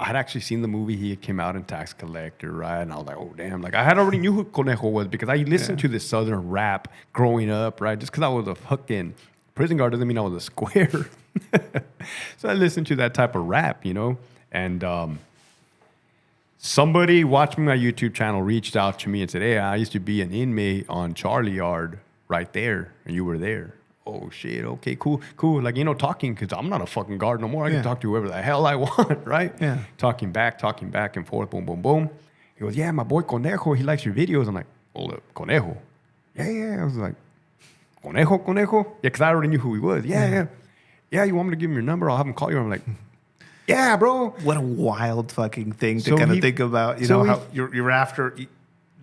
I had actually seen the movie. He came out in Tax Collector, right? And I was like, oh, damn. Like, I had already knew who Conejo was because I listened to this Southern rap growing up, right? Just because I was a fucking prison guard doesn't mean I was a square. So I listened to that type of rap, you know? And somebody watching my YouTube channel reached out to me and said, hey, I used to be an inmate on Charlie Yard right there, and you were there. Oh, shit, okay, cool. Like, you know, talking, because I'm not a fucking guard no more. I can talk to whoever the hell I want, right? Yeah. Talking back and forth, boom, boom, boom. He goes, yeah, my boy Conejo, he likes your videos. I'm like, hold up, Conejo? Yeah. I was like, Conejo? Yeah, because I already knew who he was. Yeah, you want me to give him your number? I'll have him call you. I'm like, yeah, bro. What a wild fucking thing to kind of think about. You know, how you're after...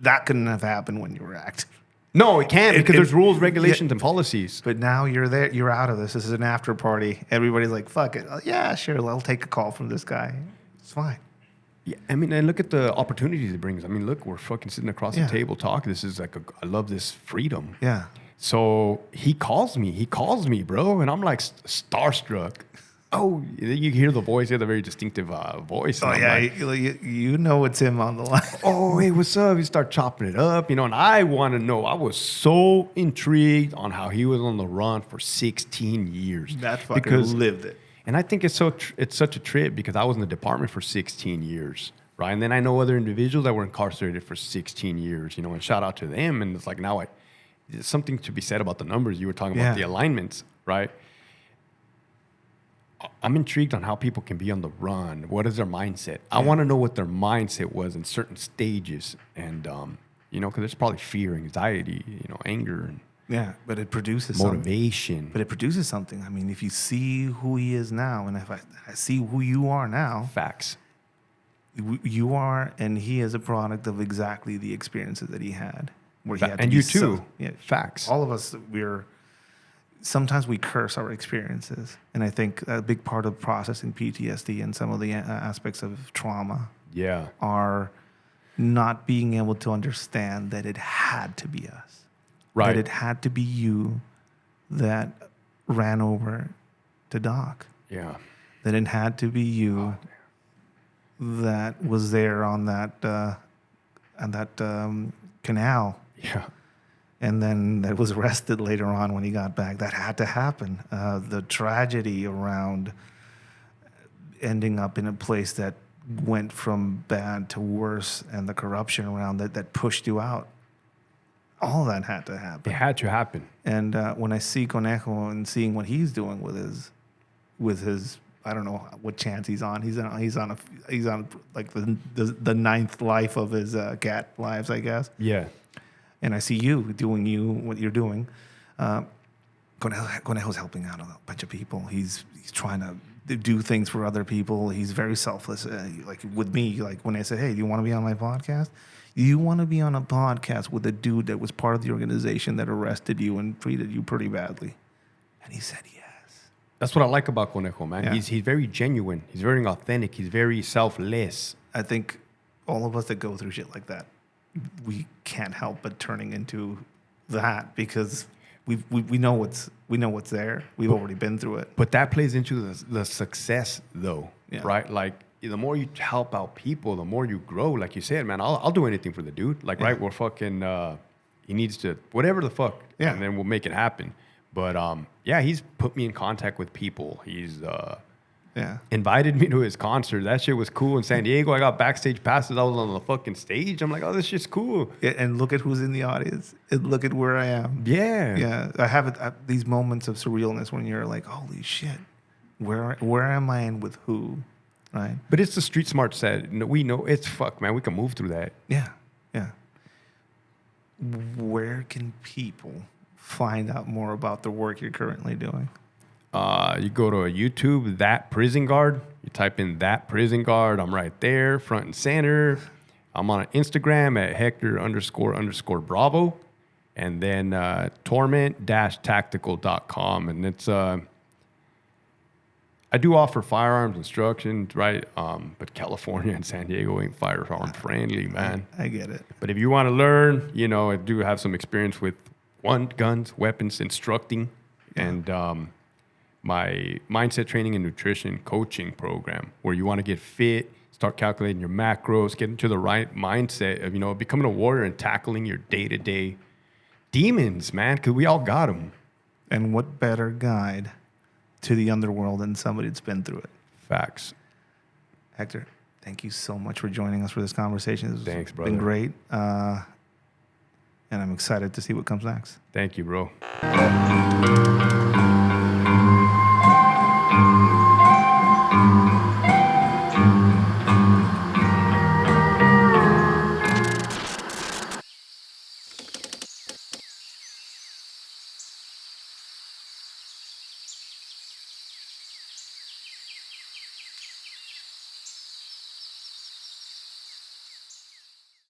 That couldn't have happened when you were active. No, it can't because there's rules, regulations, and policies. But now you're there. You're out of this. This is an after party. Everybody's like, fuck it. Yeah, sure. I'll take a call from this guy. It's fine. Yeah, I mean, and look at the opportunities it brings. I mean, look, we're fucking sitting across the table talking. This is like, I love this freedom. Yeah. So he calls me, bro. And I'm like starstruck. Oh, you hear the voice. He has a very distinctive voice. Oh, yeah. Like, you know it's him on the line. Oh, hey, what's up? You start chopping it up, you know, and I want to know. I was so intrigued on how he was on the run for 16 years. That fucking lived it. And I think it's such a trip because I was in the department for 16 years, right? And then I know other individuals that were incarcerated for 16 years, you know, and shout out to them. And it's like now there's something to be said about the numbers. You were talking about the alignments, right? I'm intrigued on how people can be on the run. What is their mindset? I want to know what their mindset was in certain stages. And, you know, because there's probably fear, anxiety, you know, anger. And but it produces motivation. Something. But it produces something. I mean, if you see who he is now, and if I see who you are now. Facts. You are, and he is a product of exactly the experiences that he had. Where he had to and be you too. Facts. All of us, sometimes we curse our experiences. And I think a big part of processing PTSD and some of the aspects of trauma are not being able to understand that it had to be us. Right. That it had to be you that ran over to Doc. Yeah. That it had to be you that was there on that canal. Yeah. And then that was arrested later on when he got back. That had to happen. The tragedy around ending up in a place that went from bad to worse and the corruption around that pushed you out. All that had to happen. It had to happen. And when I see Conejo and seeing what he's doing with his I don't know what chance he's on. He's on like the ninth life of his cat lives, I guess. Yeah. And I see you doing what you're doing. Conejo's helping out a bunch of people. He's trying to do things for other people. He's very selfless. Like with me, like when I said, "Hey, do you want to be on my podcast? You want to be on a podcast with a dude that was part of the organization that arrested you and treated you pretty badly?" And he said yes. That's what I like about Conejo, man. Yeah. He's very genuine. He's very authentic. He's very selfless. I think all of us that go through shit like that, we can't help but turning into that because we know what's there. We've already been through it. But that plays into the success, though, right? Like the more you help out people, the more you grow. Like you said, man, I'll do anything for the dude. Like, right, we're fucking. He needs to whatever the fuck, and then we'll make it happen. But he's put me in contact with people. He's invited me to his concert. That shit was cool in San Diego. I got backstage passes. I was on the fucking stage. I'm like, oh, this shit's cool. Yeah, and look at who's in the audience. And look at where I am. Yeah. I have these moments of surrealness when you're like, holy shit, where am I and with who, right? But it's the street smart set. We know it's fuck, man. We can move through that. Yeah. Where can people find out more about the work you're currently doing? You go to YouTube, That Prison Guard. You type in That Prison Guard. I'm right there, front and center. I'm on Instagram at Hector__Bravo. And then torment-tactical.com. And it's, I do offer firearms instructions, right? But California and San Diego ain't firearm friendly, man. I get it. But if you want to learn, you know, I do have some experience with guns, weapons, instructing, and my mindset training and nutrition coaching program where you want to get fit, start calculating your macros, get into the right mindset of, becoming a warrior and tackling your day-to-day demons, man, because we all got them. And what better guide to the underworld than somebody that's been through it? Facts. Hector, thank you so much for joining us for this conversation. Thanks, brother. It's been great. And I'm excited to see what comes next. Thank you, bro.